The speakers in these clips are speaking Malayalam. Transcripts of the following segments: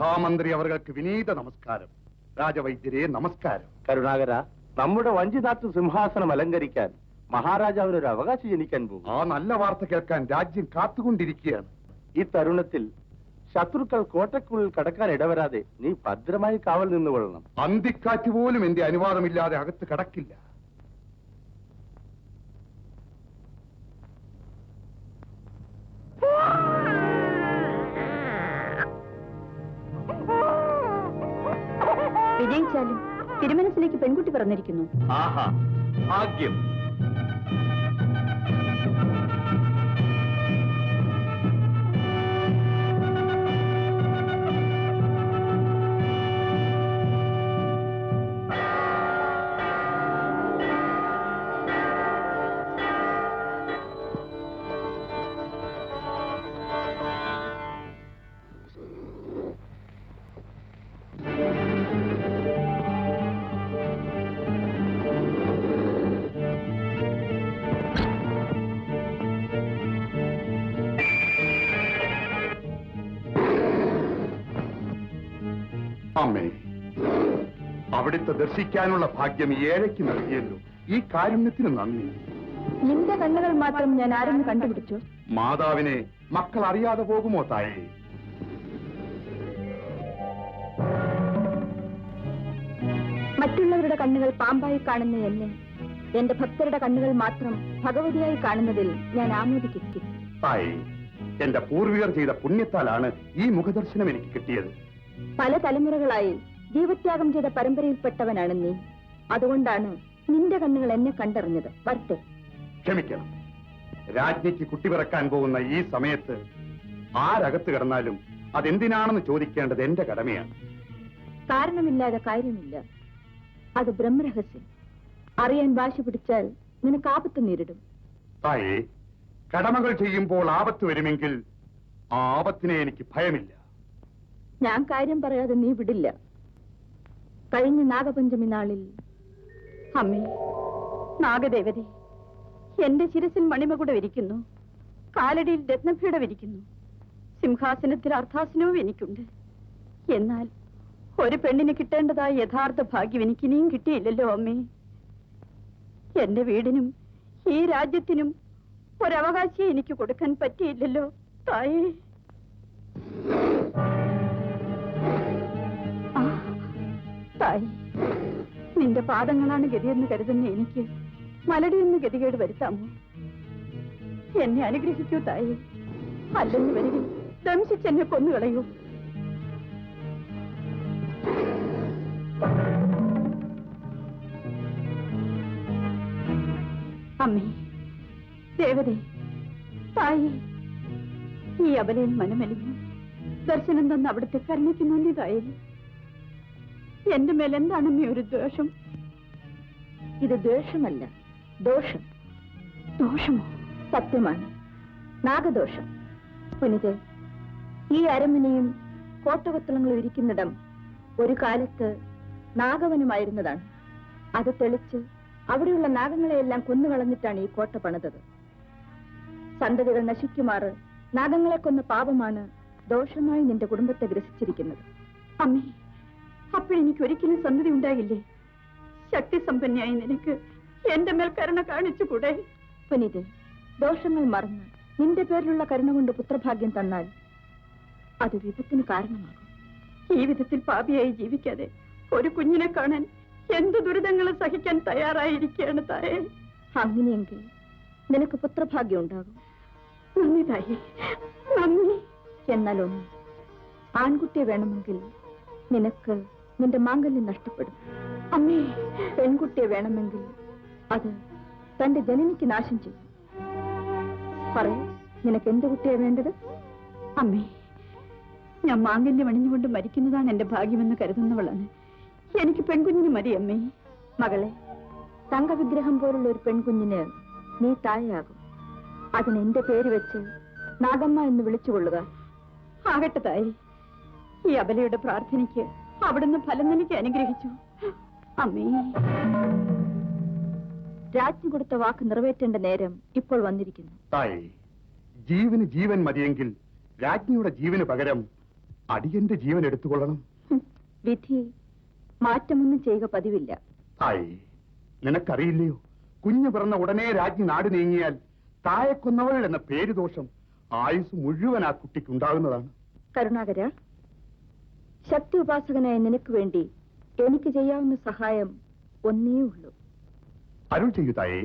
മഹാമന്ത്രി അവർക്ക് വിനീത നമസ്കാരം. രാജവൈദ്യരെ നമസ്കാരം. കരുണാകര, നമ്മുടെ വഞ്ചിനാട്ടു സിംഹാസനം അലങ്കരിക്കാൻ മഹാരാജാവിനൊരു അവകാശം ജനിക്കാൻ പോകും. ആ നല്ല വാർത്ത കേൾക്കാൻ രാജ്യം കാത്തുകൊണ്ടിരിക്കുകയാണ്. ഈ തരുണത്തിൽ ശത്രുക്കൾ കോട്ടയ്ക്കുള്ളിൽ കടക്കാൻ ഇടവരാതെ നീ ഭദ്രമായി കാവൽ നിന്നുകൊള്ളണം. അന്തിക്കാറ്റ് പോലും എന്റെ അനുവാദമില്ലാതെ അകത്ത് കടക്കില്ല. വിജയിച്ചാലും തിരുമനസിലേക്ക് പെൺകുട്ടി പറഞ്ഞിരിക്കുന്നു. ആഹാ, ഭാഗ്യം. അമ്മേ, അവിടുത്തെ ദർശിക്കാനുള്ള ഭാഗ്യം ഈ ഏഴയ്ക്ക് നൽകിയല്ലോ. ഈ കാരുണ്യത്തിന് നന്ദി. നിന്റെ കണ്ണുകൾ മാത്രം ഞാൻ ആരെന്ന് കണ്ടുപിടിച്ചു. മാതാവിനെ മക്കൾ അറിയാതെ പോകുമോ തായേ? മറ്റുള്ളവരുടെ കണ്ണുകൾ പാമ്പായി കാണുന്ന എന്നെ എന്റെ ഭക്തരുടെ കണ്ണുകൾ മാത്രം ഭഗവതിയായി കാണുന്നതിൽ ഞാൻ ആമോദിക്കുന്നു. തായേ, എന്റെ പൂർവികർ ചെയ്ത പുണ്യത്താലാണ് ഈ മുഖദർശനം എനിക്ക് കിട്ടിയത്. പല തലമുറകളായി ജീവത്യാഗം ചെയ്ത പരമ്പരയിൽപ്പെട്ടവനാണ് നീ. അതുകൊണ്ടാണ് നിന്റെ കണ്ണുകൾ എന്നെ കണ്ടറിഞ്ഞത്. വരട്ടെ. ക്ഷമിക്കണം. രാജ്ഞിക്ക് കുട്ടി പിറക്കാൻ പോകുന്ന ഈ സമയത്ത് ആരകത്ത് കിടന്നാലും അതെന്തിനാണെന്ന് ചോദിക്കേണ്ടത് എന്റെ കടമയാണ്. കാരണമില്ലാതെ കാര്യമില്ല. അത് ബ്രഹ്മരഹസ്യം. അറിയാൻ വാശി പിടിച്ചാൽ നിനക്ക് ആപത്ത് നേരിടും. തായേ, കടമകൾ ചെയ്യുമ്പോൾ ആപത്ത് വരുമെങ്കിൽ ആ ആപത്തിനെ എനിക്ക് ഭയമില്ല. ഞാൻ കാര്യം പറയാതെ നീ വിടില്ല. കഴിഞ്ഞ നാഗപഞ്ചമി നാളിൽ അമ്മേ, നാഗദേവതേ, എന്റെ ശിരസിൽ മണിമകുട വിരിക്കുന്നു, കാലടിയിൽ രത്നഭീട വിരിക്കുന്നു, സിംഹാസനത്തിൽ അർത്ഥാസനവും എനിക്കുണ്ട്. എന്നാൽ ഒരു പെണ്ണിന് കിട്ടേണ്ടതായ യഥാർത്ഥ ഭാഗ്യം എനിക്കിനിയും കിട്ടിയില്ലല്ലോ അമ്മേ. എന്റെ വീടിനും ഈ രാജ്യത്തിനും ഒരവകാശിയെ എനിക്ക് കൊടുക്കാൻ പറ്റിയില്ലല്ലോ തായേ. തായ്, നിന്റെ പാദങ്ങളാണ് ഗതിയെന്ന് കരുതുന്ന എനിക്ക് മലടിയെന്ന് ഗതികേട് വരുത്താമോ? എന്നെ അനുഗ്രഹിക്കൂ തായേ. അല്ലെന്ന് വരികിൽ ദംശിച്ചെന്നെ കൊന്നുകളയൂ. അമ്മേ, ദേവതേ, തായേ, ഈ അബലയിൽ മനമലിഞ്ഞു ദർശനം തന്ന് അവിടുത്തെ കരുണയ്ക്ക് നന്ദി തായേ. എന്റെ മേൽ എന്താണമ്മേ ഒരു ദോഷം? ഇത് ദ്വേഷമല്ല, ദോഷം. ദോഷമോ? സത്യമാണ്, നാഗദോഷം. പുനിത, ഈ അരമനയും കോട്ടകൊത്തളങ്ങളും ഇരിക്കുന്നിടം ഒരു കാലത്ത് നാഗവനമായിരുന്നതാണ്. അത് തെളിച്ച് അവിടെയുള്ള നാഗങ്ങളെയെല്ലാം കൊന്നുകളഞ്ഞിട്ടാണ് ഈ കോട്ട പണിതത്. സന്തതികൾ നശിക്കുമാറ് നാഗങ്ങളെ കൊന്ന പാപമാണ് ദോഷമായി നിന്റെ കുടുംബത്തെ ഗ്രസിച്ചിരിക്കുന്നത്. അമ്മേ, അപ്പോഴെനിക്ക് ഒരിക്കലും സന്തതി ഉണ്ടാകില്ലേ? ശക്തിസമ്പന്നയായി നിനക്ക് എന്റെ മേൽ കരുണ കാണിച്ചുകൂടെ? പുനിത, ദോഷങ്ങൾ മറന്ന് നിന്റെ പേരിലുള്ള കരുണ കൊണ്ട് പുത്രഭാഗ്യം തന്നാൽ അത് വിപത്തിന് കാരണമാകും. ഈ വിധത്തിൽ പാപിയായി ജീവിക്കാതെ ഒരു കുഞ്ഞിനെ കാണാൻ എന്ത് ദുരിതങ്ങളും സഹിക്കാൻ തയ്യാറായിരിക്കുകയാണ് തായേ. അങ്ങനെയെങ്കിൽ നിനക്ക് പുത്രഭാഗ്യം ഉണ്ടാകും. നന്ദി തായേ, നന്ദി. എന്നാൽ ഒന്ന്, ആൺകുട്ടിയെ വേണമെങ്കിൽ നിനക്ക് നിന്റെ മാംഗല്യം നഷ്ടപ്പെടും. അമ്മേ, പെൺകുട്ടിയെ വേണമെങ്കിൽ അത് തന്റെ ജനനിക്ക് നാശം ചെയ്യും. പറയൂ, നിനക്ക് എന്ത് കുട്ടിയെ വേണ്ടത്? അമ്മേ, ഞാൻ മാംഗല്യം അണിഞ്ഞുകൊണ്ട് മരിക്കുന്നതാണ് എന്റെ ഭാഗ്യമെന്ന് കരുതുന്നവളാണ്. എനിക്ക് പെൺകുഞ്ഞിന് മതി അമ്മേ. മകളെ, തങ്കവിഗ്രഹം പോലുള്ള ഒരു പെൺകുഞ്ഞിന് നീ തായയാകും. അതിന് എന്റെ പേര് വെച്ച് നാഗമ്മ എന്ന് വിളിച്ചുകൊള്ളുക. ആകട്ടെ തായി, ഈ അബലയുടെ പ്രാർത്ഥനയ്ക്ക് അവിടുന്ന് ഫലം എനിക്ക് അനുഗ്രഹിച്ചു. അമ്മേ, രാജ്ഞി കൊടുത്ത വാക്ക് നിറവേറ്റേണ്ട നേരം ഇപ്പോൾ വന്നിരിക്കുന്നു. തായേ, ജീവന് ജീവൻ മതിയെങ്കിൽ രാജ്ഞിയുടെ ജീവന് പകരം അടിയന്റെ ജീവൻ എടുത്തുകൊള്ളണം. വിധി മാറ്റമൊന്നും ചെയ്യുക പതിവില്ല. ആയി, നിനക്കറിയില്ലയോ, കുഞ്ഞു പിറന്ന ഉടനെ രാജ്ഞി നാട് നീങ്ങിയാൽ തായെ കൊന്നവൾ എന്ന പേരുദോഷം ആയുസ് മുഴുവൻ ആ കുട്ടിക്കുണ്ടാകുന്നതാണ്. കരുണാകര, ശക്തി ഉപാസകനായ നിനക്ക് വേണ്ടി എനിക്ക് ചെയ്യാവുന്ന സഹായം ഒന്നേ ഉള്ളൂ. അരുൾ ചെയ്യൂ തായേ,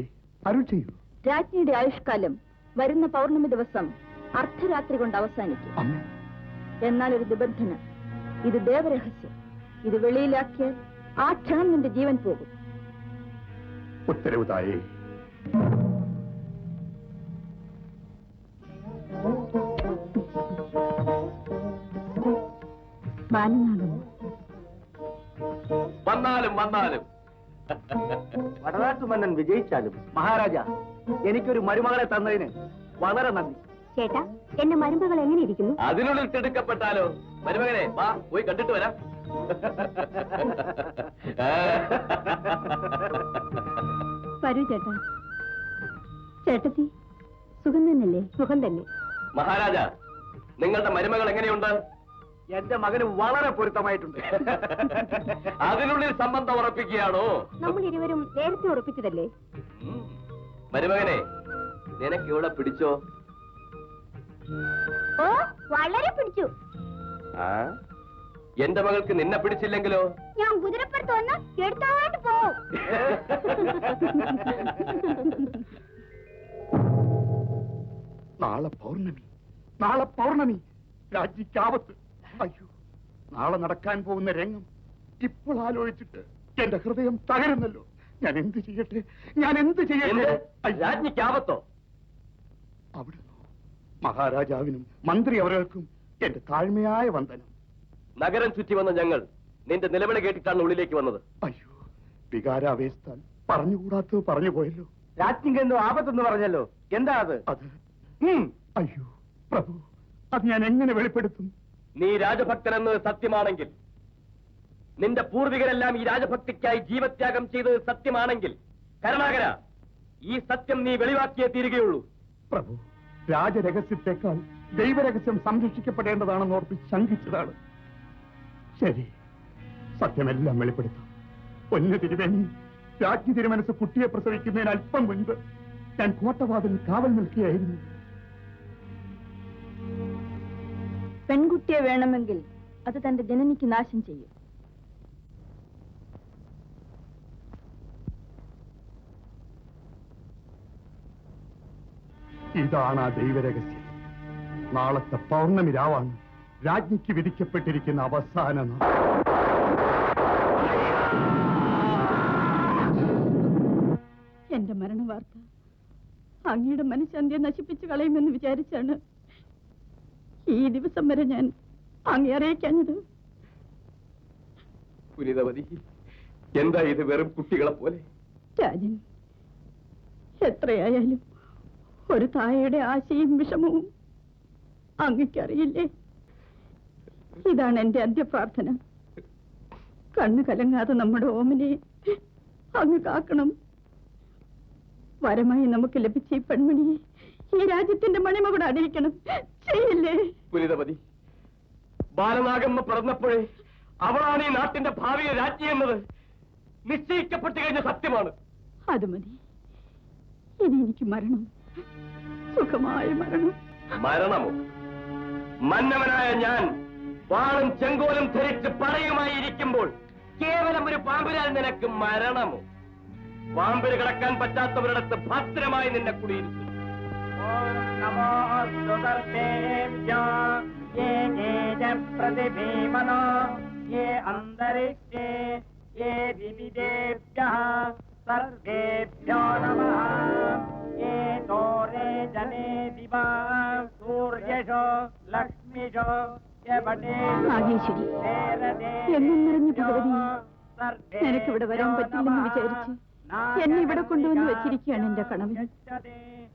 അരുൾ ചെയ്യൂ. രാജ്ഞിയുടെ ആയുഷ്കാലം വരുന്ന പൗർണമി ദിവസം അർദ്ധരാത്രി കൊണ്ട് അവസാനിക്കും. അമ്മേ, എന്നാൽ ഒരു നിബന്ധന. ഇത് ദേവരഹസ്യം. ഇത് വെളിയിലാക്കിയാൽ ആ ക്ഷണം നിന്റെ ജീവൻ പോകും. ഉത്തരവ് തായേ. ബാലനാഗമോ? വന്നാലും വന്നാലും വടനാട്ടുമന്നൻ വിജയിച്ചാലും മഹാരാജ എനിക്കൊരു മരുമകളെ തന്നതിന് വളരെ നന്ദി. ചേട്ടാ, എന്റെ മരുമകൾ എങ്ങനെ ഇരിക്കുന്നു? അതിനുള്ളിൽ തിടുക്കപ്പെട്ടാലോ? മരുമകനെ വാ, പോയി കണ്ടിട്ട് വരാം. വരൂ ചേട്ടാ. ചേട്ടത്തി, സുഖം തന്നെയല്ലേ? സുഖം തന്നെ. മഹാരാജ, നിങ്ങളുടെ മരുമകൾ എങ്ങനെയുണ്ട്? എന്റെ മകന് വളരെ പൊരുത്തമായിട്ടുണ്ട്. അതിനുള്ളിൽ സംബന്ധം ഉറപ്പിക്കുകയാണോ? നമ്മൾ ഇരുവരും നേരത്തെ ഉറപ്പിച്ചതല്ലേ? ഉം. മരുമകനെ, നിനക്ക് ഇവിടെ പിടിച്ചോ? ഓ, വളരെ പിടിച്ചു. ആ, എന്റെ മകൾക്ക് നിന്നെ പിടിച്ചില്ലെങ്കിലോ? ഞാൻ കുതിരപ്പുറത്ത് വന്ന് എടുത്തോട്ട് പോവും. നാളെ പൗർണമി, നാളെ പൗർണമി. രാജ്ഞിക്കാവത്ത്. അയ്യോ, നാളെ നടക്കാൻ പോകുന്ന രംഗം ഇപ്പോൾ ആലോചിച്ചിട്ട് എന്റെ ഹൃദയം തകരുന്നല്ലോ. ഞാൻ എന്ത് ചെയ്യട്ടെ, ഞാൻ എന്ത് ചെയ്യട്ടെ? രാജ്ഞിക്കാവത്തോ? അവിടുന്ന് മഹാരാജാവിനും മന്ത്രി അവർക്കും എന്റെ താഴ്മയായ വന്ദനം. നഗരം ചുറ്റി വന്ന ഞങ്ങൾ നിന്റെ നിലവിളി കേട്ടിട്ടാണ് ഉള്ളിലേക്ക് വന്നത്. അയ്യോ, വികാരാവേശത്താൽ പറഞ്ഞുകൂടാത്തത് പറഞ്ഞു പോയല്ലോ. രാജ്ഞിക്ക് എന്തോ ആപത്തെന്ന് പറഞ്ഞല്ലോ, എന്താ അത്? അത് അയ്യോ പ്രഭു, അത് ഞാൻ എങ്ങനെ വെളിപ്പെടുത്തും? നീ രാജഭക്തനെന്നത് സത്യമാണെങ്കിൽ, നിന്റെ പൂർവികരെല്ലാം ഈ രാജഭക്തിക്കായി ജീവത്യാഗം ചെയ്തത് സത്യമാണെങ്കിൽ, കരുണാകര, ഈ സത്യം നീ വെളിവാക്കിയേ തീരുകയുള്ളൂ. പ്രഭു, രാജരഹസ്യത്തെക്കാൾ ദൈവരഹസ്യം സംരക്ഷിക്കപ്പെടേണ്ടതാണെന്ന് ഓർത്ത് ശങ്കിച്ചതാണ്. ശരി, സത്യമെല്ലാം വെളിപ്പെടുത്താം. പൊന്നു തിരുവേണി, രാജ്ഞി തിരുമനസ് കുട്ടിയെ പ്രസവിക്കുന്നതിന് അല്പം മുൻപ് ഞാൻ കോട്ടവാതിൽ കാവൽ നിൽക്കുകയായിരുന്നു. പെൺകുട്ടിയെ വേണമെങ്കിൽ അത് തന്റെ ജനനിക്ക് നാശം ചെയ്യും. ഇതാണ് ആ ദൈവരഹസ്യം. നാളത്തെ പൗർണമി രാവാണ് രാജ്ഞിക്ക് വിധിക്കപ്പെട്ടിരിക്കുന്ന അവസാന നാൾ. എന്റെ മരണവാർത്ത അങ്ങയുടെ മനഃശാന്തിയെ നശിപ്പിച്ചു കളയുമെന്ന് വിചാരിച്ചാണ് ഈ ദിവസം വരെ ഞാൻ അങ്ങേ അറിയിക്കാഞ്ഞത്. പുനിതവതി, എന്താ ഇത് വെറും കുട്ടികളെ പോലെ? രാജൻ, എത്രയായാലും ഒരു തായയുടെ ആശയും വിഷമവും അങ്ങയ്ക്കറിയില്ലേ? ഇതാണ് എന്റെ അന്ത്യപ്രാർത്ഥന. കണ്ണു കലങ്ങാതെ നമ്മുടെ ഓമനെ അങ്ങ് കാക്കണം. വരമായി നമുക്ക് ലഭിച്ച ഈ പെൺമണിയെ ഈ രാജ്യത്തിന്റെ മണിമകുടെ അണിയിക്കണം. ചെയ്യില്ലേ? പുനിതവതി, ബാലനാഗമ്മ പിറന്നപ്പോഴേ അവളാണ് ഈ നാട്ടിന്റെ ഭാവിയെ രാജ്ഞി എന്നത് നിശ്ചയിക്കപ്പെട്ടു കഴിഞ്ഞ സത്യമാണ്. അത് മതി. ഇനി എനിക്ക് മരണം, സുഖമായ മരണം. മരണമോ? മന്നവനായ ഞാൻ വാളും ചെങ്കോലും ധരിച്ച് പടയുമായി ഇരിക്കുമ്പോൾ കേവലം ഒരു പാമ്പിനാൽ നിനക്ക് മരണമോ? പാമ്പിന് കിടക്കാൻ പറ്റാത്തവരിടത്ത് ഭദ്രമായി നിന്നെ കുടിയിരുത്തും. നാഗേശ്വരി, എന്നും നിറഞ്ഞ ഭഗവതി, നിനക്കിവിടെ വരാൻ പറ്റില്ലെന്ന് വിചാരിച്ച് എന്നെ ഇവിടെ കൊണ്ടുവന്ന് വെച്ചിരിക്കുകയാണ് എന്റെ കണവൻ.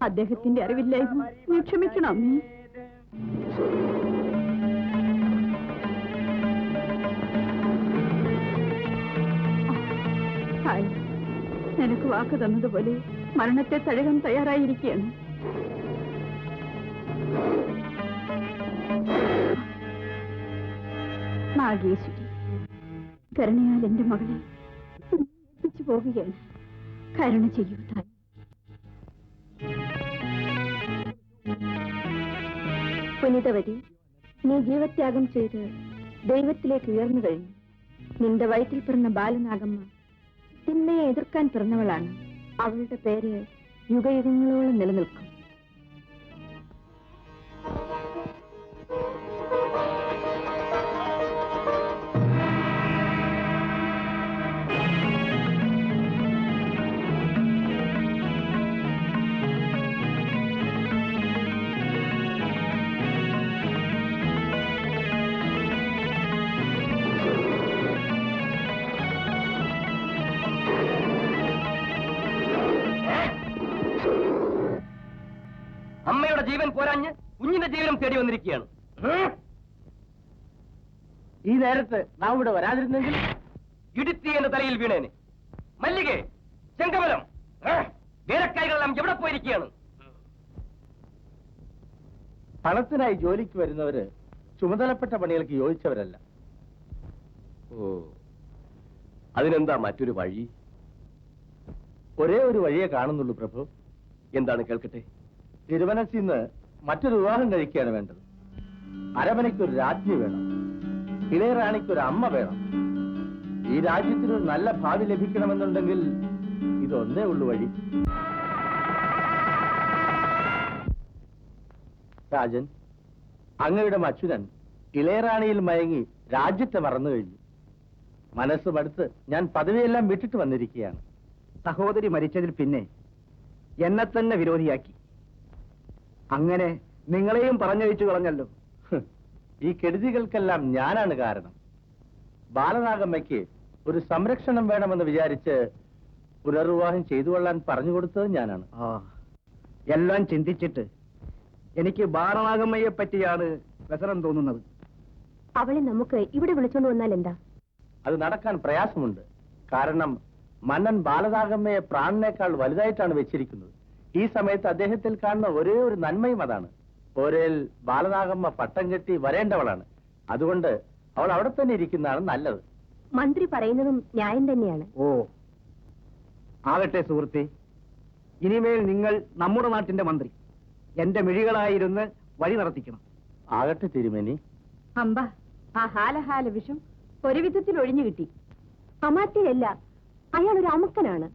അദ്ദേഹത്തിന്റെ അറിവില്ലായ്മ നീ ക്ഷമിക്കണം അമ്മേ. ഹായ്, നിനക്ക് വാക്ക് തന്നതുപോലെ മരണത്തെ തഴുകാൻ തയ്യാറായിരിക്കുകയാണ്. നാഗേശ്വരി, കരുണയാൽ എന്റെ മകളെ ഏൽപ്പിച്ചു പോവുകയാണ്. കരുണ ചെയ്യൂ താൻ. പുനിതവതി, നീ ജീവത്യാഗം ചെയ്ത് ദൈവത്തിലേക്ക് ഉയർന്നു കഴിഞ്ഞു. നിന്റെ വയറ്റിൽ പിറന്ന ബാലനാഗമ്മ തിന്മയെ എതിർക്കാൻ പിറന്നവളാണ്. അവളുടെ പേര് യുഗയുഗങ്ങളോളം നിലനിൽക്കും. അമ്മയുടെ ജീവൻ പോരാഞ്ഞ് കുഞ്ഞിന്റെ ജീവനും തേടി വന്നിരിക്കുകയാണ്. ഈ നേരത്ത് നാം ഇവിടെ വരാതിരുന്നെങ്കിൽ ഇടുത്തി എന്റെ തലയിൽ വീണേനെ. മല്ലികെ, ചെങ്കമലം, വേലക്കാരികളെല്ലാം എവിടെ പോയിരിക്കുകയാണ്? പണത്തിനായി ജോലിക്ക് വരുന്നവര് ചുമതലപ്പെട്ട പണികൾക്ക് യോജിച്ചവരല്ല. ഓ, അതിനെന്താ മറ്റൊരു വഴി? ഒരേ ഒരു വഴിയെ കാണുന്നുള്ളൂ പ്രഭു. എന്താണ്, കേൾക്കട്ടെ? തിരുവനന്തപുരത്ത് നിന്ന് മറ്റൊരു വിവാഹം കഴിക്കുകയാണ് വേണ്ടത്. അരമനയ്ക്കൊരു രാജ്ഞി വേണം, ഇളയറാണിക്കൊരു അമ്മ വേണം. ഈ രാജ്യത്തിനൊരു നല്ല ഭാവി ലഭിക്കണമെന്നുണ്ടെങ്കിൽ ഇതൊന്നേ ഉള്ളു വഴി. രാജൻ, അങ്ങയുടെ മച്ചുനൻ ഇളയറാണിയിൽ മയങ്ങി രാജ്യത്തെ മറന്നു കഴിഞ്ഞു. മനസ്സ് മടുത്ത് ഞാൻ പദവിയെല്ലാം വിട്ടിട്ട് വന്നിരിക്കുകയാണ്. സഹോദരി മരിച്ചതിൽ പിന്നെ എന്നെ തന്നെ വിരോധിയാക്കി. അങ്ങനെ നിങ്ങളെയും പറഞ്ഞയച്ചു കളഞ്ഞല്ലോ. ഈ കെടുതികൾക്കെല്ലാം ഞാനാണ് കാരണം. ബാലനാഗമ്മയ്ക്ക് ഒരു സംരക്ഷണം വേണമെന്ന് വിചാരിച്ച് പുനർവിവാഹം ചെയ്തു കൊള്ളാൻ പറഞ്ഞുകൊടുത്തത് ഞാനാണ്. എല്ലാം ചിന്തിച്ചിട്ട് എനിക്ക് ബാലനാഗമ്മയെ പറ്റിയാണ് വ്യസനം തോന്നുന്നത്. അവളെ നമുക്ക് ഇവിടെ വിളിച്ചോണ്ട് വന്നാൽ എന്താ? അത് നടക്കാൻ പ്രയാസമുണ്ട്. കാരണം മന്നൻ ബാലനാഗമ്മയെ പ്രാണനേക്കാൾ വലുതായിട്ടാണ് വെച്ചിരിക്കുന്നത്. ഈ സമയത്ത് അദ്ദേഹത്തിൽ കാണുന്ന ഒരേ ഒരു നന്മയും അതാണ്. പോരേൽ ബാലനാഗമ്മ പട്ടം കെട്ടി വരേണ്ടവളാണ്. അതുകൊണ്ട് അവൾ അവിടെ തന്നെ ഇരിക്കുന്നതാണ് നല്ലത്. മന്ത്രി പറയുന്നതും ന്യായം തന്നെയാണ്. ഓ, ആകട്ടെ സുഹൃത്തെ, ഇനിമേൽ നിങ്ങൾ നമ്മുടെ നാട്ടിന്റെ മന്ത്രി. എന്റെ മിഴികളായിരുന്ന് വഴി നടത്തിക്കണം. ആകട്ടെ തിരുമേനി. അമ്പ, ആ ഹാലഹാല വിഷം ഒരു വിധത്തിൽ ഒഴിഞ്ഞു കിട്ടി. അമാത്യയല്ല, അയാൾ ഒരു അമുക്കനാണ്.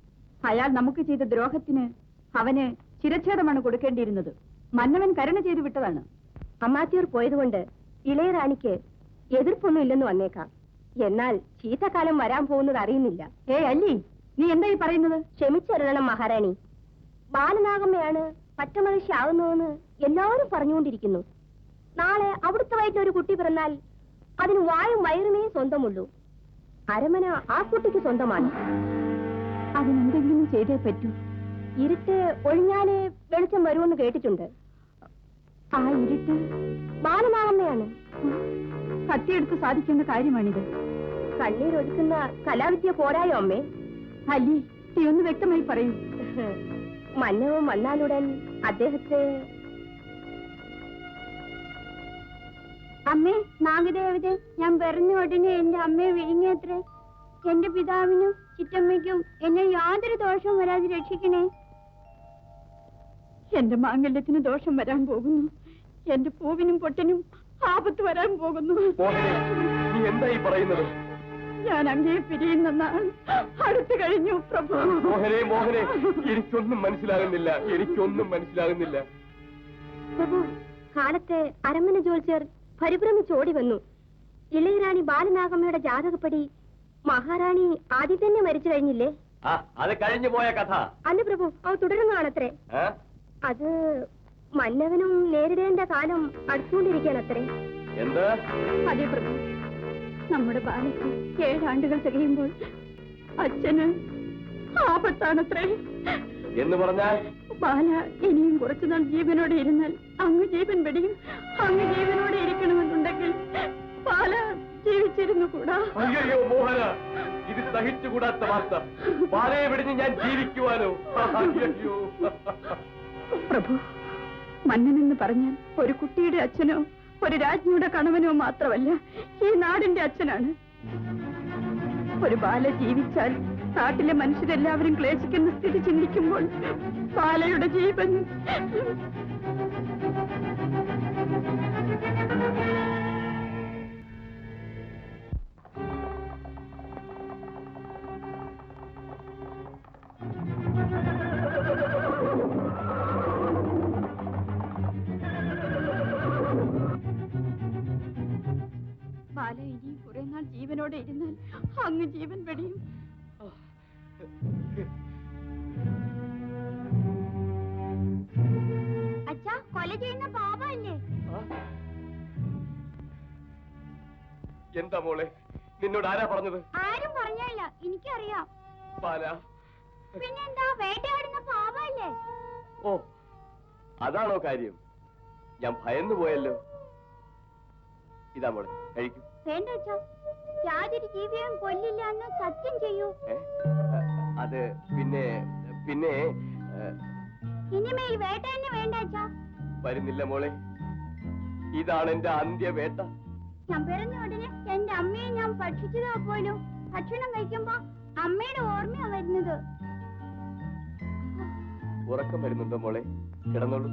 അയാൾ നമുക്ക് ചെയ്ത ദ്രോഹത്തിന് അവന് ശിരച്ഛേദമാണ് കൊടുക്കേണ്ടിയിരുന്നത്. മന്നവൻ കരുണ ചെയ്തു വിട്ടതാണ്. അമാത്യർ പോയതുകൊണ്ട് ഇളയറാണിക്ക് എതിർപ്പൊന്നും ഇല്ലെന്ന് വന്നേക്കാം. എന്നാൽ ചീത്തക്കാലം വരാൻ പോകുന്നത് അറിയുന്നില്ല. അല്ലി, നീ എന്തായി പറയുന്നത്? ക്ഷമിച്ചരുളണം മഹാറാണി. ബാലനാഗമ്മയാണ് പറ്റമഹിഷ്യാകുന്നതെന്ന് എല്ലാവരും പറഞ്ഞുകൊണ്ടിരിക്കുന്നു. നാളെ അവിടുത്തെ വയറ്റിലൊരു കുട്ടി പിറന്നാൽ അതിന് വായും വയറുമേ സ്വന്തമുള്ളൂ. അരമന ആ കുട്ടിക്ക് സ്വന്തമാണ്. അതിനെന്തെങ്കിലും ചെയ്തേ പറ്റൂ. ഇരുട്ട് ഒഴിഞ്ഞാലേ വെളിച്ചം വരുമെന്ന് കേട്ടിട്ടുണ്ട്. ആ ഇരുട്ട് ബാലനാഗമ്മയാണ്. കത്തിയെടുത്ത് സാധിക്കേണ്ട കാര്യമാണിത്. കണ്ണീരൊഴുക്കുന്ന കലാവിദ്യ പോരായോ അമ്മേ? അല്ലി, നീ ഒന്ന് വ്യക്തമായി പറയൂ. മന്നവും വന്നാലുടൻ അദ്ദേഹത്തെ... അമ്മേ, നാഗദേവത, ഞാൻ പറഞ്ഞ ഉടനെ എന്റെ അമ്മയെ വിഴുങ്ങിയത്രേ. എന്റെ പിതാവിനും ചിറ്റമ്മയ്ക്കും എന്നെ യാതൊരു ദോഷവും വരാതെ രക്ഷിക്കണേ. എന്റെ മാംഗല്യത്തിന് ദോഷം വരാൻ പോകുന്നു. എന്റെ പൂവിനും പൊട്ടനും ആപത്ത് വരാൻ പോകുന്നു. നീ എന്തായി പറയുന്നത്? ഞാൻ അങ്ങയെ പിരിയുന്ന നാൾ അടുത്തു കഴിഞ്ഞു പ്രഭു. മോഹനെ, മോഹനെ, എനിക്കൊന്നും മനസ്സിലാകുന്നില്ല, എനിക്കൊന്നും മനസ്സിലാകുന്നില്ല. പ്രഭു, കാലത്തെ അരമന ജോത്സ്യർ പരിഭ്രമിച്ചോടി വന്നു. ഇളയറാണി ബാലനാഗമ്മയുടെ ജാതകപ്പടി മഹാറാണി ആദ്യം തന്നെ മരിച്ചു കഴിഞ്ഞില്ലേ? അത് കഴിഞ്ഞു പോയ കഥ അല്ല പ്രഭു, അവ തുടരുന്നതാണത്രേ. അത് മന്നവനും നേരിടേണ്ട കാലം അടുത്തുകൊണ്ടിരിക്കാനത്രേ. എന്ത്? അതെ പ്രഭു, നമ്മുടെ ബാലയ്ക്ക് 7 ആണ്ടുകൾ തികയുമ്പോൾ അച്ഛന് ആപത്താണത്രേ. എന്ന് പറഞ്ഞാൽ ബാല ഇനിയും കുറച്ചുനാൾ ജീവനോടെ ഇരുന്നാൽ അങ്ങ് ജീവൻ വെടിയും. അങ്ങ് ജീവനോടെ ഇരിക്കണമെന്നുണ്ടെങ്കിൽ ബാല ജീവിച്ചിരുന്നു കൂടാ. അയ്യോ മോഹന, ഇത് സഹിച്ചുകൂടാത്ത വാർത്ത. ബാലയെ വെടിഞ്ഞ് ഞാൻ ജീവിക്കുവാനോ? അയ്യോ പ്രഭു, മന്നനെന്ന് പറഞ്ഞാൽ ഒരു കുട്ടിയുടെ അച്ഛനോ ഒരു രാജ്ഞിയുടെ കണവനോ മാത്രമല്ല, ഈ നാടിന്റെ അച്ഛനാണ്. ഒരു ബാല ജീവിച്ചാൽ നാട്ടിലെ മനുഷ്യരെല്ലാവരും ക്ലേശിക്കുന്ന സ്ഥിതി ചിന്തിക്കുമ്പോൾ ബാലയുടെ ജീവൻ... ബാല ഇനിയും കുറെ നാൾ ജീവനോടെ ഇരുന്നാൽ അങ്ങ് ജീവൻ വെടിയും. അച്ഛാ, കൊല ചെയ്യുന്ന പാപമല്ലേ? എന്താ മോളെ, നിന്നോട് ആരാ പറഞ്ഞത്? ആരും പറഞ്ഞല്ല, എനിക്കറിയാം. ബാല, പിന്നെന്താ, വേട്ടയാടുന്ന പാപമല്ലേ? ഓ അതാണോ കാര്യം? ഞാൻ ഭയന്നു പോയല്ലോ. ഇതാ മോളെ, കഴിക്കും. വേണ്ട അച്ഛാ, യാതൊരു ജീവിയും കൊല്ലില്ല എന്ന് സത്യം ചെയ്യൂ. അത് പിന്നെ പിന്നെ ഇനിമേൽ വേട്ട തന്നെ വേണ്ട അച്ഛാ. വരുന്നില്ല മോളെ, ഇതാണ് എന്റെ അന്ത്യവേട്ട. ഞാൻ പിറന്ന ഉടനെ എന്റെ അമ്മയെ ഞാൻ ഭക്ഷിച്ചതാ പോലും. ഭക്ഷണം കഴിക്കുമ്പോ അമ്മയുടെ ഓർമ്മയാ വരുന്നത്. ഉറക്കം വരുന്നുണ്ടോ മോളെ? കിടന്നോളൂ.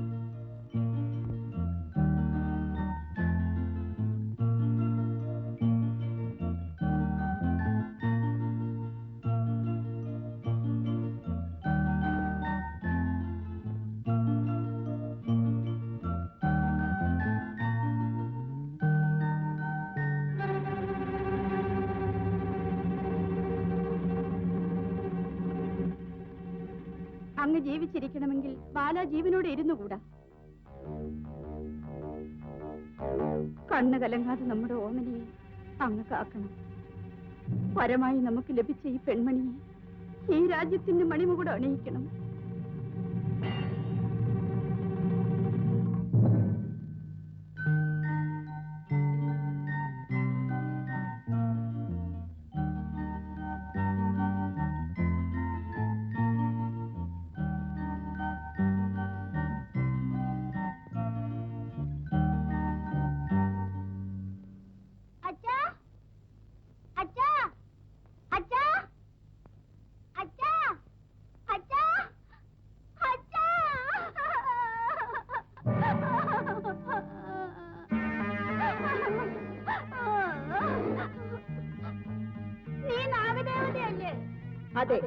അങ്ങ് ജീവിച്ചിരിക്കണമെങ്കിൽ ബാല ജീവനോടെ ഇരുന്നുകൂടാ. കണ്ണു കലങ്ങാതെ നമ്മുടെ ഓമനയെ അങ്ങ് കാക്കണം. പരമായി നമുക്ക് ലഭിച്ച ഈ പെൺമണിയെ ഈ രാജ്യത്തിന്റെ മണിമുകുടം അണിയിക്കണം. അച്ഛാ, അച്ഛാ, അച്ഛാ, അച്ഛാ, അച്ഛാ, അച്ഛാ. നീ നാഗദേവതയല്ലേ? അതെ,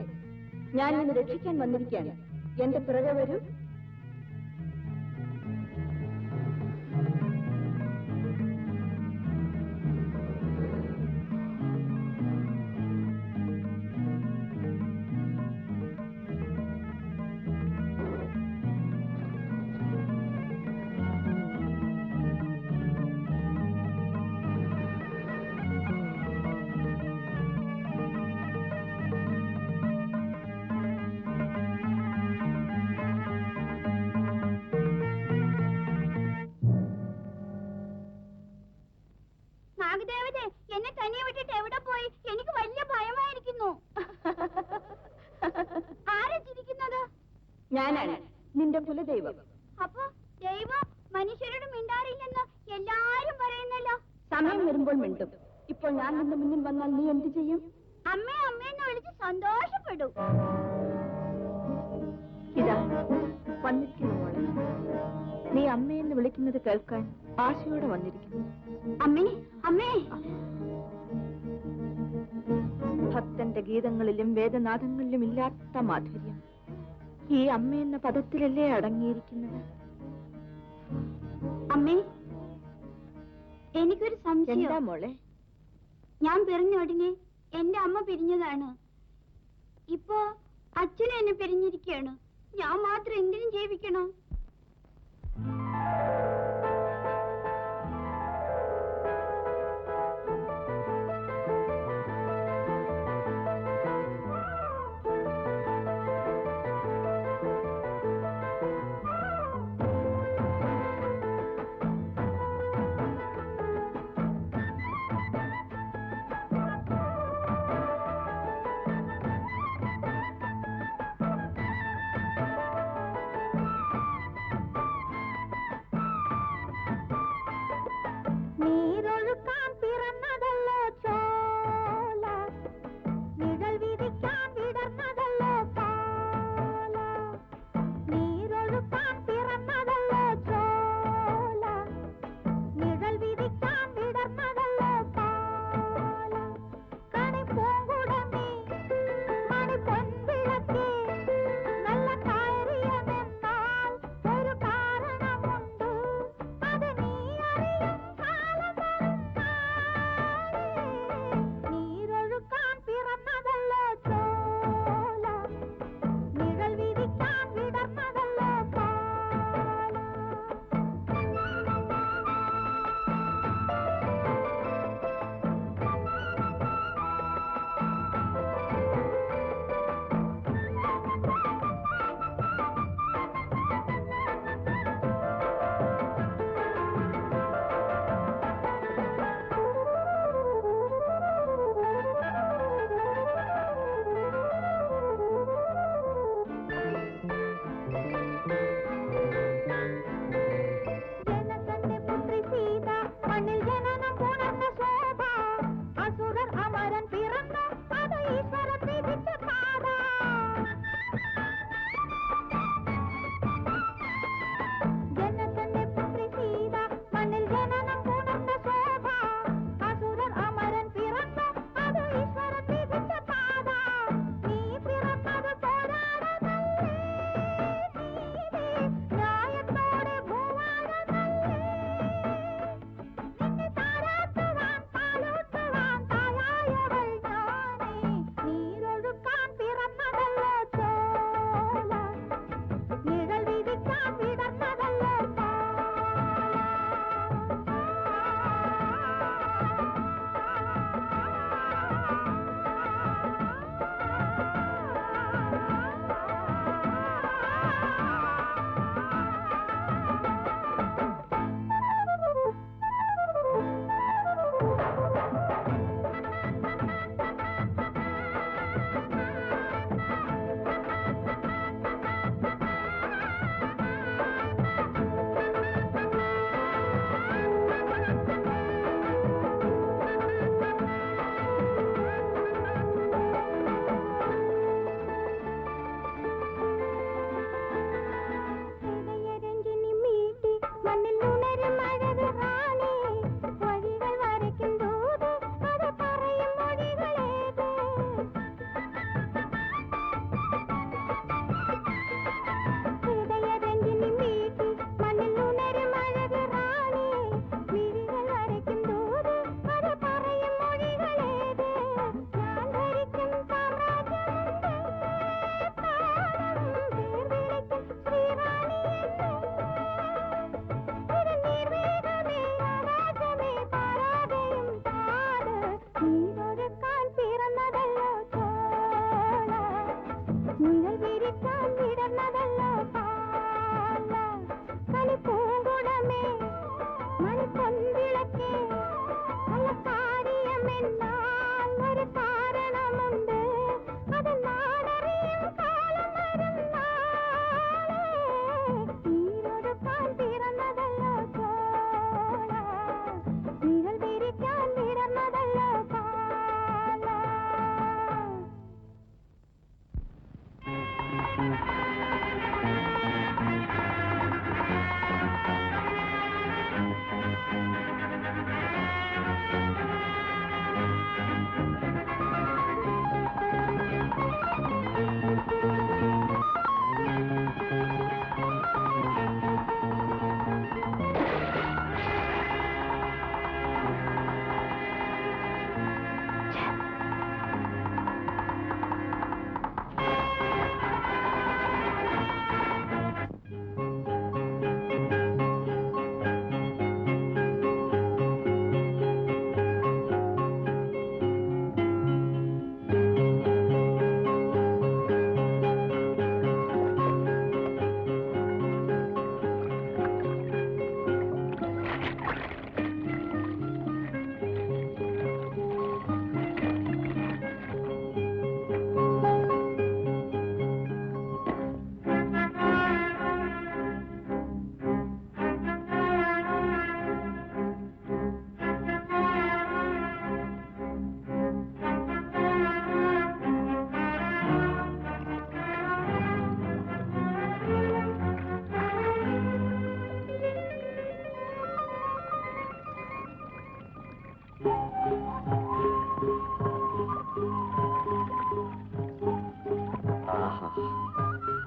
ഞാൻ നിന്നെ രക്ഷിക്കാൻ വന്നിരിക്കുകയാണ്. എന്റെ പിറകെ വരൂ. നാഗദേവതേ, എന്നെ തനിയെ വിട്ടിട്ട് എവിടെ പോയി? എനിക്ക് വലിയ ഭയമായിരിക്കുന്നു. ആരാ ചിരിക്കുന്നത്? ഞാനാണ് നിന്റെ കുലദൈവം. അപ്പൊ ദൈവം മനുഷ്യരോട് മിണ്ടാറില്ലെന്ന് എല്ലാരും പറയുന്നല്ലോ. സമയം വരുമ്പോൾ മിണ്ടും. ഇപ്പോൾ ഞാൻ നിന്റെ മുന്നിൽ വന്നാൽ നീ എന്ത് ചെയ്യും? അമ്മേ അമ്മേന്ന് വിളിച്ച് സന്തോഷപ്പെടും. ഇതാ വന്നിരിക്കുന്നു മോളെ. നീ അമ്മയെന്ന് വിളിക്കുന്നത് കേൾക്കാൻ ആശയോടെ വന്നിരിക്കുന്നു. അമ്മേ അമ്മേ. ഭക്തന്റെ ഗീതങ്ങളിലും വേദനാദങ്ങളിലും ഇല്ലാത്ത മാധുര്യം ഈ അമ്മയെന്ന പദത്തിലല്ലേ അടങ്ങിയിരിക്കുന്നത്? അമ്മേ, എനിക്കൊരു എന്താ സംശയം. മോളെ? ഞാൻ പിറന്ന ഉടനെ എന്റെ അമ്മ പിരിഞ്ഞതാണ്. ഇപ്പോ അച്ഛനും എന്നെ പിരിഞ്ഞിരിക്കുകയാണ്. ഞാൻ മാത്രം എന്തിനും ജീവിക്കണം?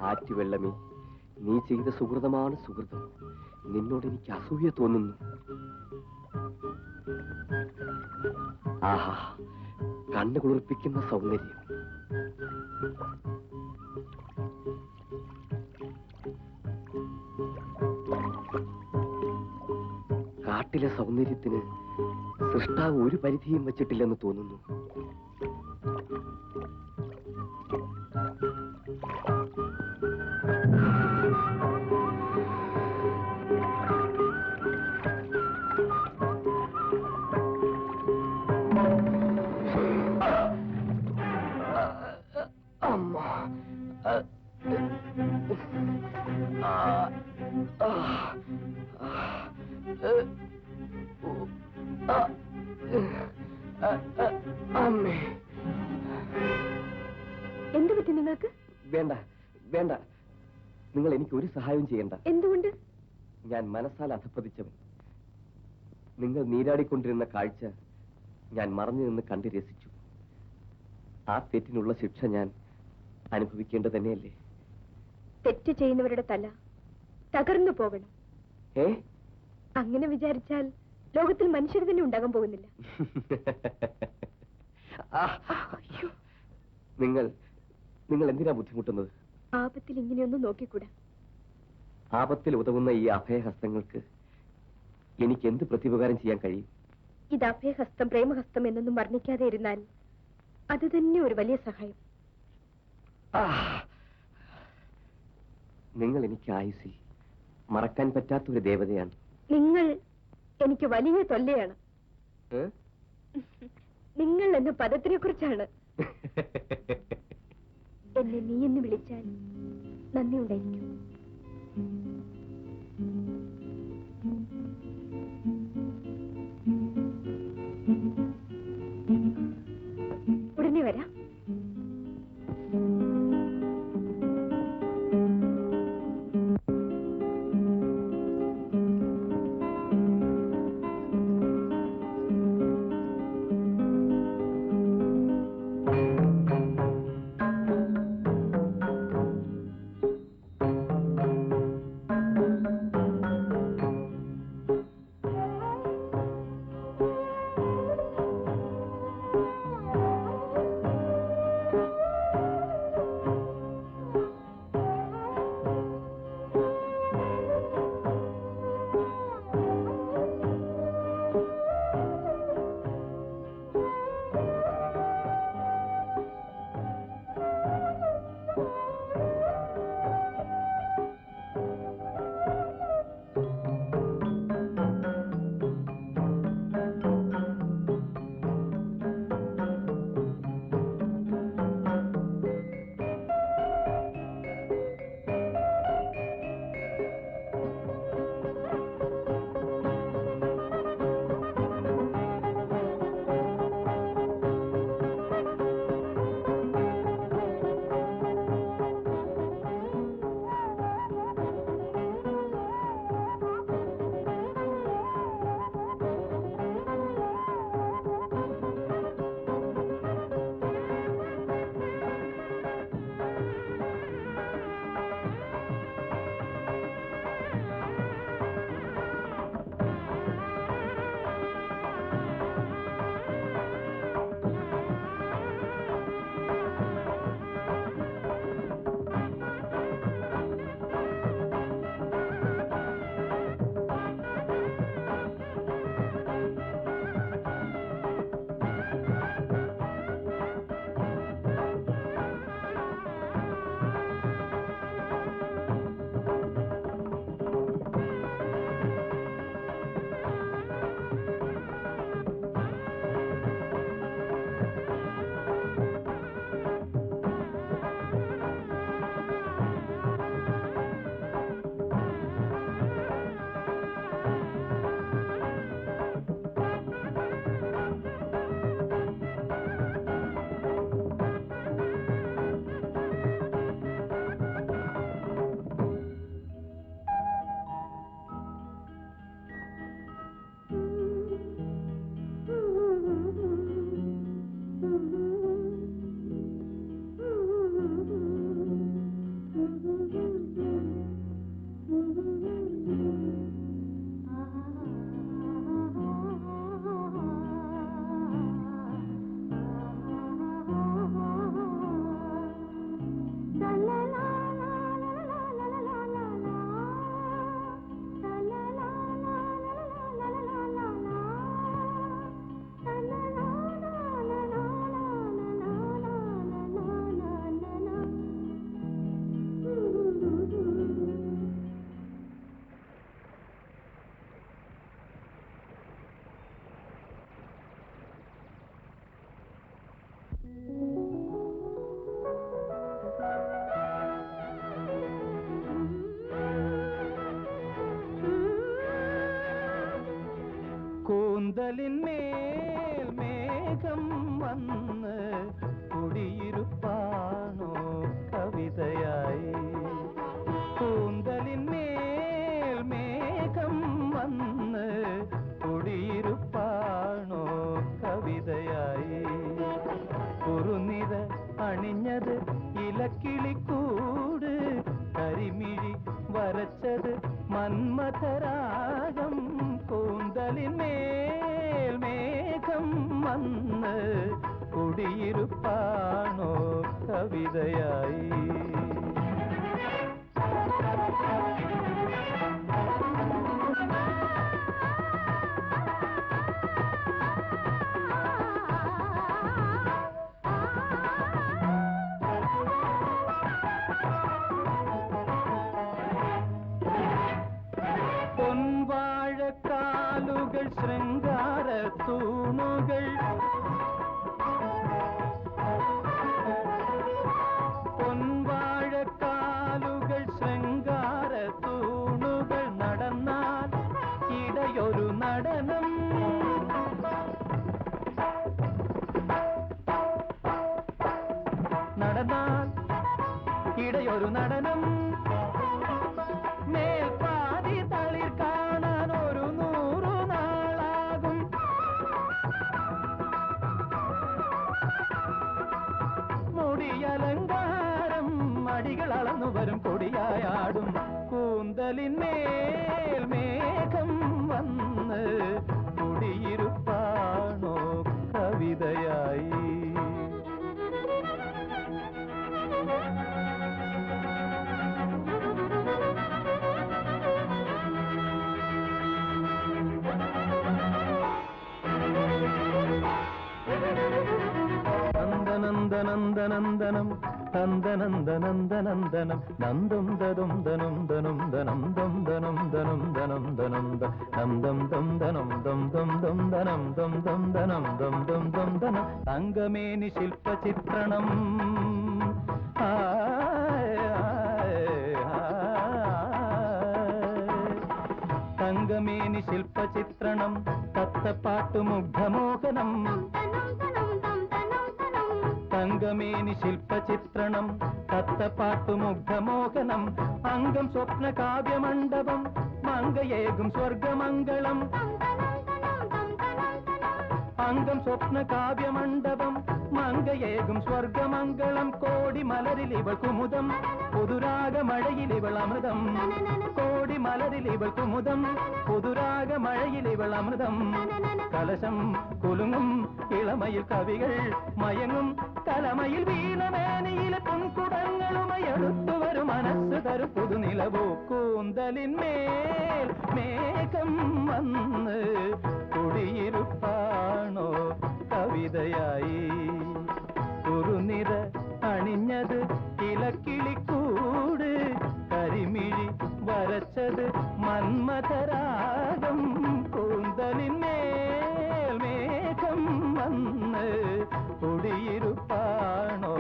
ആറ്റുവെള്ളമേ, നീ ചെയ്ത സുഹൃതമാണ് സുഹൃതം. നിന്നോട് എനിക്ക് അസൂയ തോന്നുന്നു. ആഹാ, കണ്ണു കുളിർപ്പിക്കുന്ന സൗന്ദര്യം. കാട്ടിലെ സൗന്ദര്യത്തിന് സൃഷ്ടാവ് ഒരു പരിധിയും വച്ചിട്ടില്ലെന്ന് തോന്നുന്നു. എന്ത് പറ്റി നിങ്ങൾക്ക്? വേണ്ട വേണ്ട, നിങ്ങൾ എനിക്ക് ഒരു സഹായം ചെയ്യണ്ട. എന്തുകൊണ്ട്? ഞാൻ മനസ്സാൽ അധപ്പതിച്ചവൻ. നിങ്ങൾ നീരാടിക്കൊണ്ടിരുന്ന കാഴ്ച ഞാൻ മറഞ്ഞു നിന്ന് കണ്ടു രസിച്ചു. ആ തെറ്റിനുള്ള ശിക്ഷ ഞാൻ അനുഭവിക്കേണ്ടത് തന്നെയല്ലേ? തെറ്റ് ചെയ്യുന്നവരുടെ തല തകർന്നു പോകണം. അങ്ങനെ വിചാരിച്ചാൽ ലോകത്തിൽ മനുഷ്യർ തന്നെ ഉണ്ടാകാൻ പോകുന്നില്ല. നിങ്ങൾ എന്തിനാ ബുദ്ധിമുട്ടുന്നത്? ആപത്തിൽ ഇങ്ങനെയൊന്നും നോക്കിക്കൂടാ. ആപത്തിൽ ഉതകുന്ന ഈ അഭയഹസ്തങ്ങൾക്ക് എനിക്ക് എന്ത് പ്രത്യുപകാരം ചെയ്യാൻ കഴിയും? ഇത് അഭയഹസ്തം പ്രേമഹസ്തം എന്നൊന്നും വർണ്ണിക്കാതെ ഇരുന്നാൽ അത് തന്നെ ഒരു വലിയ സഹായം. നിങ്ങൾ എനിക്ക് ആയുസ്സിൽ മറക്കാൻ പറ്റാത്ത ഒരു ദേവതയാണ്. നിങ്ങൾ എനിക്ക് വലിയ തൊല്ലയാണ്. നിങ്ങൾ എന്ന പദത്തിനെ കുറിച്ചാണ്. എന്നെ നീ എന്ന് വിളിച്ചാൽ നന്ദി ഉണ്ടായിരിക്കും. ഉടനെ വരാം. കൂന്തലിന്മേൽ മേഘം വന്ന് കുടിയിരുപ്പാണോ കവിതയായി കൂന്തലിന്മേൽ മേഘം വന്ന് കുടിയിരുപ്പാണോ കവിതയായി കുറുനിര അണിഞ്ഞത് ഇലക്കിളിക്കൂട് കരിമിഴി വരച്ചത് മന്മഥരാഗം കൂന്തലിന്മേൽ മേഘം വന്ന് കുടിയിരുപ്പാണോ കവിതയായി പൊൻവാഴക്കാലുകൾ ശൃംഗാര തൂണുകൾ പൊൻവാഴക്കാലുകൾ ശൃംഗാര തൂണുകൾ നടന്നാൽ ഇടയൊരു നടനം നടന്നാൽ ഇടയൊരു നടനം മേൽപ്പാതി തളിർ കാണാൻ ഒരു 100 നാളാകും മുടിയലങ്കാരം അടികൾ അളന്നു വരും കൊടിയായാടും കൂന്തലിന്മേൽ മേഘം വന്ന് കുടിയിരുപ്പാണോ കവിതയായി നന്ദനന്ദനന്ദനം നന്ദനന്ദനന്ദനന്ദനം നന്ദം ദദം ധനം ധനം ധനം ദം ധനം ധനം ധനം ധനം ദം ദം ധനം ദം ദം ദം ധനം ദം ദം ധനം ദം ദം ദം ധനം തങ്കമേനി ശില്പചിത്രണം തങ്കമേനി ശില്പചിത്രണം തത്തപ്പാട്ടു മുഗ്ധമോഹനം തങ്കമേനി ശില്പചിത്രണം തത്തപ്പാട്ടു മുഗ്ധമോഹനം അംഗം സ്വപ്ന കാവ്യമണ്ഡപം മംഗയേകും സ്വർഗമംഗളം അംഗം സ്വപ്ന കാവ്യമണ്ഡപം മംഗയേകും സ്വർഗമംഗളം കോടി മലരിൽ ഇവൾ കുമുദം പുതുരാഗ മഴയിൽ ഇവൾ അമൃതം കോടി മലരിൽ ഇവൾ കുമുദം പുതുരാഗ മഴയിൽ ഇവൾ അമൃതം കലശം കുലുങ്ങും ഇളമയിൽ കവികൾ മയങ്ങും കലമയിൽ വീണമേനയിലെ പൊൻകുടങ്ങളുമായി അടുത്തു വരും മനസ്സ് തരു പുതുനിലവോ കൂന്തലിന്മേൽ മേഘം വന്ന് കുടിയിരുപ്പാണോ കവിതയായി കുറുനിര അണിഞ്ഞത് ഇലക്കിളിക്കൂട് കരിമിഴി വരച്ചത് മന്മഥരാഗം കൂന്തലിന്മേൽ മേഘം വന്ന് കുടിയിരുപ്പാണോ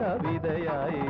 കവിതയായി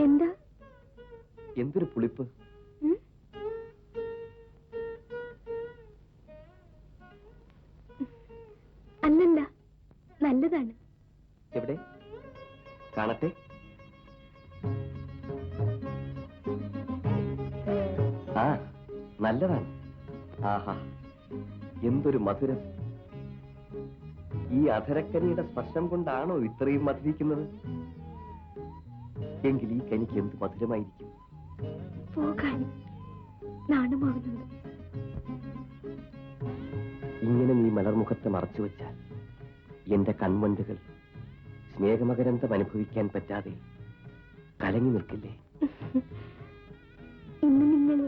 എന്താ എന്തൊരു പുളിപ്പ് അല്ലല്ല നല്ലതാണ് എവിടെ കാണട്ടെ ആ നല്ലതാണ് ആഹാ എന്തൊരു മധുരം ഈ അധരക്കനിയുടെ സ്പർശം കൊണ്ടാണോ ഇത്രയും മധുരിക്കുന്നത് എങ്കിൽ ഈ കനിക്ക് എന്ത് മധുരമായിരിക്കും പോകാൻ നാണമാവുന്നുണ്ട് ഇങ്ങനെ നീ മലർമുഖത്തെ മറച്ചു വെച്ചാൽ എന്റെ കൺമണ്ടുകൾ സ്നേഹമകരന്തം അനുഭവിക്കാൻ പറ്റാതെ കലങ്ങി നിൽക്കില്ലേ ഇന്ന് നിങ്ങൾ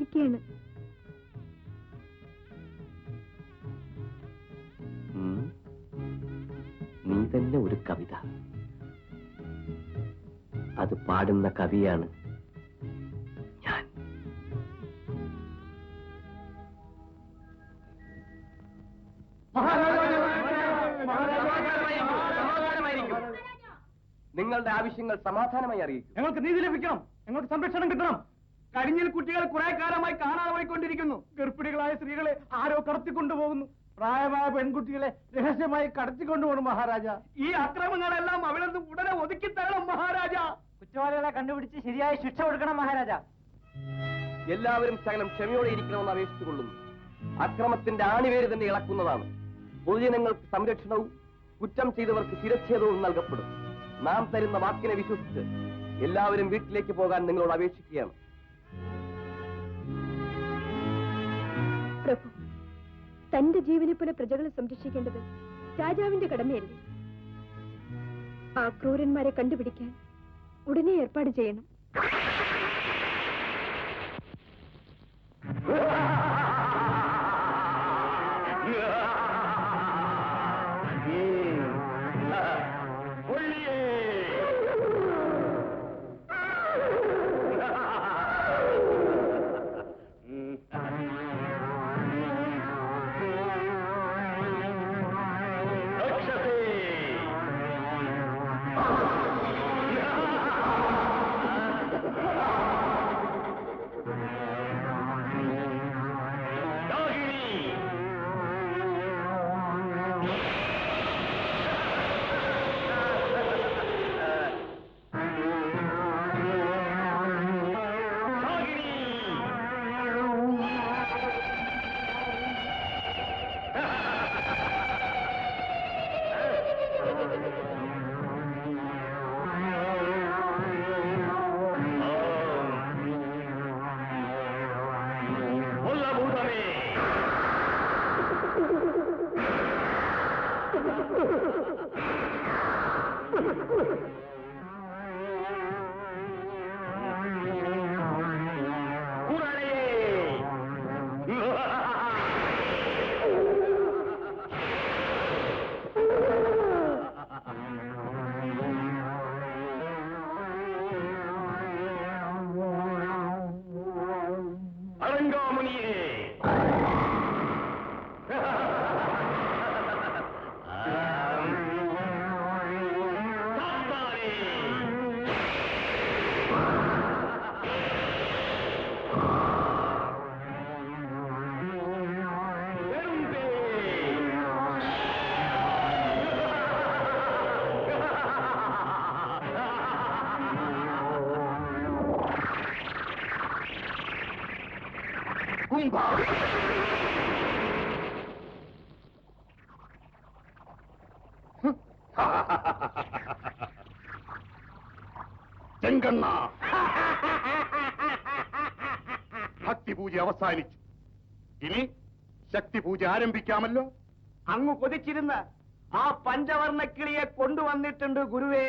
വായിക്കുകയാണ്. നീ തന്നെ ഒരു കവിത. അത് പാടുന്ന കവിയാണ് ഞാൻ. നിങ്ങളുടെ ആവശ്യങ്ങൾ സമാധാനമായി അറിയിക്കും. ഞങ്ങൾക്ക് നീതി ലഭിക്കണം, ഞങ്ങൾക്ക് സംരക്ഷണം കിട്ടണം. കഴിഞ്ഞ കുട്ടികൾ കുറെ കാലമായി കാണാതെ പോയിക്കൊണ്ടിരിക്കുന്നു. ഗർഭിണികളായ സ്ത്രീകളെ ആരോ കടത്തിക്കൊണ്ടുപോകുന്നു. പ്രായമായ പെൺകുട്ടികളെ രഹസ്യമായി കടത്തിക്കൊണ്ടുപോകണം മഹാരാജ. ഈ അക്രമങ്ങളെല്ലാം അവിടെ നിന്ന് ഉടനെ ഒതുക്കി തരണം മഹാരാജ. കുറ്റവാളികളെ കണ്ടുപിടിച്ച് ശരിയായ ശിക്ഷ കൊടുക്കണം മഹാരാജ. എല്ലാവരും ശകലം ക്ഷമയോടെ ഇരിക്കണമെന്ന് അപേക്ഷിച്ചുകൊള്ളുന്നു. അക്രമത്തിന്റെ ആണിവേര് തന്നെ ഇളക്കുന്നതാണ്. പൊതുജനങ്ങൾക്ക് സംരക്ഷണവും കുറ്റം ചെയ്തവർക്ക് ശിരച്ഛേദവും നൽകപ്പെടും. നാം തരുന്ന വാക്കിനെ വിശ്വസിച്ച് എല്ലാവരും വീട്ടിലേക്ക് പോകാൻ നിങ്ങളോട് അപേക്ഷിക്കുകയാണ്. പ്രഭു, തന്റെ ജീവനെ പോലെ പ്രജകളെ സംരക്ഷിക്കേണ്ടത് രാജാവിന്റെ കടമയല്ലേ? ആ ക്രൂരന്മാരെ കണ്ടുപിടിക്കാൻ ഉടനെ ഏർപ്പാട് ചെയ്യണം. ചെങ്കണ്ണ, ഭക്തിപൂജ അവസാനിച്ചു. ഇനി ശക്തിപൂജ ആരംഭിക്കാമല്ലോ. അങ്ങ് കൊതിച്ചിരുന്ന ആ പഞ്ചവർണ്ണ കിളിയെ കൊണ്ടുവന്നിട്ടുണ്ട് ഗുരുവേ.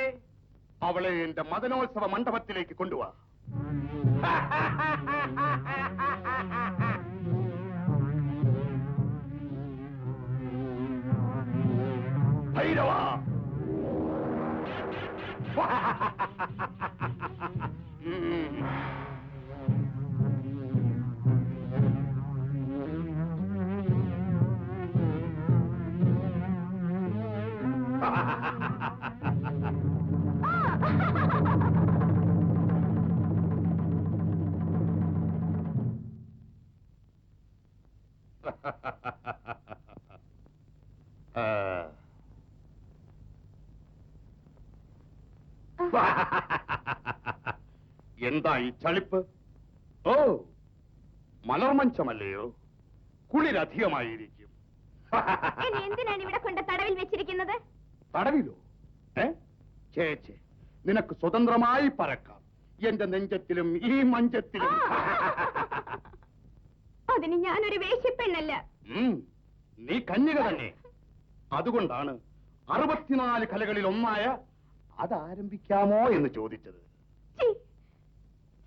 അവളെ എന്റെ മദനോത്സവ മണ്ഡപത്തിലേക്ക് കൊണ്ടുവാ. ഭൈരവ, എന്താ ഈ ചളിപ്പ്? ഓ, മലർമഞ്ചമല്ലയോ? കുളിരധികമായിരിക്കും. എന്തിനാണ് ഇവിടെ കൊണ്ട് തടവിൽ വെച്ചിരിക്കുന്നത്? തടവിലോ? ചേച്ചേ, നിനക്ക് സ്വതന്ത്രമായി പറക്കാം. എന്റെ നെഞ്ചത്തിലും ഈ മഞ്ചത്തിലും. അതിന് ഞാനൊരു വേശ്യപ്പെണ്ണല്ല. നീ കന്യക തന്നെ. അതുകൊണ്ടാണ് 64 കലകളിൽ ഒന്നായ അതാരംഭിക്കാമോ എന്ന് ചോദിച്ചത്.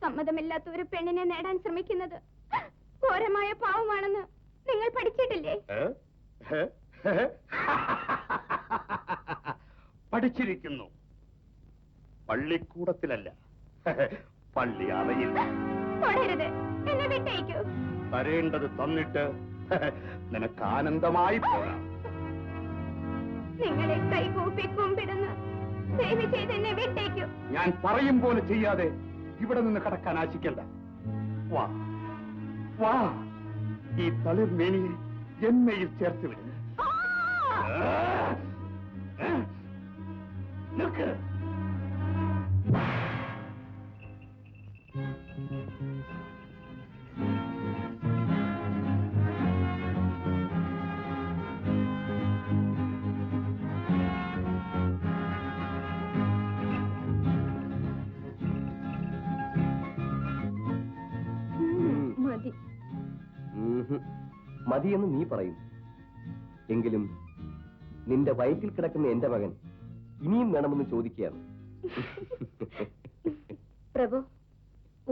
സമ്മതമില്ലാത്ത ഒരു പെണ്ണിനെ നേടാൻ ശ്രമിക്കുന്നത് ഘോരമായ പാവമാണെന്ന് നിങ്ങൾ പഠിച്ചിട്ടില്ലേ? പഠിച്ചിരിക്കുന്നു. പള്ളിക്കൂടത്തിലല്ല, പള്ളി അറയിൽ. തുടരുത്, എന്നെ വിട്ടേക്കൂ. തരേണ്ടത് തന്നിട്ട് നിനക്ക് ആനന്ദമായി പോകാം. നിങ്ങളെ കൈകൂപ്പി കുമ്പിടുന്നു. ദയവ് ചെയ്ത് എന്നെ വിട്ടേക്കൂ. ഞാൻ പറയും പോലെ ചെയ്യാതെ ഇവിടെ നിന്ന് കടക്കാൻ ആശിക്കണ്ട. വാ വാ, ഈ തളിർമേനിയെ എന്നെയിൽ ചേർത്ത് വിടുന്നു. നിൽക്ക്. മതി. മതിയെന്ന് നീ പറയും. എങ്കിലും നിന്റെ വയറ്റിൽ കിടക്കുന്ന എന്റെ മകൻ ഇനിയും വേണമെന്ന് ചോദിക്കുകയാണ്. പ്രഭു,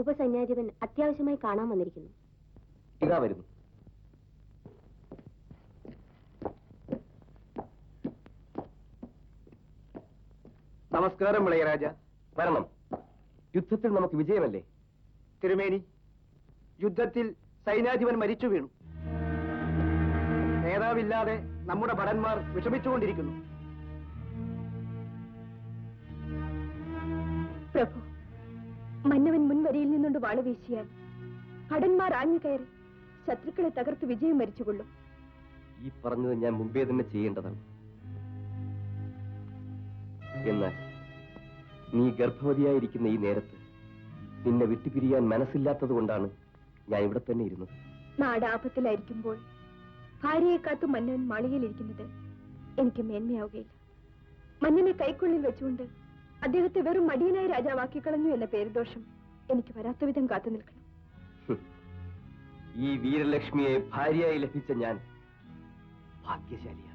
ഉപസന്യാധിപൻ അത്യാവശ്യമായി കാണാൻ വന്നിരിക്കുന്നു. ഇതാ വരുന്നു. നമസ്കാരം ഇളയരാജ. വരണം. യുദ്ധത്തിൽ നമുക്ക് വിജയമല്ലേ? തിരുമേനി, യുദ്ധത്തിൽ സൈന്യാധിപൻ മരിച്ചു വീണു. നേതാവില്ലാതെ നമ്മുടെ ഭടന്മാർ വിഷമിച്ചുകൊണ്ടിരിക്കുന്നു. പ്രഭു, മന്നവൻ മുൻവരിയിൽ നിന്നുകൊണ്ട് വാള് വീശിയാൽ ഭടന്മാർ ആഞ്ഞു കയറി ശത്രുക്കളെ തകർത്ത് വിജയം വരിച്ചുകൊള്ളും. ഈ പറഞ്ഞത് ഞാൻ മുമ്പേ തന്നെ ചെയ്യേണ്ടതാണ്. എന്നാൽ നീ ഗർഭവതിയായിരിക്കുന്ന ഈ നേരത്ത് നിന്നെ വിട്ടുപിരിയാൻ മനസ്സില്ലാത്തത് കൊണ്ടാണ് ഞാൻ ഇവിടെ തന്നെ ഇരുന്നത്. നാട് ആപത്തിലായിരിക്കുമ്പോൾ ഭാര്യയെ കാത്തു മന്നവൻ മാളികയിലിരിക്കുന്നത് എനിക്ക് മേന്മയാവുകയില്ല. മന്നനെ കൈക്കുള്ളിൽ വെച്ചുകൊണ്ട് അദ്ദേഹത്തെ വെറും മടിയനായ രാജാവാക്കി കളഞ്ഞു എന്ന പേരുദോഷം എനിക്ക് വരാത്ത വിധം കാത്തു നിൽക്കണം. ഈ വീരലക്ഷ്മിയെ ഭാര്യയായി ലഭിച്ച ഞാൻ ഭാഗ്യശാലിയാണ്.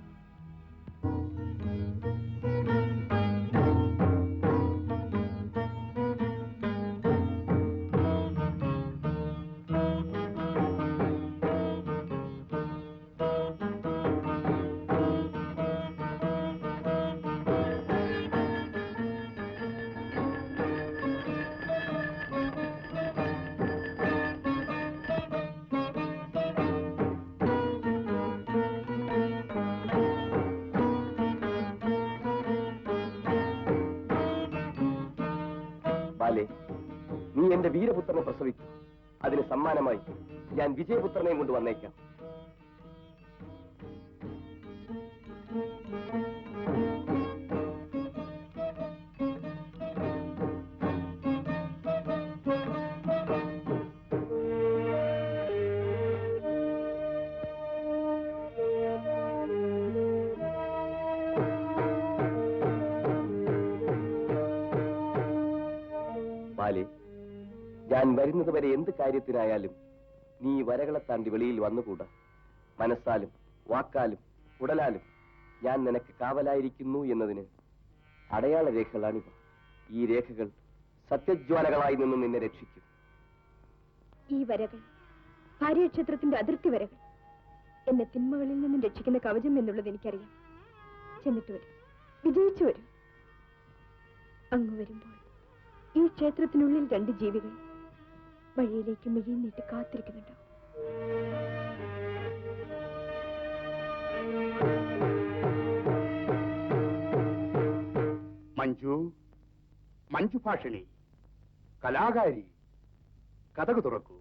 നീ എന്റെ വീരപുത്രനെ പ്രസവിക്കും. അതിന് സമ്മാനമായി ഞാൻ വിജയപുത്രനെയും കൊണ്ട് വന്നേക്കാം. ബാലെ, ഞാൻ വരുന്നത് വരെ എന്ത് കാര്യത്തിനായാലും നീ വരകളെ താണ്ടി വെളിയിൽ വന്നുകൂടാ. മനസ്സാലും വാക്കാലും ഉടലാലും ഞാൻ നിനക്ക് കാവലായിരിക്കുന്നു എന്നതിന് അടയാള രേഖകളാണിവ. ഈ രേഖകൾ സത്യജ്വാലകളായി നിന്നും നിന്നെ രക്ഷിക്കും. ഈ വരകൾ ഭാര്യക്ഷേത്രത്തിന്റെ അതിർത്തി വരകൾ. എന്നെ തിന്മകളിൽ നിന്നും രക്ഷിക്കുന്ന കവചം എന്നുള്ളത് എനിക്കറിയാം. ചെന്നിട്ട് വരും, വിജയിച്ചു വരും. അങ്ങ് വരുമ്പോൾ ഈ ക്ഷേത്രത്തിനുള്ളിൽ രണ്ട് ജീവികൾ വഴിയിലേക്ക് മിഴിയിൽ നീട്ടി കാത്തിരിക്കുന്നുണ്ടാവും. മഞ്ജു ഭാഷിണി, കലാകാരി, കഥകു തുറക്കൂ.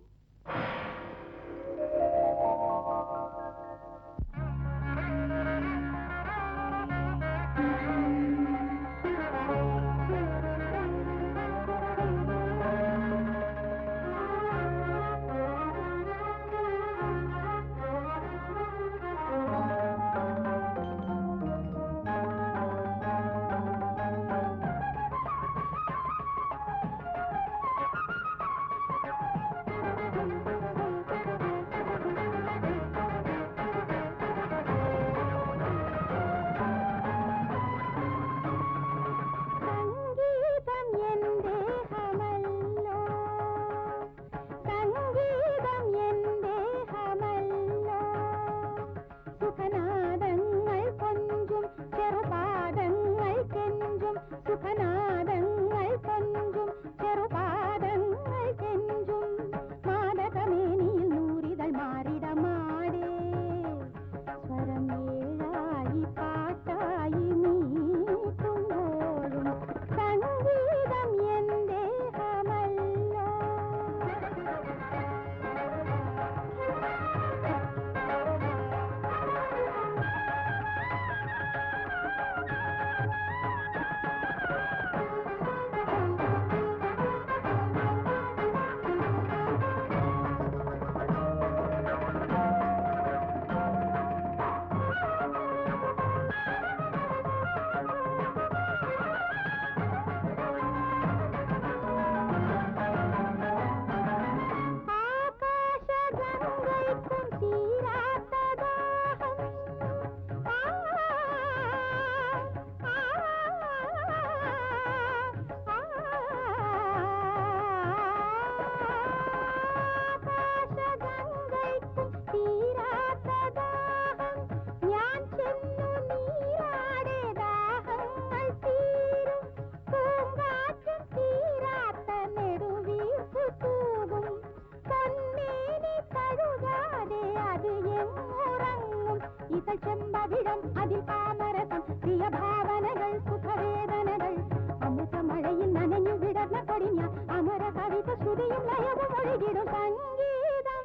പാടിടും സംഗീതം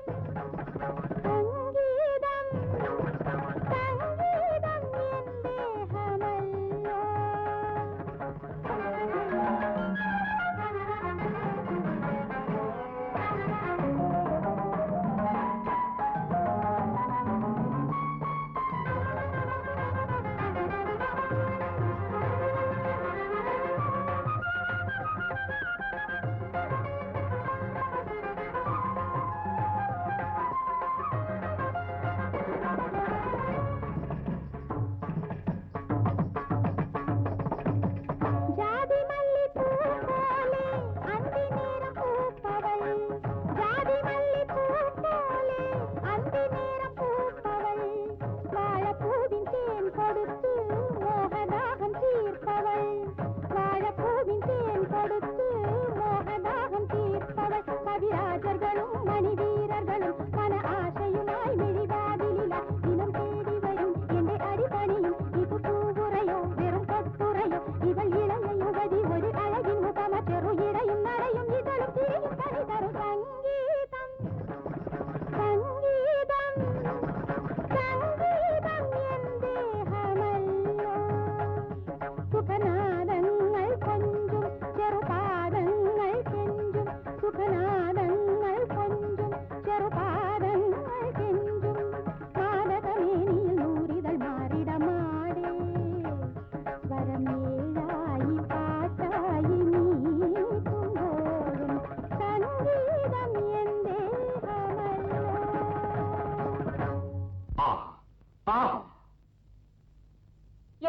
സംഗീതം സംഗീതം എൻ ദേഹമല്ലോ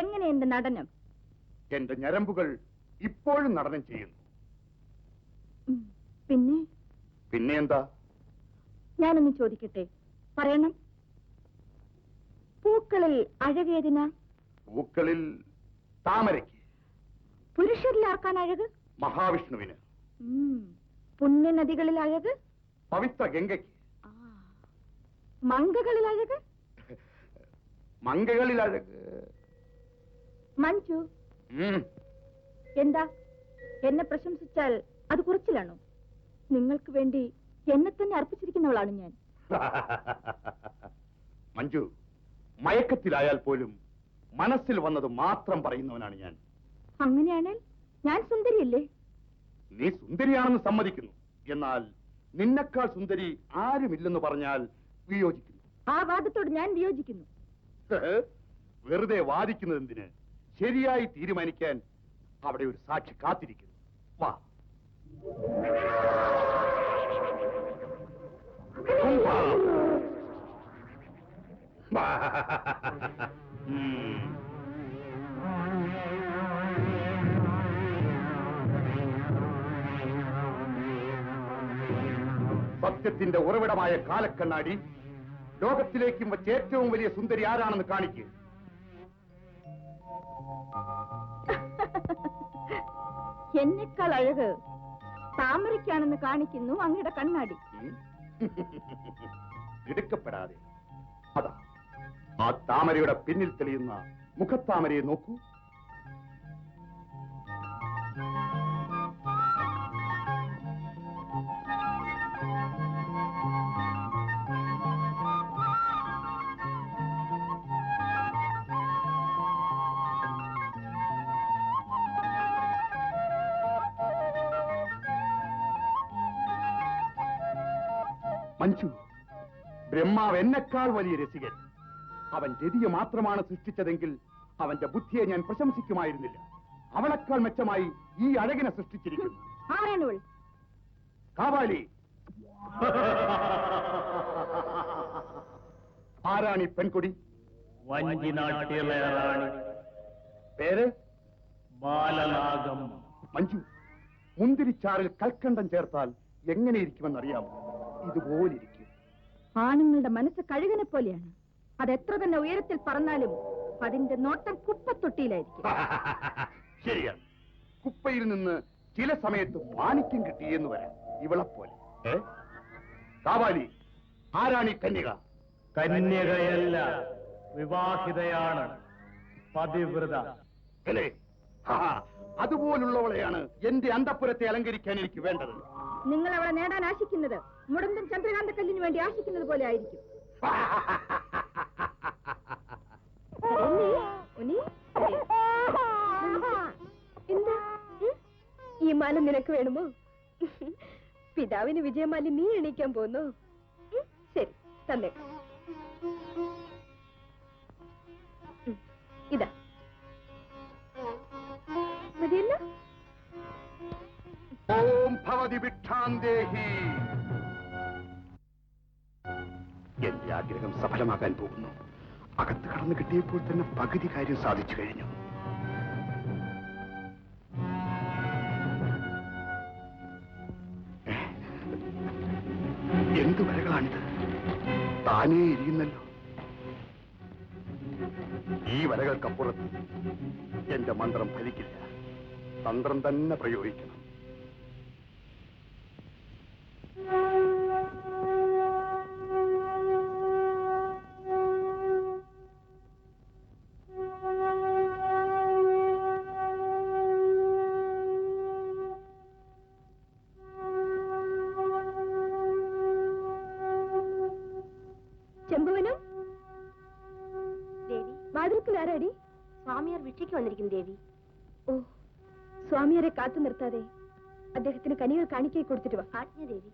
എങ്ങനെ എന്റെ നടനം? എന്റെ ഞരമ്പുകൾ ഇപ്പോഴും നടനം ചെയ്യുന്നു. പിന്നെ പിന്നെ എന്താ? ഞാനൊന്ന് ചോദിക്കട്ടെ, പറയണം. പൂക്കളിൽ അഴകേതിന? പൂക്കളിൽ താമരയ്ക്ക്. പുരുഷരിൽ ആർക്കാൻ അഴക്? മഹാവിഷ്ണുവിന്. പുണ്യനദികളിൽ അഴക്? പവിത്ര ഗംഗയ്ക്ക്. മങ്കകളിൽ അഴക്? മങ്കകളിൽ അഴക്. മഞ്ജു, എന്താ എന്നെ പ്രശംസിച്ചാൽ അത് കുറച്ചിലാണോ? നിങ്ങൾക്ക് വേണ്ടി എന്നെ തന്നെ അർപ്പിച്ചിരിക്കുന്നവളാണ് ഞാൻ. മഞ്ജു, മയക്കത്തിലായാൽ പോലും മനസ്സിൽ വന്നത് മാത്രം പറയുന്നവനാണ് ഞാൻ. അങ്ങനെയാണെങ്കിൽ ഞാൻ സുന്ദരിയല്ലേ? നീ സുന്ദരിയാണെന്ന് സമ്മതിക്കുന്നു. എന്നാൽ നിന്നെക്കാൾ സുന്ദരി ആരുമില്ലെന്ന് പറഞ്ഞാൽ വിയോജിക്കുന്നു. ആ വാദത്തോട് ഞാൻ വിയോജിക്കുന്നു. വെറുതെ വാദിക്കുന്നത് എന്തിന്? ശരിയായി തീരുമാനിക്കാൻ അവിടെ ഒരു സാക്ഷി കാത്തിരിക്കുന്നു. വാ. സത്യത്തിന്റെ ഉറവിടമായ കാലക്കണ്ണാടി ലോകത്തിലേക്കും വച്ച് ഏറ്റവും വലിയ സുന്ദരി ആരാണെന്ന് കാണിക്കുക. എന്നെക്കാൾ അഴക് താമരയ്ക്കാണെന്ന് കാണിക്കുന്നു അങ്ങയുടെ കണ്ണാടി. എടുക്കപ്പെടാതെ അതാ ആ താമരയുടെ പിന്നിൽ തെളിയുന്ന മുഖത്താമരയെ നോക്കൂ. മഞ്ജു, ബ്രഹ്മാവ് എന്നെക്കാൾ വലിയ രസികൻ. അവൻ രതിയെ മാത്രമാണ് സൃഷ്ടിച്ചതെങ്കിൽ അവന്റെ ബുദ്ധിയെ ഞാൻ പ്രശംസിക്കുമായിരുന്നില്ല. അവളെക്കാൾ മെച്ചമായി ഈ അഴകിനെ സൃഷ്ടിച്ചിരിക്കുന്നു. ആരാണവൾ? കാവാലി. ആരാണി പെൺകൊടി? പേര് ബാലനാഗം. മഞ്ജു, മുന്തിരിച്ചാറിൽ കൽക്കണ്ടം ചേർത്താൽ എങ്ങനെയിരിക്കുമെന്നറിയാമോ? ഇതുപോലിരിക്കും. ആണുങ്ങളുടെ മനസ്സ് കഴുകനെ പോലെയാണ്. അതെത്ര തന്നെ ഉയരത്തിൽ പറന്നാലും അതിന്റെ നോട്ടം കുപ്പത്തൊട്ടിയിലായിരിക്കും. ശരിയാണ്. കുപ്പയിൽ നിന്ന് ചില സമയത്ത് മാണിക്യം കിട്ടിയെന്ന് വരാം. ഇവളെപ്പോലെ. കാവാലി, ആരാണി കന്യക? കന്യകയല്ല, വിവാഹിതയാണ്, പതിവ്രത. അല്ലേ? അതുപോലുള്ളവളെയാണ് എന്റെ അന്തഃപുരത്തെ അലങ്കരിക്കാൻ എനിക്ക് വേണ്ടത്. നിങ്ങൾ അവളെ നേടാൻ ആശിക്കുന്നത് മുടന്തൻ ചന്ദ്രകാന്ത കല്ലിന് വേണ്ടി ആശിക്കുന്നത് പോലെ ആയിരിക്കും. എന്താ ഈ മാല നിനക്ക് വേണമോ? പിതാവിന് വിജയമാല നീ എണീക്കാൻ പോന്നോ? ശരി, തന്നേക്കാം. ഇതാ മതിയല്ലോ. ഓം ഭവതി ഭിക്ഷാന്തേഹി. എന്റെ ആഗ്രഹം സഫലമാകാൻ പോകുന്നു. അകത്ത് കടന്നു കിട്ടിയപ്പോൾ തന്നെ പകുതി കാര്യം സാധിച്ചു കഴിഞ്ഞു. എന്തു വരകളാണിത്? താനേ ഇരിക്കുന്നല്ലോ. ഈ വരകൾക്കപ്പുറത്ത് എന്റെ മന്ത്രം ഫലിക്കില്ല. തന്ത്രം തന്നെ പ്രയോഗിക്കണം. ചെമ്പുവനം ദേവി, വാതിൽക്കൽ ആരാടി? സ്വാമിയാർ ഭിക്ഷയ്ക്ക് വന്നിരിക്കുന്നു ദേവി. ഓ, സ്വാമിയാരെ കാത്തു നിർത്താതെ അദ്ദേഹത്തിന് കനികൾ കാണിക്കായി കൊടുത്തിട്ട് വാ. ആജ്ഞ ദേവി.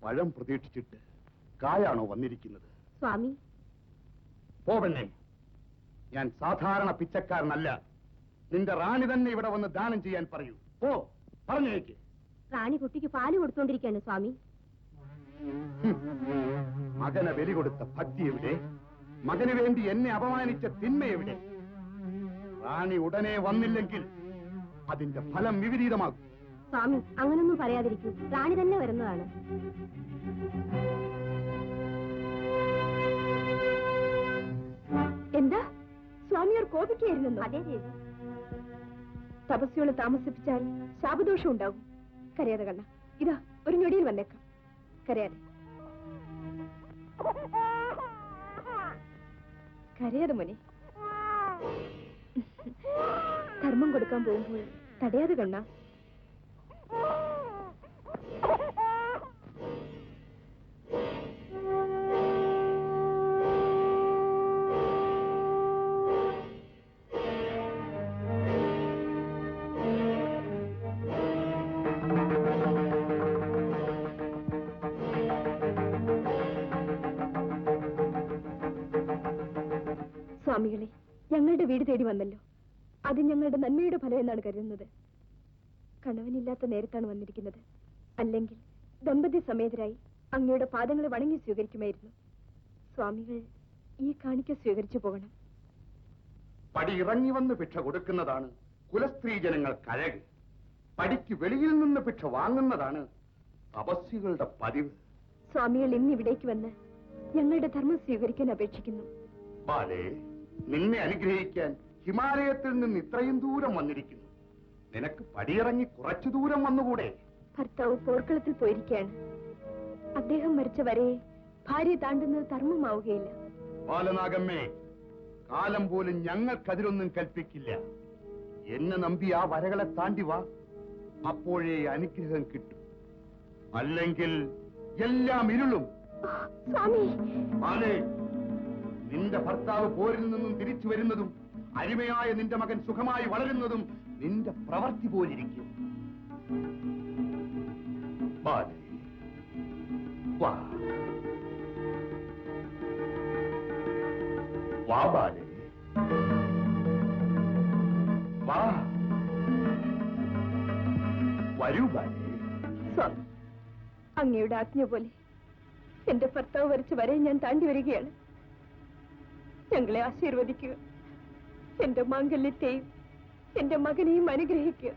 പഴം പ്രതീക്ഷിച്ചിട്ട് കായാണോ വന്നിരിക്കുന്നത്? സ്വാമി, പോവണ്ണേ, ഞാൻ സാധാരണ പിച്ചക്കാരനല്ല. നിന്റെ റാണി തന്നെ ഇവിടെ വന്ന് ദാനം ചെയ്യാൻ പറയൂ. ഓ, പറഞ്ഞേക്ക്. റാണി കുട്ടിക്ക് പാല് കൊടുത്തോണ്ടിരിക്കുകയാണ് സ്വാമി. മകനെ ബലി കൊടുത്ത ഭക്തി എവിടെ? മകന് വേണ്ടി എന്നെ അപമാനിച്ച തിന്മ എവിടെ? റാണി ഉടനെ വന്നില്ലെങ്കിൽ അതിന്റെ ഫലം വിപരീതമാകും. സ്വാമി, അങ്ങനൊന്നും പറയാതിരിക്കൂ. റാണി തന്നെ വരുന്നതാണ്. എന്താ സ്വാമിയാർ കോപിക്കായിരുന്നോ? അതേ ദേവി. തപസ്സുകളെ താമസിപ്പിച്ചാൽ ശാപദോഷം ഉണ്ടാകും. കരയാതെ കണ്ണ, ഇതാ ഒരു ഞൊടിയിൽ വന്നേക്കാം. കരയാതെ കരയാതെ മോനെ. ധർമ്മം കൊടുക്കാൻ പോകുമ്പോൾ തടയാതെ കണ്ണ. സ്വാമികളെ, ഞങ്ങളുടെ വീട് തേടി വന്നല്ലോ. അത് ഞങ്ങളുടെ നന്മയുടെ ഫലം എന്നാണ് കരുതുന്നത്. കണവനില്ലാത്ത നേരത്താണ് വന്നിരിക്കുന്നത്. അല്ലെങ്കിൽ ദമ്പതി സമേതരായി അങ്ങയുടെ പാദങ്ങളെ വണങ്ങി സ്വീകരിക്കുമായിരുന്നു. സ്വാമികൾ ഈ കാണിക്ക സ്വീകരിച്ചു പോകണം. പടി ഇറങ്ങി വന്ന് ഭിക്ഷ കൊടുക്കുന്നതാണ് കുലസ്ത്രീ ജനങ്ങൾ കഴക്. പടിക്ക് വെളിയിൽ നിന്ന് ഭിക്ഷ വാങ്ങുന്നതാണ് തപസ്വികളുടെ പതിവ്. സ്വാമികൾ ഇന്ന് ഇവിടേക്ക് വന്ന് ഞങ്ങളുടെ ധർമ്മം സ്വീകരിക്കാൻ അപേക്ഷിക്കുന്നു. ബാലേ, നിന്നെ അനുഗ്രഹിക്കാൻ ഹിമാലയത്തിൽ നിന്ന് ഇത്രയും ദൂരം വന്നിരിക്കുന്നു. നിനക്ക് പടിയിറങ്ങി കുറച്ചു ദൂരം വന്നുകൂടെ? ഭർത്താവ് പോർക്കളത്തിൽ പോയിരിക്കുകയാണ്. അദ്ദേഹം മരിച്ച വരെ ഭാര്യ താണ്ടുന്നത് ധർമ്മമാവുകയില്ല. ബാലനാഗമ്മേ, കാലം പോലും ഞങ്ങൾക്കതിലൊന്നും കൽപ്പിക്കില്ല. എന്നെ നമ്പി ആ വരകളെ താണ്ടി വാ. അപ്പോഴേ അനുഗ്രഹം കിട്ടും. അല്ലെങ്കിൽ എല്ലാം ഇരുളും. സ്വാമി, ബാലേ, നിന്റെ ഭർത്താവ് പോരിൽ നിന്നും തിരിച്ചു വരുന്നതും അരുമയായ നിന്റെ മകൻ സുഖമായി വളരുന്നതും നിന്റെ പ്രവൃത്തി പോലിരിക്കും. ബാലേ, വാ വാ ബാലേ, വാ, വരൂ ബാലേ. സ്വാമി, അങ്ങയുടെ ആജ്ഞ പോലെ എന്റെ ഭർത്താവ് വരച്ച് വരെ ഞാൻ താണ്ടി വരികയാണ്. ഞങ്ങളെ ആശീർവദിക്കുക. എന്റെ മാംഗല്യത്തെയും എന്റെ മകനെയും അനുഗ്രഹിക്കുക.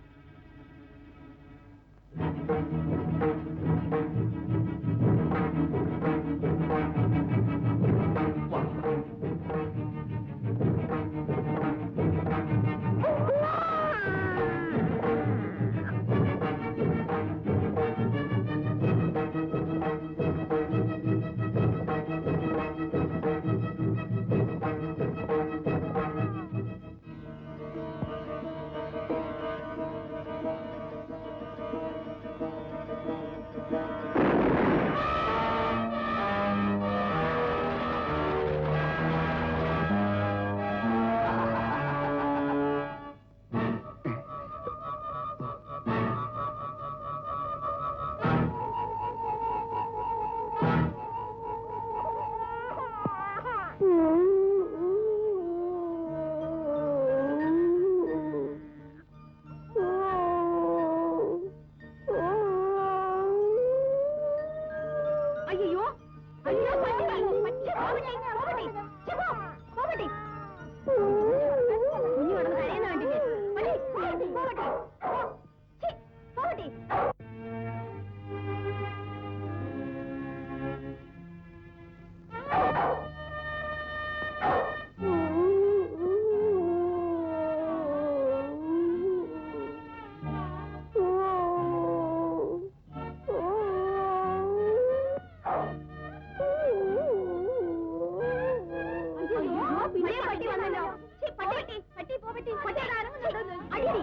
പട്ടി പട്ടി പോ പട്ടി പട്ടി അനങ്ങുന്നുണ്ടോ അടിയടി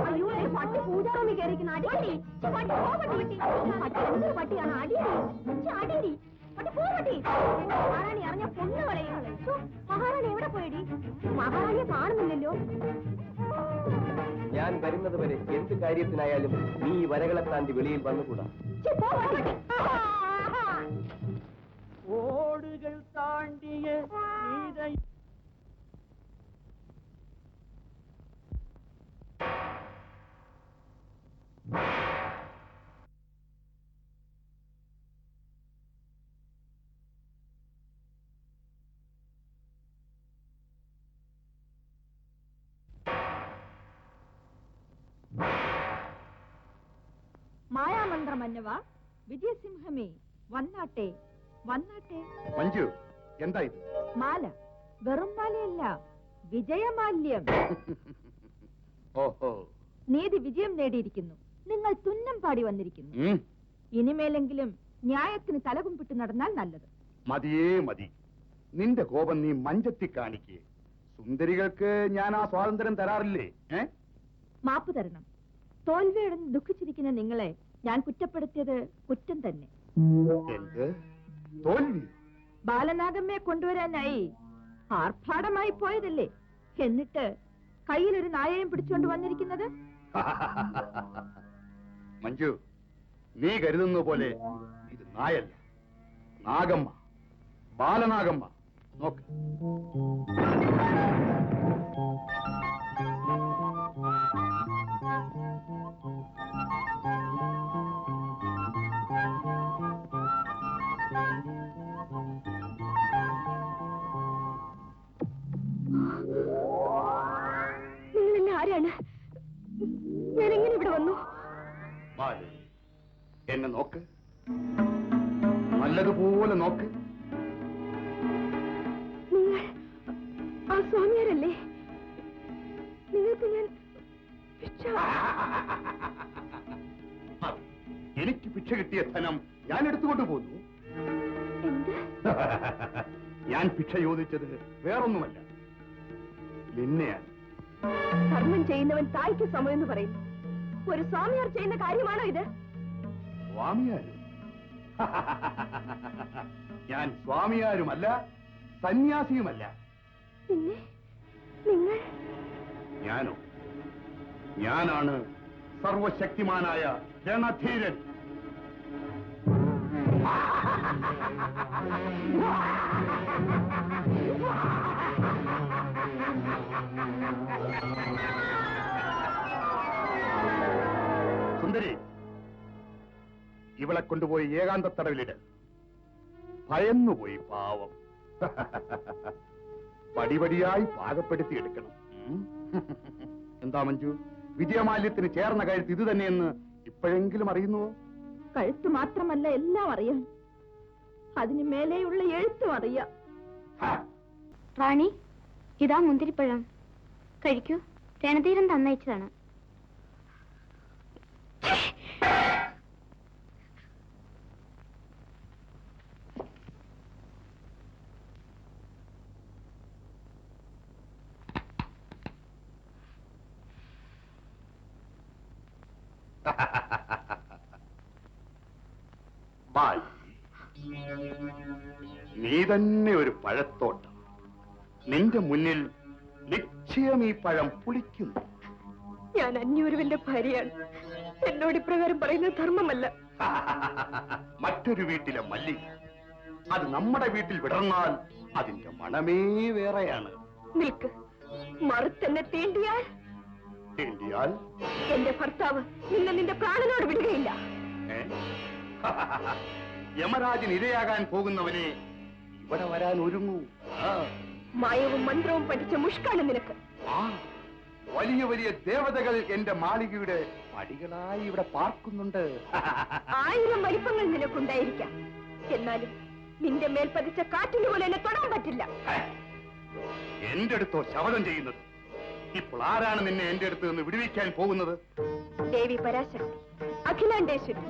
അയ്യോ പട്ടി പൂജാറൂമിൽ കയറിക്കുന്ന അടിയടി പട്ടി പോ പട്ടി പട്ടി എന്തൊരു പട്ടിയാണ് അടിയടി അടിയടി പട്ടി പോ പട്ടി മഹാറാണി അറിഞ്ഞ പൊണ്ണു കളയും മഹാറാണി എവിടെ പോയടി മഹാറാണിയെ കാണുന്നില്ലല്ലോ ഞാൻ വരുന്നത് വരെ എന്ത് കാര്യത്തിനായാലും നീ ഈ വരകളെ താണ്ടി വെളിയിൽ വന്നുകൂടാ. ഓടുകൾ താണ്ടിയ മായാമന്ത്രമന്നവ വിജയസിംഹമേ വന്നാട്ടെ വന്നാട്ടെ. മഞ്ജു എന്താ ഇത്? മാല. വെറും മാലയല്ല, വിജയമാല്യം. ഓഹോ, നീതി വിജയം നേടിയിരിക്കുന്നു. നിങ്ങൾ തുന്നം പാടി വന്നിരിക്കുന്നു. ഇനിമേലെങ്കിലും ന്യായത്തിന് തലകുമ്പിട്ട് നടന്നാൽ നല്ലത്. മതിയേ മതി. നിന്റെ കോപം നീ മഞ്ചത്തി കാണിക്കേ. സുന്ദരികൾക്ക് ഞാൻ ആ സ്വാതന്ത്ര്യം തരാറില്ലേ? മാപ്പ് തരണം. തോൽവിയടന്ന് ദുഃഖിച്ചിരിക്കുന്ന നിങ്ങളെ ഞാൻ കുറ്റപ്പെടുത്തിയത് കുറ്റം തന്നെ. എന്ത് തോൽവി? ബാലനാഗമ്മയെ കൊണ്ടുവരാനായി ആർഭാടമായി പോയതല്ലേ, എന്നിട്ട് കയ്യിലൊരു നായയും പിടിച്ചുകൊണ്ട് വന്നിരിക്കുന്നത്? മഞ്ജു, നീ കരുതുന്ന പോലെ ഇത് നായല്ല, നാഗമ്മ, ബാലനാഗമ്മ. നോക്ക്. നിങ്ങൾ ആരാണ്? ഞാനെങ്ങനെ ഇവിടെ വന്നു? ബാലേ, എന്നെ നോക്ക്, നല്ലതുപോലെ നോക്ക്. നിങ്ങൾ ആ സ്വാമിയാരല്ലേ? നിങ്ങൾക്ക് ഞാൻ എനിക്ക് ഭിക്ഷ കിട്ടിയ ധനം ഞാൻ എടുത്തുകൊണ്ട് പോന്നു. എന്ത്? ഞാൻ ഭിക്ഷ ചോദിച്ചത് വേറൊന്നുമല്ല, നിന്നെയാണ്. ധർമ്മം ചെയ്യുന്നവൻ തായ്ക്ക് സമയം എന്ന് പറയുന്നു. ഒരു സ്വാമിയാർ ചെയ്യുന്ന കാര്യമാണോ ഇത്? സ്വാമിയാരും? ഞാൻ സ്വാമിയാരുമല്ല, സന്യാസിയുമല്ല. പിന്നെ നിങ്ങൾ? ഞാനോ? ഞാനാണ് സർവശക്തിമാനായ രണധീരൻ. സുന്ദരി, ഇവളെ കൊണ്ടുപോയി ഏകാന്ത തടവിലിട്. ഭയന്നുപോയി പാവം. പടിപടിയായി പാകപ്പെടുത്തി എടുക്കണം. എന്താ മഞ്ജു, വിജയമാല്യത്തിന് ചേർന്ന കഴുത്ത് ഇത് തന്നെയെന്ന് ഇപ്പോഴെങ്കിലും അറിയുന്നുവോ? കഴുത്ത് മാത്രമല്ല, എല്ലാം അറിയാം. അതിന് മേലെയുള്ള എഴുത്തും അറിയാം. റാണി, ഇതാ മുന്തിരിപ്പഴം, കഴിക്കൂ. രണധീരൻ തന്നയച്ചതാണ്. നീ തന്നെ ഒരു പഴത്തോട്ടം. നിന്റെ മുന്നിൽ നിശ്ചയം ഈ പഴം പുളിക്കുന്നു. ഞാൻ അന്യൊരുവന്റെ ഭാര്യയാണ്. എന്നോട് ഇപ്രകാരം പറയുന്നത് ധർമ്മമല്ല. മറ്റൊരു വീട്ടിലെ മല്ലിക അത് നമ്മുടെ വീട്ടിൽ വിടർന്നാൽ അതിന്റെ മണമേ വേറെയാണ്. നിൽക്ക്. മറുത്തെന്നെ തീണ്ടിയാൽ എന്റെ ഭർത്താവ് നിന്റെ പ്രാണനോട് വിടുകയില്ല. യമരാജൻ ഇരയാകാൻ പോകുന്നവനെ ഇവിടെ വരാൻ ഒരുങ്ങൂ. മായവും മന്ത്രവും പഠിച്ച മുഷ്കാണ് നിനക്ക്. വലിയ വലിയ ദേവതകൾ എന്റെ മാളികയുടെ പടികളായി ഇവിടെ പാർക്കുന്നുണ്ട്. 1000 വലിപ്പങ്ങൾ നിനക്കുണ്ടായിരിക്കാം. എന്നാലും നിന്റെ മേൽ പതിച്ച കാറ്റിന് പോലെ എന്നെ തൊടാൻ പറ്റില്ല. എന്റെ അടുത്തോ ശപഥം ചെയ്യുന്നത്? ഇപ്പോൾ ആരാണ് നിന്നെ എന്റെ അടുത്ത് നിന്ന് വിടുവിക്കാൻ പോകുന്നത്? ദേവി പരാശക്തി, അഖിലാണ്ടേശ്വരി,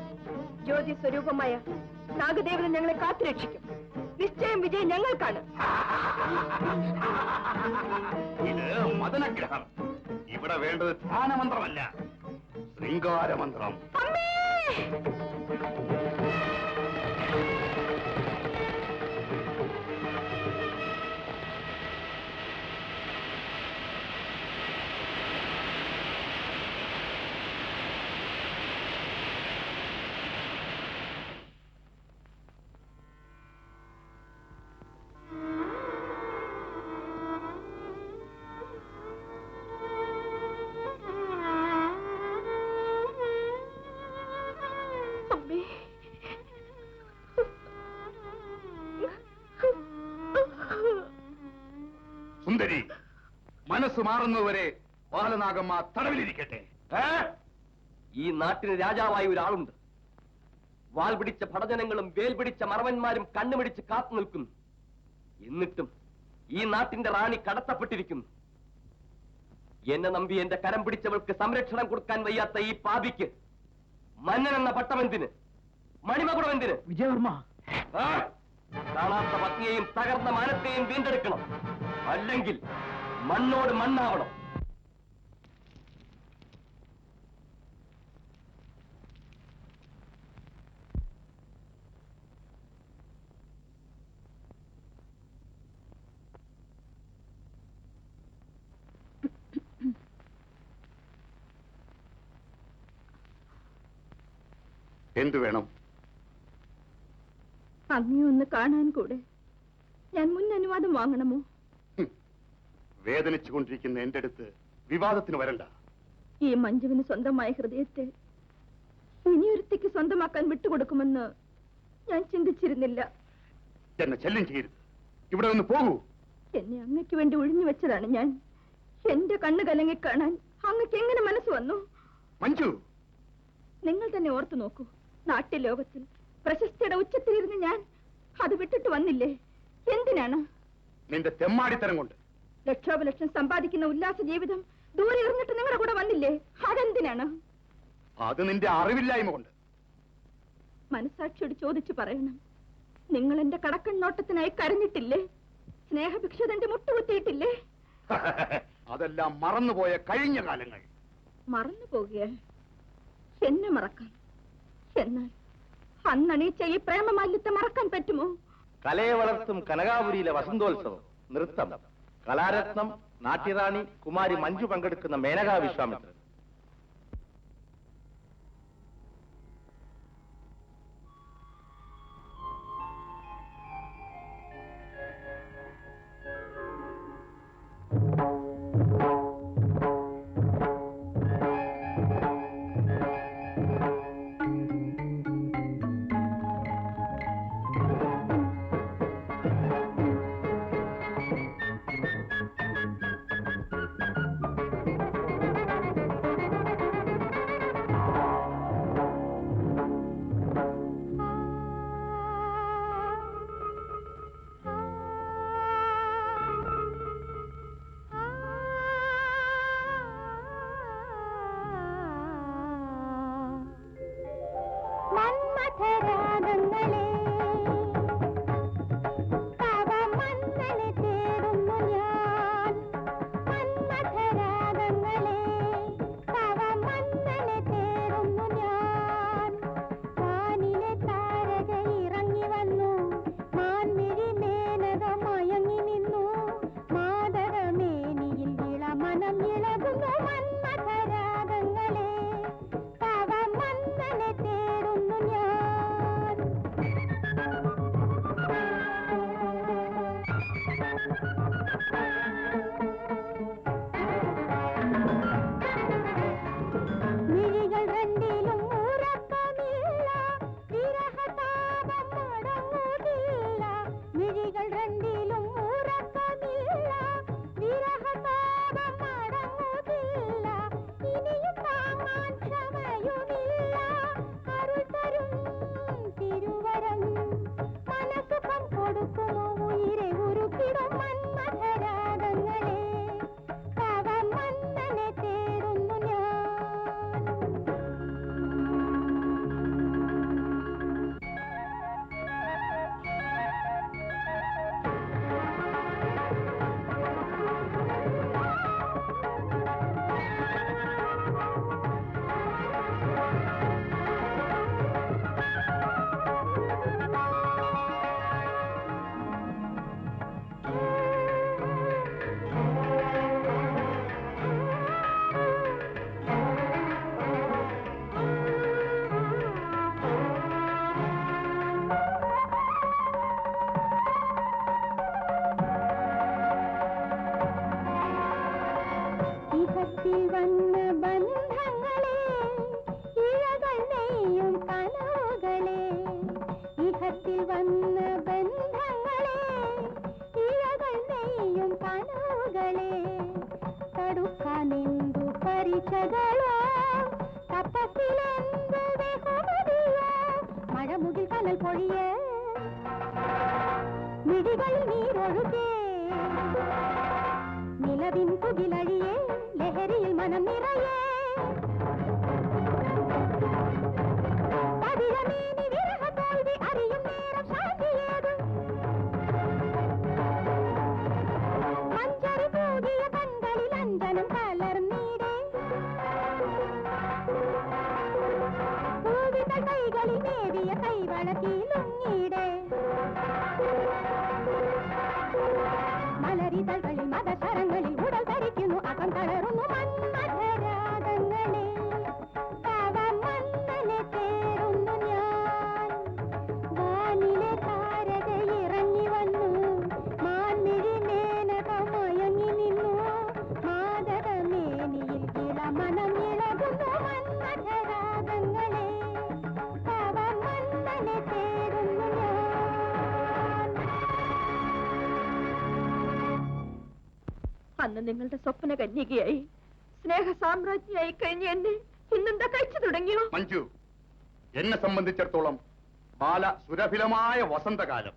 ജ്യോതി സ്വരൂപമായ നാഗദേവത ഞങ്ങളെ കാത്തുരക്ഷിക്കും. നിശ്ചയം വിജയം ഞങ്ങൾക്കാണ്. ഇത് മദനഗ്രഹം. ഇവിടെ വേണ്ടത് ധ്യാനമന്ത്രമല്ല, ശൃംഗാരമന്ത്രം. സുന്ദരി, മനസ്സ് മാറുന്നതുവരെ ബാലനാഗമ്മ തടവിലിരിക്കട്ടെ. ഈ നാട്ടിന് രാജാവായ ഒരാളുണ്ട്. വാൽ പിടിച്ച ഭടജനങ്ങളും വേൽ പിടിച്ച മറവന്മാരും കണ്ണുപിടിച്ച് കാത്തു നിൽക്കുന്നു. എന്നിട്ടും ഈ നാട്ടിന്റെ റാണി കടത്തപ്പെട്ടിരിക്കുന്നു. എന്നെ നമ്പി എന്റെ കരം പിടിച്ചവൾക്ക് സംരക്ഷണം കൊടുക്കാൻ വയ്യാത്ത ഈ പാപിക്ക് മന്നൻ എന്ന പട്ടമെന്തിന്, മണിമകുടമെന്തിന്? വിജയവർമ്മ, കാണാത്ത പത്നിയെയും തകർന്ന മാനത്തെയും വീണ്ടെടുക്കണം. അല്ലെങ്കിൽ മണ്ണോട് മണ്ണാവണം. എന്തു വേണം? അങ്ങേ ഒന്ന് കാണാൻ കൂടെ ഞാൻ മുൻ അനുവാദം വാങ്ങണമോ? വേദനിച്ചുകൊണ്ടിരിക്കുന്ന എന്റെ അടുത്ത് വിവാദത്തിന് വരണ്ട. ഈ മഞ്ജുവിന് സ്വന്തമായ ഹൃദയത്തെ ഇനിയൊരുത്തിക്ക് സ്വന്തമാക്കാൻ വിട്ടുകൊടുക്കുമെന്ന് ഞാൻ ചിന്തിച്ചിരുന്നില്ല. എന്നെ ശല്യം ചെയ്യരുത്. ഇവിടെ നിന്ന് പോകൂ. എന്നെ അങ്ങയ്ക്ക് വേണ്ടി ഒഴിഞ്ഞു വെച്ചതാണ് ഞാൻ. എന്റെ കണ്ണ് കലങ്ങി കാണാൻ അങ്ങക്ക് എങ്ങനെ മനസ്സ് വന്നു? മഞ്ജു, നിങ്ങൾ തന്നെ ഓർത്തു നോക്കൂ. നാട്യ ലോകത്തിൽ പ്രശസ്തിയുടെ ഉച്ചത്തിലിരുന്ന് ഞാൻ അത് വിട്ടിട്ട് വന്നില്ലേ? എന്തിനാണ്? നിന്റെ തെമ്മാടിത്തരം കൊണ്ട്. ലക്ഷോപലക്ഷം സമ്പാദിക്കുന്ന ഉല്ലാസ ജീവിതം ദൂരെ എറിഞ്ഞിട്ട് നിങ്ങളുടെ കൂടെ വന്നില്ലേ? അതെന്തിനാണ്? അത് നിന്റെ അറിവില്ലായ്മ കൊണ്ട്. മനസാക്ഷിയോട് ചോദിച്ചു പറയണം. നിങ്ങൾ എന്റെ കടക്കണ്ണോട്ടത്തിനായി കരഞ്ഞിട്ടില്ലേ? സ്നേഹഭിക്ഷ തന്റെ മുട്ടുകുത്തിയിട്ടില്ലേ? അതെല്ലാം മറന്നുപോയ കഴിഞ്ഞ കാലങ്ങൾ. മറന്നു പോകുക എന്നെ മറക്കാൻ. എന്നാൽ അന്നണീച്ച ഈ പ്രേമമാല്യത്തെ മറക്കാൻ പറ്റുമോ? കലയെ വളർത്തും കനകാപുരിയിലെ വസന്തോത്സവം, നൃത്തം, കലാരത്നം, നാട്യറാണി കുമാരി മഞ്ജു പങ്കെടുക്കുന്ന മേനകാ വിശ്വാമിത്രൻ. വന്ന ബന്ധങ്ങളെ ഇഴകൾ നെയ്യും കനവുകളെ ഇഹത്തിൽ വന്ന ബന്ധങ്ങളെ ഇഴകൾ നെയ്യും കനവുകളെ തടുക്കാനെന്തു പരിചകളോ തപ്പത്തിലെന്തു ബഹുമതിയോ മഴമുകിൽ കനൽ പൊഴിയേ മിഴികളിൽ നീരൊഴുകേ നിലവിൻ തുകിലഴിയേ ലഹരിയിൽ മനം നിറയേ പതിരമേനി വിരഹ തോൽവി അറിയും നേരം ശാന്തിയേതും മഞ്ചരി പൂകിയ കൺകളിൽ അഞ്ജനം കലർന്നീടേ പൂവിത കൈകളിൽ നേടിയ കൈവളക്കിലുങ്ങീടേ മലരിതകളിൽ മതശരങ്ങളിൽ ഉടൽ ധരിക്കുന്നു അകം തളരുന്നു മന്മഥരാഗങ്ങളെ തവ മന്നനെ തേടുന്നു ഞാൻ വാനിലെ താരക ഇറങ്ങി വന്നു മാൻമിഴി മേനക മയങ്ങി നിന്നു മാതകമേനിയിൽ ഇളമനം ഇളകുന്നു മന്മഥരാഗങ്ങളെ തവ മന്നനെ തേടുന്നു ഞാൻ. അന്ന് നിങ്ങളുടെ സ്വപ്ന കന്യകയായി സ്നേഹ സാമ്രാജ്ഞിയായി കഴിഞ്ഞ എന്നെ ഇന്നെന്താ കഴിച്ചു തുടങ്ങിയോ? മഞ്ജു, എന്നെ സംബന്ധിച്ചിടത്തോളം ബാല സുരഭിലമായ വസന്തകാലം,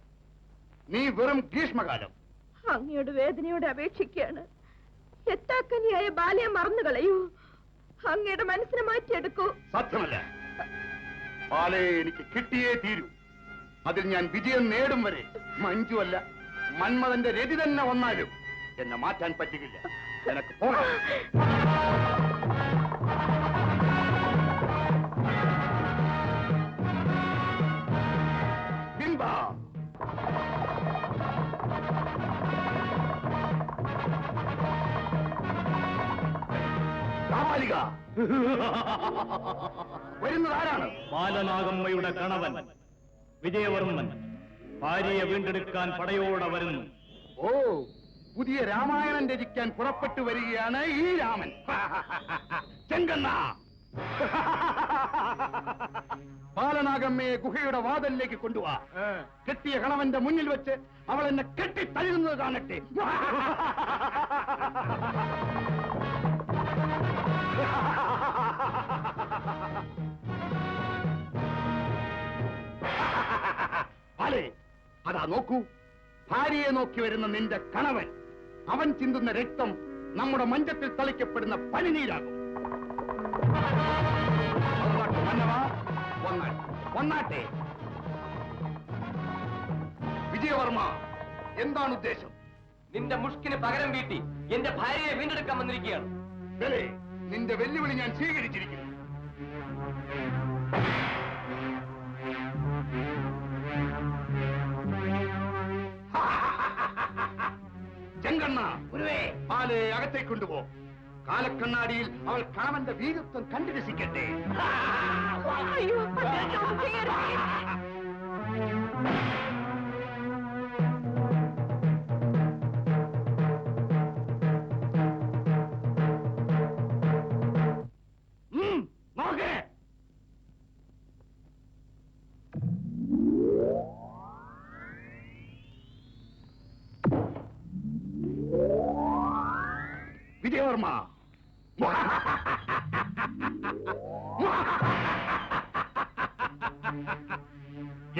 നീ വെറും ഗ്രീഷ്മകാലം. അങ്ങയുടെ വേദനയോടെ അപേക്ഷിക്കുകയാണ്. എത്താക്കനിയായ ബാലയെ മറന്നു കളയൂ. അങ്ങയുടെ മനസ്സിനെ മാറ്റിയെടുക്കൂ. സാധ്യമല്ല. ബാലയെ എനിക്ക് കിട്ടിയേ തീരൂ. അതിൽ ഞാൻ വിജയം നേടും വരെ മഞ്ജു അല്ല, മന്മഥന്റെ രതി തന്നെ വന്നാലും എന്നെ മാറ്റാൻ പറ്റുകയില്ല. എനക്ക് പോകാം. ബിംബ, കാമാലിക, വരുന്നത് ആരാണ്? ബാലനാഗമ്മയുടെ കണവൻ വിജയവർമ്മൻ ഭാര്യയെ വീണ്ടെടുക്കാൻ പടയോടെ വരുന്നു. ഓ, പുതിയ രാമായണം രചിക്കാൻ പുറപ്പെട്ടു വരികയാണ് ഈ രാമൻ. ചെങ്കണ്ണ, ബാലനാഗമ്മയെ ഗുഹയുടെ വാതിലിലേക്ക് കൊണ്ടുപോവാ. കെട്ടിയ കണവന്റെ മുന്നിൽ വെച്ച് അവൾ എന്നെ കെട്ടി തഴുകുന്നത് കാണട്ടെ. ബാലേ, അതാ നോക്കൂ, ഭാര്യയെ നോക്കി വരുന്ന നിന്റെ കണവൻ. അവൻ ചിന്തുന്ന രക്തം നമ്മുടെ മഞ്ചത്തിൽ തളിക്കപ്പെടുന്ന പനിനീരാകും. വന്നാട്ടെ. വിജയവർമ്മ, എന്താണ് ഉദ്ദേശം? നിന്റെ മുഷ്കിന് പകരം വീട്ടി എന്റെ ഭാര്യയെ വീണ്ടെടുക്കാൻ വന്നിരിക്കുകയാണ്. ബലേ, നിന്റെ വെല്ലുവിളി ഞാൻ സ്വീകരിച്ചിരിക്കുന്നു. ചെങ്കണ്ണ, പാല് അകത്തേക്ക് കൊണ്ടുപോ. കാലക്കണ്ണാടിയിൽ അവൾ കാമന്റെ വീരത്വം കണ്ടു രസിക്കട്ടെ. അയ്യോ, അദ്ദേഹം ചെയ്യരുത്. നോക്കേ, വിജയവർമ്മ,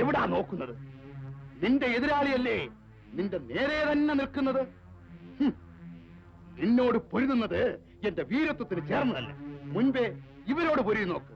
എവിടാ നോക്കുന്നത്? നിന്റെ എതിരാളിയല്ലേ നിന്റെ നേരെ തന്നെ നിൽക്കുന്നത്. നിന്നോട് പൊരുതുന്നത് എന്റെ വീരത്വത്തിന് ചേർന്നതല്ല. മുൻപേ ഇവരോട് പൊരുതി നോക്ക്.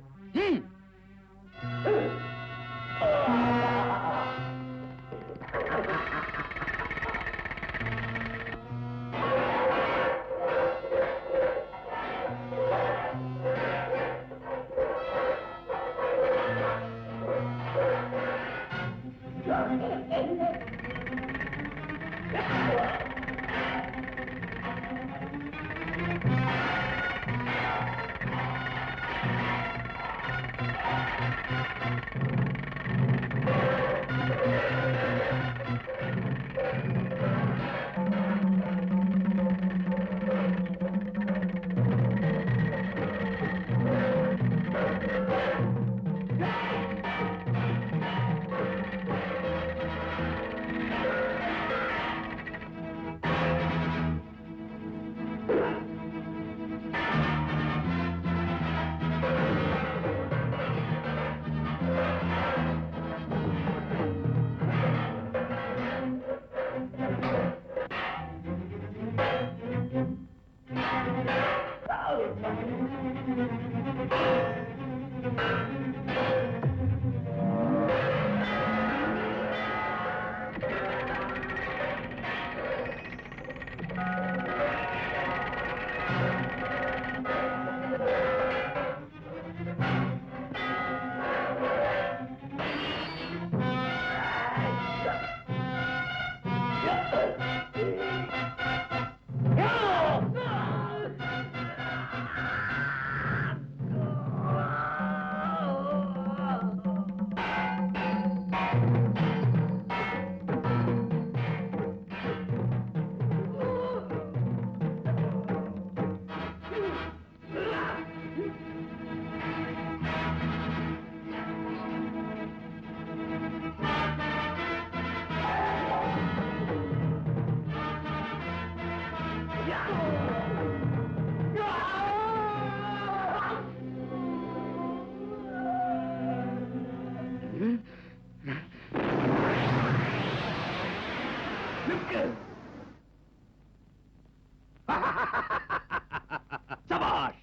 ശബാഷ്!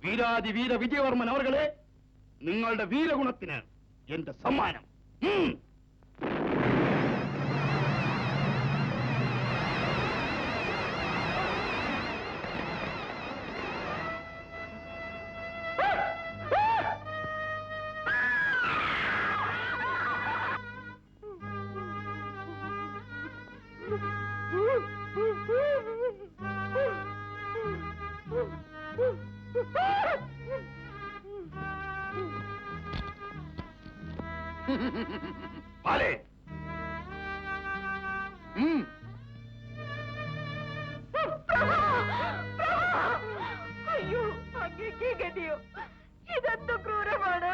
വീരാതി വീര വിജയവർമ്മൻ അവർകളെ, നിങ്ങളുടെ വീരഗുണത്തിന് എന്റെ സമ്മാനം. പാലേ, അയ്യോ, അങ്ങേക്കേ ഗതിയോ? ഇതെന്ത് ക്രൂരമാണ്!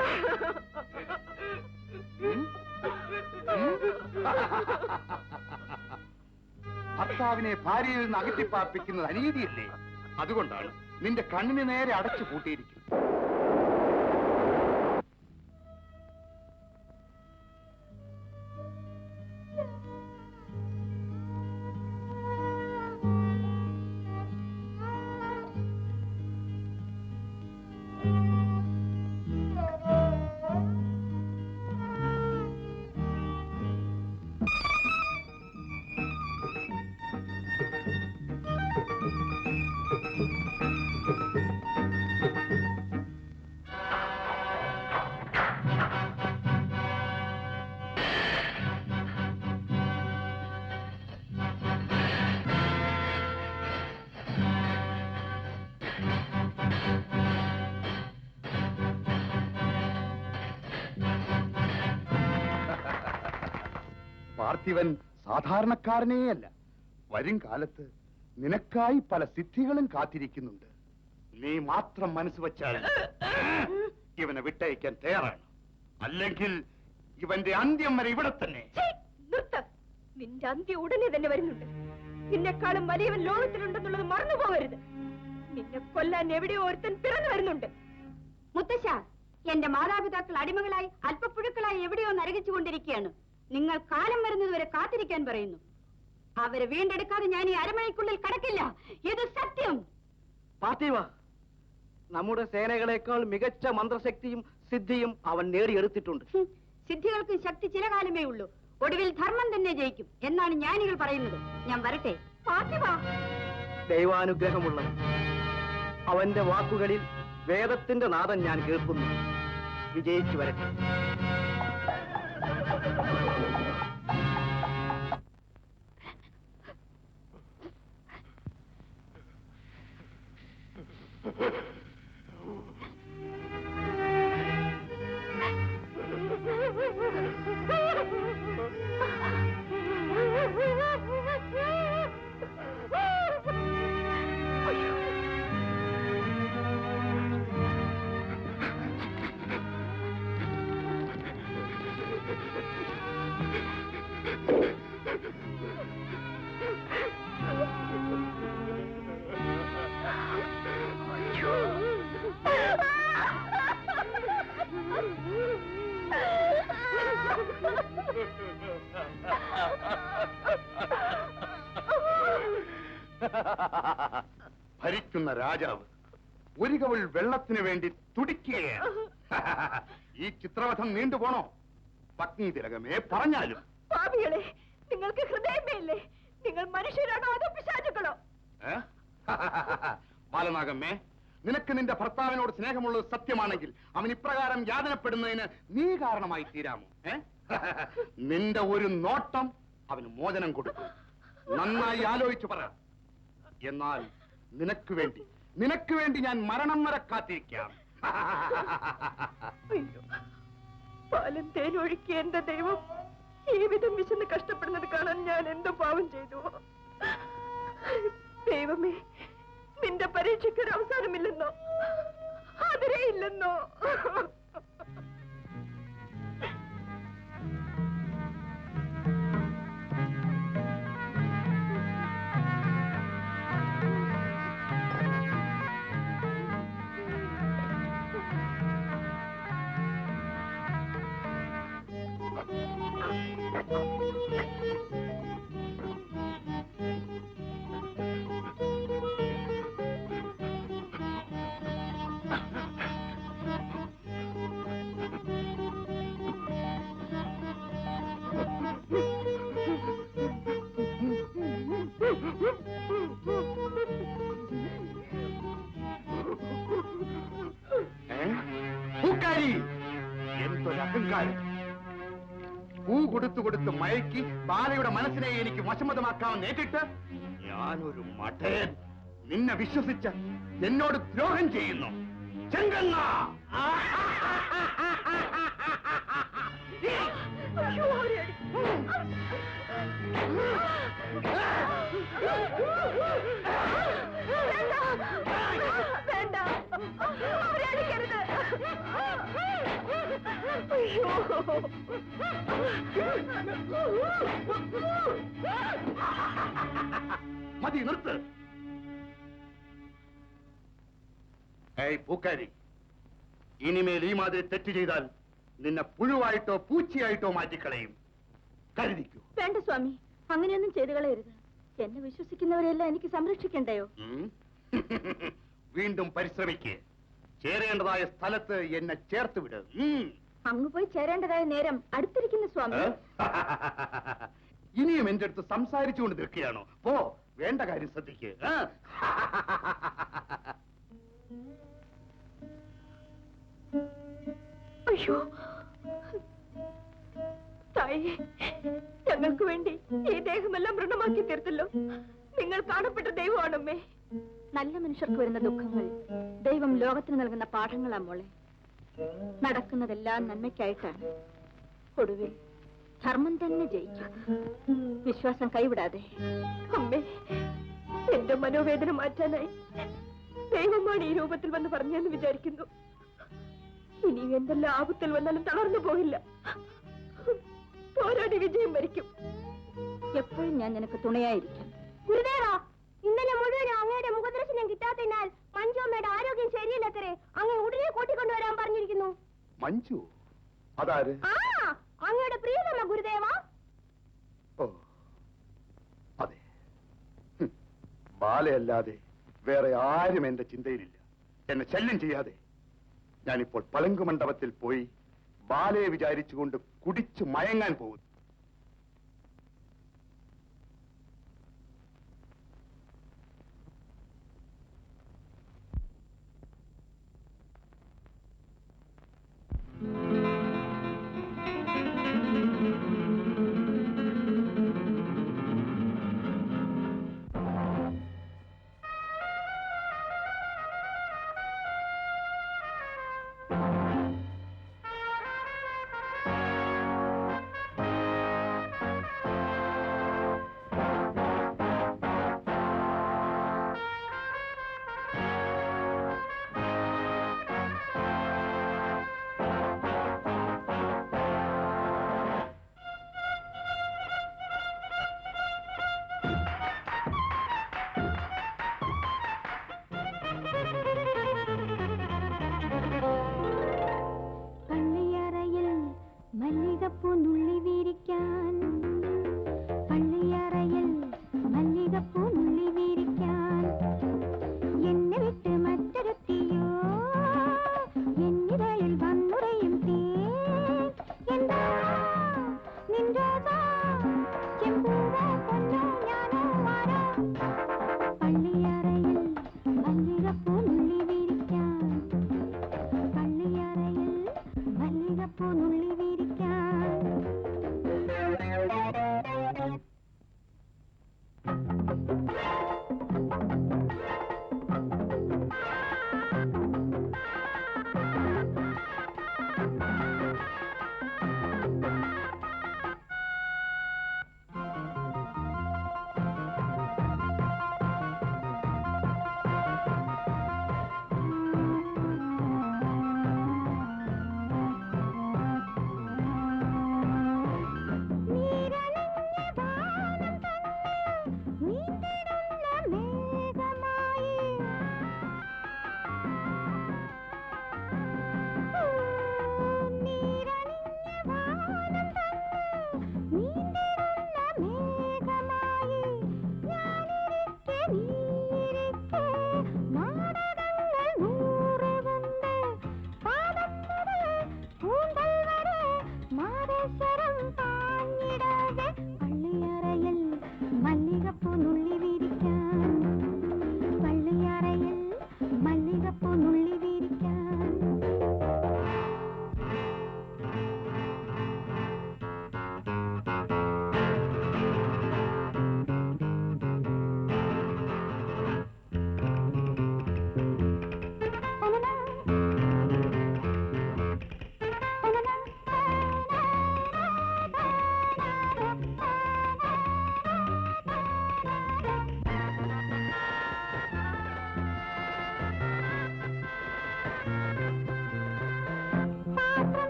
ഭർത്താവിനെ ഭാര്യയിൽ നിന്ന് അകറ്റിപ്പാർപ്പിക്കുന്നത് അനീതിയല്ലേ? അതുകൊണ്ടാണ് നിന്റെ കണ്ണിന് നേരെ അടച്ചു പൂട്ടിയിരിക്കുന്നത്. പാർത്ഥിവൻ സാധാരണക്കാരനേയല്ല. വരും കാലത്ത് നിനക്കായി പല സിദ്ധികളും കാത്തിരിക്കുന്നുണ്ട്. നീ മാത്രം മനസ്സ് വച്ചാൽ ഇവനെ വിട്ടയക്കാൻ തയ്യാറാണ്. അല്ലെങ്കിൽ ഇവന്റെ അന്ത്യം വരെ ഇവിടെ തന്നെ. നിർത്തം! നിന്റെ അന്ത്യം ഉടനെ തന്നെ വരുന്നുണ്ട്. നിന്നെക്കാളും വലിയവൻ ലോകത്തിലുണ്ടെന്നുള്ളത് മറന്നു പോകരുത്. നിന്നെ കൊല്ലാൻ എവിടെയോ ഒരുത്തൻ പിറന്നു വരുന്നുണ്ട്. മുത്തശ്ശ, എന്റെ മാതാപിതാക്കൾ അടിമകളായി അല്പപ്പുഴുക്കളായി എവിടെയോ നരകിച്ചുകൊണ്ടിരിക്കുകയാണ്. നിങ്ങൾ കാലം വരുന്നതുവരെ കാത്തിരിക്കാൻ പറയുന്നു. അവരെ വീണ്ടെടുക്കാതെ ഞാൻ ഈ അരമണിക്കുള്ളിൽ കടക്കില്ല. ഇത് സത്യം. പാർത്ഥിവ, നമ്മുടെ സേനകളെക്കാൾ മികച്ച മന്ത്രശക്തിയും സിദ്ധിയും അവൻ നേടിയെടുത്തിട്ടുണ്ട്. സിദ്ധികൾക്കും ശക്തി ചില കാലമേ ഉള്ളൂ. ഒടുവിൽ ധർമ്മം തന്നെ ജയിക്കും എന്നാണ് ജ്ഞാനികൾ പറയുന്നത്. ഞാൻ വരട്ടെ. പാർത്ഥിവ, ദൈവാനുഗ്രഹമുള്ളവൻ. അവന്റെ വാക്കുകളിൽ വേദത്തിന്റെ നാദം ഞാൻ കേൾക്കുന്നു. വിജയിച്ചു വരട്ടെ. ഭരിക്കുന്ന രാജാവ് ഒരു കവിൾ വെള്ളത്തിന് വേണ്ടി തുടിക്കുകയാണ്. ഈ ചിത്രവധം നീണ്ടുപോണോ? പത്നി തിലകമേ, പറഞ്ഞാലും. പാപികളെ, നിങ്ങൾക്ക് ഹൃദയമേ ഇല്ലേ? നിങ്ങൾ മനുഷ്യരാണോ അതോ പിശാചുക്കളോ? ബാലനാഗമ്മേ, നിനക്ക് നിന്റെ ഭർത്താവിനോട് സ്നേഹമുള്ളത് സത്യമാണെങ്കിൽ അവൻ ഇപ്രകാരം യാതനപ്പെടുന്നതിന് നീ കാരണമായി തീരാമോ? നിന്റെ ഒരു നോട്ടം അവന് മോചനം കൊടുക്കും. നന്നായി ആലോചിച്ചു പറ. എന്നാൽ നിനക്ക് വേണ്ടി ഞാൻ മരണം വരെ കാത്തിരിക്കാം. പാലും തേനൊഴുക്കി എന്റെ ദൈവം ഈ വിധം വിശന്ന് കഷ്ടപ്പെടുന്നത് കാണാൻ ഞാൻ എന്തോ പാവം ചെയ്തു. ദൈവമേ, നിന്റെ പരീക്ഷയ്ക്കൊരു അവസാനമില്ലെന്നോ? അതിരേ ഇല്ലെന്നോ? എന്തൊരഹങ്കാരം! പൂ കൊടുത്തു മയക്കി ബാലയുടെ മനസ്സിനെ എനിക്ക് വശമതമാക്കാൻ നേരിട്ട് ഞാനൊരു മഠയൻ നിന്നെ വിശ്വസിച്ച് എന്നോട് ദ്രോഹം ചെയ്യുന്നു. ചെങ്കണ്ണ! വേണ്ട, അവരെ അടിക്കരുത്. മതി, നിർത്ത്. ഏയ് പൂക്കാരി, ഇനിമേൽ ഈ മാതിരി തെറ്റ് ചെയ്താൽ നിന്നെ പുഴുവായിട്ടോ പൂച്ചയായിട്ടോ മാറ്റിക്കളയും. കരുതിക്കൂ. വേണ്ട സ്വാമി, അങ്ങനെയൊന്നും ചെയ്തു കളയരുത്. എന്നെ വിശ്വസിക്കുന്നവരെല്ലാം എനിക്ക് സംരക്ഷിക്കണ്ടയോ? വീണ്ടും പരിശ്രമിക്കേ. ചേരേണ്ടതായ സ്ഥലത്ത് എന്നെ ചേർത്ത് വിട്. അങ്ങ് പോയി ചേരേണ്ടതായ നേരം അടുത്തിരിക്കുന്നു സ്വാമി. ഇനിയും എന്റെ അടുത്ത് സംസാരിച്ചുകൊണ്ട് നിൽക്കുകയാണോ? പോ, വേണ്ട കാര്യം ശ്രദ്ധിക്ക്. അയ്യോ തായേ, ഞങ്ങൾക്ക് വേണ്ടി ഈ ദേഹമെല്ലാം മൃണമാക്കി തീർത്തല്ലോ. നിങ്ങൾ കാണപ്പെട്ട ദൈവമാണമ്മേ. നല്ല മനുഷ്യർക്ക് വരുന്ന ദുഃഖങ്ങൾ ദൈവം ലോകത്തിന് നൽകുന്ന പാഠങ്ങളാ മോളെ. നടക്കുന്നതെല്ലാം നന്മയ്ക്കായിട്ടാണ്. ഒടുവിൽ ധർമ്മം തന്നെ ജയിക്കും. വിശ്വാസം കൈവിടാതെ. അമ്മേ, എന്റെ മനോവേദന മാറ്റാനായി ദൈവമാണ് ഈ രൂപത്തിൽ വന്ന് പറഞ്ഞെന്ന് വിചാരിക്കുന്നു. ഇനി എന്തെല്ലാം ആപത്തിൽ വന്നാലും തളർന്നു പോകില്ല. പോരാടി വിജയം വരിക്കും. എപ്പോഴും ഞാൻ നിനക്ക് തുണയായിരിക്കാം. ഗുരുദേവാ, ഇന്നലെ മുഴുവൻ അങ്ങയുടെ മുഖദർശനം കിട്ടാത്തതിനാൽ മഞ്ജു അമ്മയുടെ ആരോഗ്യം ശരിയല്ലത്രേ. അങ്ങ് ഉടനെ കൂട്ടിക്കൊണ്ടുവരാൻ പറഞ്ഞിരിക്കുന്നു. മഞ്ജു? അതാര്? അങ്ങയുടെ പ്രിയതമ ഗുരുദേവാ. ഓ, അതെ. ബാലയല്ലാതെ വേറെ ആരും എന്റെ ചിന്തയിലില്ല. എന്നെ ശല്യം ചെയ്യാതെ. ഞാനിപ്പോൾ പളങ്കു മണ്ഡപത്തിൽ പോയി ബാലയെ വിചാരിച്ചുകൊണ്ട് കുടിച്ചു മയങ്ങാൻ പോകുന്നു.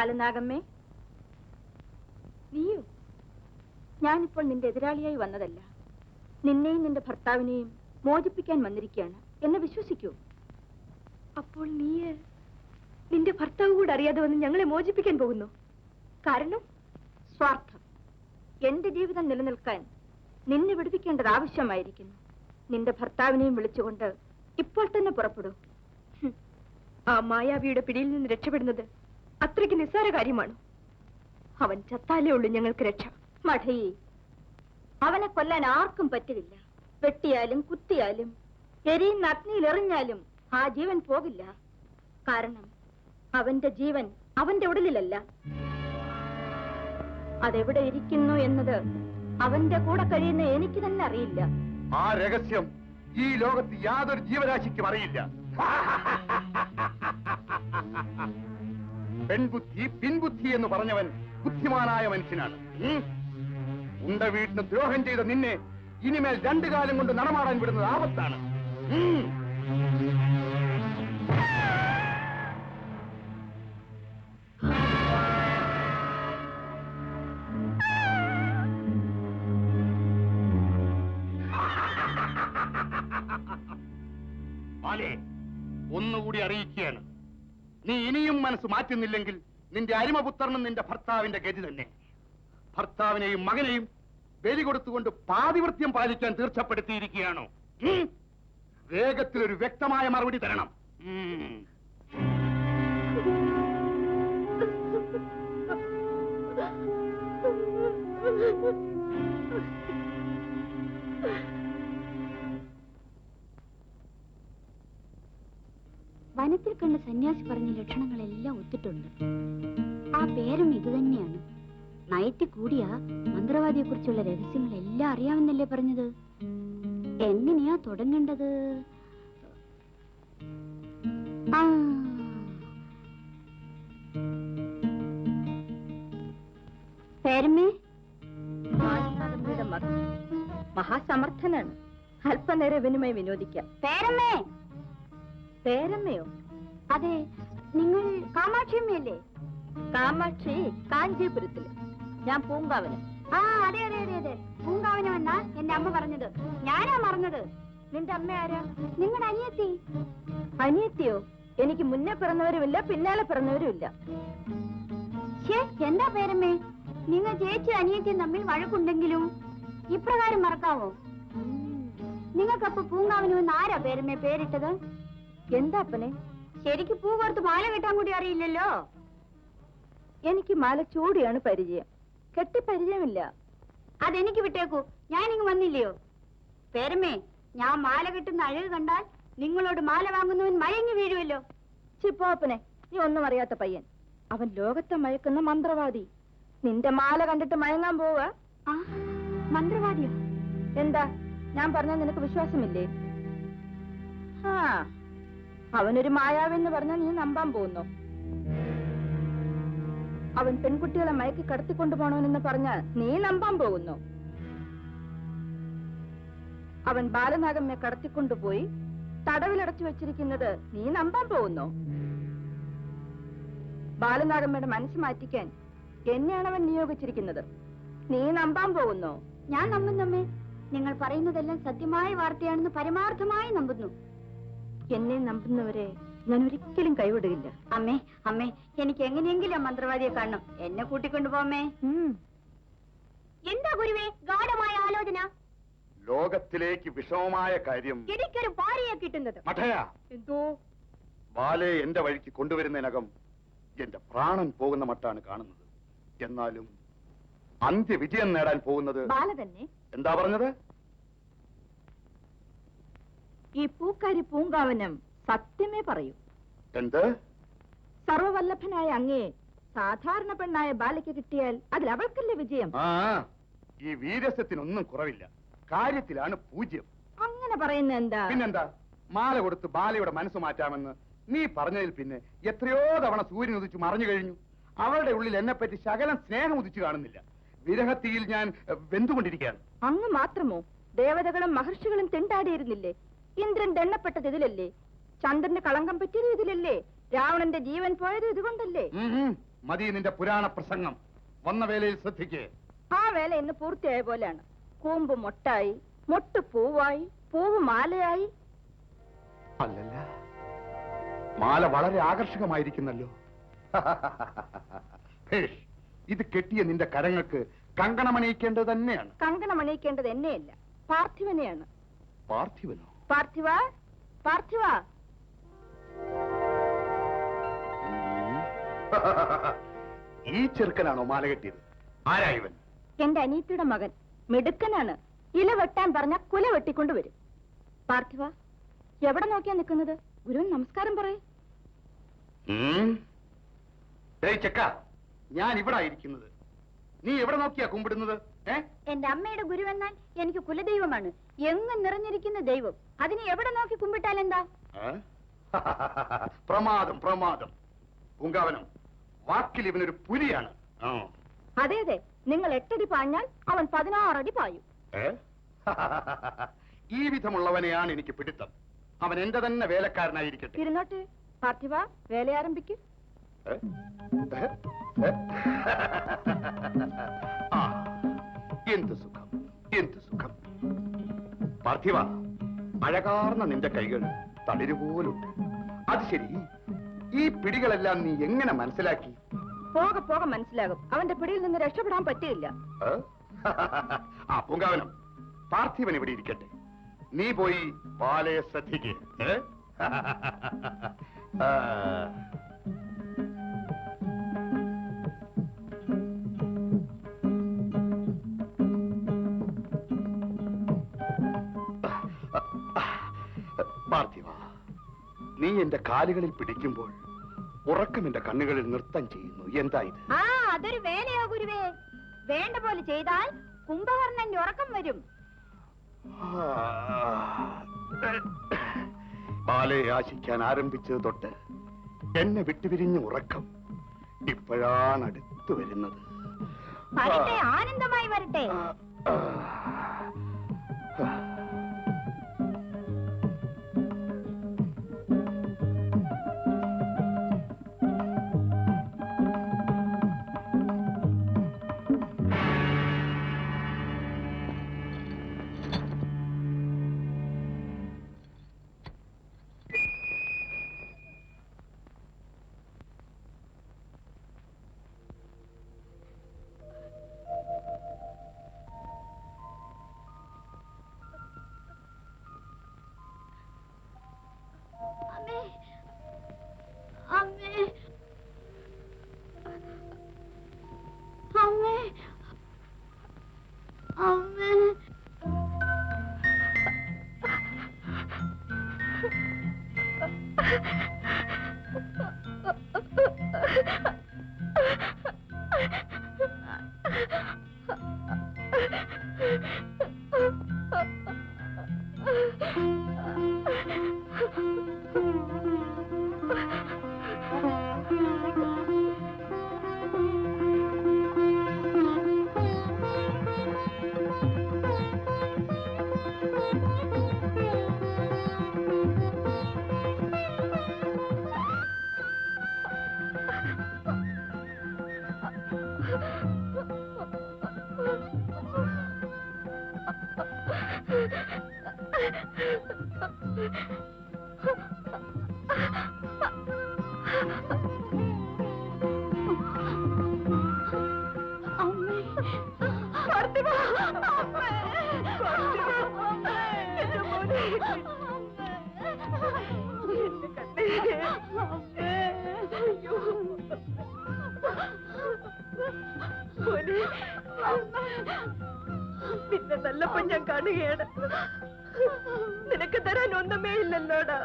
ബാലനാഗമ്മേ, നീയോ? ഞാനിപ്പോൾ നിന്റെ എതിരാളിയായി വന്നതല്ല, നിന്നെയും നിന്റെ ഭർത്താവിനെയും മോചിപ്പിക്കാൻ വന്നിരിക്കുകയാണ്. എന്നെ വിശ്വസിക്കൂ. അപ്പോൾ നീ നിന്റെ ഭർത്താവ് കൂടെ അറിയാതെ വന്ന് ഞങ്ങളെ മോചിപ്പിക്കാൻ പോകുന്നു? കാരണം സ്വാർത്ഥം. എന്റെ ജീവിതം നിലനിൽക്കാൻ നിന്നെ വിടുവിക്കേണ്ടത് ആവശ്യമായിരിക്കുന്നു. നിന്റെ ഭർത്താവിനെയും വിളിച്ചുകൊണ്ട് ഇപ്പോൾ തന്നെ പുറപ്പെടൂ. ആ മായാവിയുടെ പിടിയിൽ നിന്ന് രക്ഷപ്പെടുന്നത് അത്രയ്ക്ക് നിസ്സാര കാര്യമാണ്. അവൻ ചത്താലേ ഉള്ളൂ ഞങ്ങൾക്ക് രക്ഷ. മഠി, അവനെ കൊല്ലാൻ ആർക്കും പറ്റില്ല. വെട്ടിയാലും കുത്തിയാലും എരിയുന്ന അഗ്നിയിൽ എറിഞ്ഞാലും ആ ജീവൻ പോകില്ല. കാരണം അവന്റെ ജീവൻ അവന്റെ ഉടലിലല്ല. അതെവിടെ ഇരിക്കുന്നു എന്നത് അവന്റെ കൂടെ കഴിയുന്ന എനിക്ക് തന്നെ അറിയില്ല. ആ രഹസ്യം ഈ ലോകത്ത് യാതൊരു ജീവരാശിക്കും അറിയില്ല. പെൺബുദ്ധി പിൻബുദ്ധി എന്ന് പറഞ്ഞവൻ ബുദ്ധിമാനായ മനുഷ്യനാണ്. ഉണ്ട വീട്ടിന് ദ്രോഹം ചെയ്ത നിന്നെ ഇനിമേൽ 2 കാലം കൊണ്ട് നടമാടാൻ വിടുന്നത് ആപത്താണ്. ഒന്നുകൂടി അറിയിക്കുകയാണ്, നീ ഇനിയും മനസ്സ് മാറ്റുന്നില്ലെങ്കിൽ നിന്റെ അരിമപുത്രനും നിന്റെ ഭർത്താവിന്റെ ഗതി തന്നെ. ഭർത്താവിനെയും മകനെയും ബലി കൊടുത്തുകൊണ്ട് പാതിവൃത്യം പാലിക്കാൻ തീർച്ചപ്പെടുത്തിയിരിക്കുകയാണോ? വേഗത്തിലൊരു വ്യക്തമായ മറുപടി തരണം. വനത്തിൽ കണ്ട സന്യാസി പറഞ്ഞ ലക്ഷണങ്ങളെല്ലാം ഒത്തിട്ടുണ്ട്. ആ പേരും ഇതുതന്നെയാണ്. നൈറ്റ് കൂടിയ മന്ത്രവാദിയെ കുറിച്ചുള്ള രഹസ്യങ്ങളെല്ലാം അറിയാമെന്നല്ലേ പറഞ്ഞത്? എങ്ങനെയാ തുടങ്ങേണ്ടത്? പേരമ്മേ, മഹാസമർത്ഥനാണ്. അല്പനേരം വിനിമയം വിനോദിക്കാം. പേരമ്മേ. പേരമ്മയോ? അതെ, നിങ്ങൾ കാമാക്ഷിയമ്മയല്ലേ? കാമാക്ഷി കാഞ്ചീപുരത്തില്, ഞാൻ പൂങ്കാവനം. ആ അതെ അതെ അതെ അതെ, പൂങ്കാവനം എന്നാ എന്റെ അമ്മ പറഞ്ഞത്. ഞാനാ മറന്നത്. നിന്റെ അമ്മ ആരാ? നിങ്ങളുടെ അനിയത്തി. അനിയത്തിയോ? എനിക്ക് മുന്നേ പിറന്നവരുമില്ല, പിന്നാലെ പിറന്നവരുമില്ല. എന്താ പേരമ്മേ, നിങ്ങൾ ചേച്ചി അനിയത്തിയും തമ്മിൽ വഴക്കുണ്ടെങ്കിലും ഇപ്രകാരം മറക്കാവോ? നിങ്ങൾക്കപ്പൊ പൂങ്കാവനം ആരാ പേരമ്മേ പേരിട്ടത്? എന്താ അപ്പനെ? ശരിക്ക് പൂ കൊടുത്ത് മാല കെട്ടാൻ കൂടി അറിയില്ലല്ലോ. എനിക്ക് മാല ചൂടിയാണ് പരിചയം, കെട്ടി പരിചയമില്ല. അതെനിക്ക് വിട്ടേക്കൂ, ഞാനിങ്ങ് വന്നില്ലയോ? പേരമ്മേ, ഞാൻ മാല കെട്ടുന്ന അഴക് കണ്ടാൽ നിങ്ങളോട് മാല വാങ്ങുന്നവൻ മയങ്ങി വീഴുമല്ലോ. ചിപ്പോപ്പനെ, നീ ഒന്നും അറിയാത്ത പയ്യൻ. അവൻ ലോകത്തെ മയക്കുന്ന മന്ത്രവാദി. നിന്റെ മാല കണ്ടിട്ട് മയങ്ങാൻ പോവുക? മന്ത്രവാദിയോ? എന്താ, ഞാൻ പറഞ്ഞാൽ നിനക്ക് വിശ്വാസമില്ലേ? അവനൊരു മായാവെന്ന് പറഞ്ഞാൽ നീ നമ്പാൻ പോകുന്നു? അവൻ പെൺകുട്ടികളെ മയക്കി കടത്തിക്കൊണ്ടു പോകണമെന്ന് പറഞ്ഞാൽ നീ നമ്പാൻ പോകുന്നു? അവൻ ബാലനാഗമ്മയെ കടത്തിക്കൊണ്ടുപോയി തടവിലടച്ചു വെച്ചിരിക്കുന്നത് നീ നമ്പാൻ പോകുന്നു? ബാലനാഗമ്മയുടെ മനസ്സ് മാറ്റിക്കാൻ എന്നെയാണ് അവൻ നിയോഗിച്ചിരിക്കുന്നത്. നീ നമ്പാൻ പോകുന്നു? ഞാൻ നമ്പുന്നമ്മേ. നിങ്ങൾ പറയുന്നതെല്ലാം സത്യമായ വാർത്തയാണെന്ന് പരമാർത്ഥമായി നമ്പുന്നു. എന്നെ നമ്പുന്നവരെ ഞാൻ ഒരിക്കലും കൈവിടുകയില്ല. അമ്മേ അമ്മേ, എനിക്ക് എങ്ങനെയെങ്കിലും ആ മന്ത്രവാദിയെ കാണണം. എന്നെ കൂട്ടിക്കൊണ്ടുപോമേ. എന്താ ഗുരുവേ ഗാഢമായ ആലോചന? ലോകത്തിലേക്ക് വിഷമമായ കാര്യം എനിക്കൊരു ഭാര്യയെ കിട്ടുന്നത്. മഠയാ, എന്തോ ബാലെ എന്റെ വഴിക്ക് കൊണ്ടുവരുന്നതിനകം എന്റെ പ്രാണൻ പോകുന്ന മട്ടാണ് കാണുന്നത്. എന്നാലും അന്ത്യവിജയം നേടാൻ പോകുന്നത് ബാല തന്നെ. എന്താ പറഞ്ഞത്? ഈ പൂക്കാരി പൂങ്കാവനം സത്യമേ പറയൂ. എന്ത്? സർവവല്ലഭനായ അങ്ങേ സാധാരണ പെണ്ണായ ബാലയ്ക്ക് കിട്ടിയാൽ അതിൽ അവൾക്കല്ലേ വിജയം? ഈ വീരസ്യത്തിനൊന്നും കുറവില്ല, കാര്യത്തിലാണ് പൂജ്യം. അങ്ങനെ പറയുന്ന എന്താ? പിന്നെന്താ, മാല കൊടുത്ത് ബാലയുടെ മനസ്സ് മാറ്റാമെന്ന് നീ പറഞ്ഞതിൽ പിന്നെ എത്രയോ തവണ സൂര്യൻ ഉദിച്ചു മറഞ്ഞു കഴിഞ്ഞു. അവളുടെ ഉള്ളിൽ എന്നെപ്പറ്റി ശകലം സ്നേഹം ഉദിച്ചു കാണുന്നില്ല. വിരഹത്തിയിൽ ഞാൻ വെന്തുകൊണ്ടിരിക്കുകയാണ്. അങ്ങ് മാത്രമോ? ദേവതകളും മഹർഷികളും തിണ്ടാടിയിരുന്നില്ലേ? ഇന്ദ്രൻ ദണ്ണപ്പെട്ടത് ഇതിലല്ലേ? ചന്ദ്രന്റെ കളങ്കം പറ്റിയത് ഇതിലല്ലേ? രാവണന്റെ ജീവൻ പോയത് ഇതുകൊണ്ടല്ലേ? മതി നിന്റെ പുരാണ പ്രസംഗം. വന്ന വേലയിൽ ശ്രദ്ധിക്കേ. ആ വേല ഇന്ന് പൂർത്തിയായ പോലെയാണ്. കൂമ്പ് മൊട്ടായി, മൊട്ട് പൂവായി, പൂവ് മാലയായി. അല്ലല്ല, മാല വളരെ ആകർഷകമായിരിക്കുന്നല്ലോ. ഹേഷ്, ഇത് കെട്ടിയ നിന്റെ കരങ്ങൾക്ക് കങ്കണമണിയിക്കേണ്ടത് തന്നെയാണ്. കങ്കണമണിയിക്കേണ്ടത് എന്നെയല്ല, പാർത്ഥിവനെയാണ്. പാർത്ഥിവനോ? പാർത്ഥിവ, പാർത്ഥിവ. ഈ ചെറുക്കനാണോ മാല കെട്ടിയത്? ആരാ ഇവൻ? എന്റെ അനീത്തിയുടെ മകൻ. മിടുക്കനാണ്. ഇല വെട്ടാൻ പറഞ്ഞ കുല വെട്ടിക്കൊണ്ടുവരും. പാർത്ഥിവ, എവിടെ നോക്കിയാ നിൽക്കുന്നത്? ഗുരുവിന് നമസ്കാരം പറയേ. ചെക്ക, ഞാൻ ഇവിടെ ഇരിക്കുന്നത്. നീ എവിടെ നോക്കിയാ കുമ്പിടുന്നത്? എന്റെ അമ്മയുടെ ഗുരുവെന്നാൽ എനിക്ക് കുലദൈവമാണ്. എങ്ങും നിറഞ്ഞിരിക്കുന്ന ദൈവം. അതിന് എവിടെ നോക്കി കുമ്പിട്ടാൽ എന്താ? പ്രമാദം, പ്രമാദം. പൂങ്കാവനം, വാക്കിൽ ഇവനൊരു പുലിയാണ്. അതെ അതെ, നിങ്ങൾ 8 അടി പാഞ്ഞാൽ അവൻ 16 അടി പായും. ഈ വിധമുള്ളവനെയാണ് എനിക്ക് പിടുത്തം. അവൻ എന്റെ തന്നെ വേലക്കാരനായിരിക്കട്ടെ. ഇരുന്നോട്ടെ. പാർത്ഥിവ, വേല ആരംഭിക്കും. എന്ത് സുഖം, എന്ത് സുഖം. പാർത്ഥിവ, അഴകാർന്ന നിന്റെ കൈകൾ തളിരുപോലുണ്ട്. അത് ശരി, ഈ പിടികളെല്ലാം നീ എങ്ങനെ മനസ്സിലാക്കി? പോകെ പോകെ മനസ്സിലാകും. അവന്റെ പിടിയിൽ നിന്ന് രക്ഷപ്പെടാൻ പറ്റില്ല. പൂങ്കാവനം, പാർത്ഥിവൻ ഇവിടെ ഇരിക്കട്ടെ. നീ പോയി ബാലയെ ശ്രദ്ധിക്കേ. പാർത്ഥിവ, നീ എന്റെ കാലുകളിൽ പിടിക്കുമ്പോൾ ഉറക്കം എന്റെ കണ്ണുകളിൽ നൃത്തം ചെയ്യുന്നു. എന്താ ഇത്? അതൊരു വേലയോ ഗുരുവേ. വേണ്ട പോലെ ചെയ്താൽ കുംഭകർണന്റെ ഉറക്കം വരും. ബാലയെ ആശിക്കാൻ ആരംഭിച്ചത് തൊട്ട് എന്നെ വിട്ടുപിരിഞ്ഞ ഉറക്കം ഇപ്പോഴാണ് അടുത്തു വരുന്നത്. വരട്ടെ, ആനന്ദമായി വരട്ടെ. നിന്നെ നല്ലപ്പം ഞാൻ കാണുകയാണ്. നിനക്ക് തരാൻ ഒന്നുമേ ഇല്ലല്ലോടാ.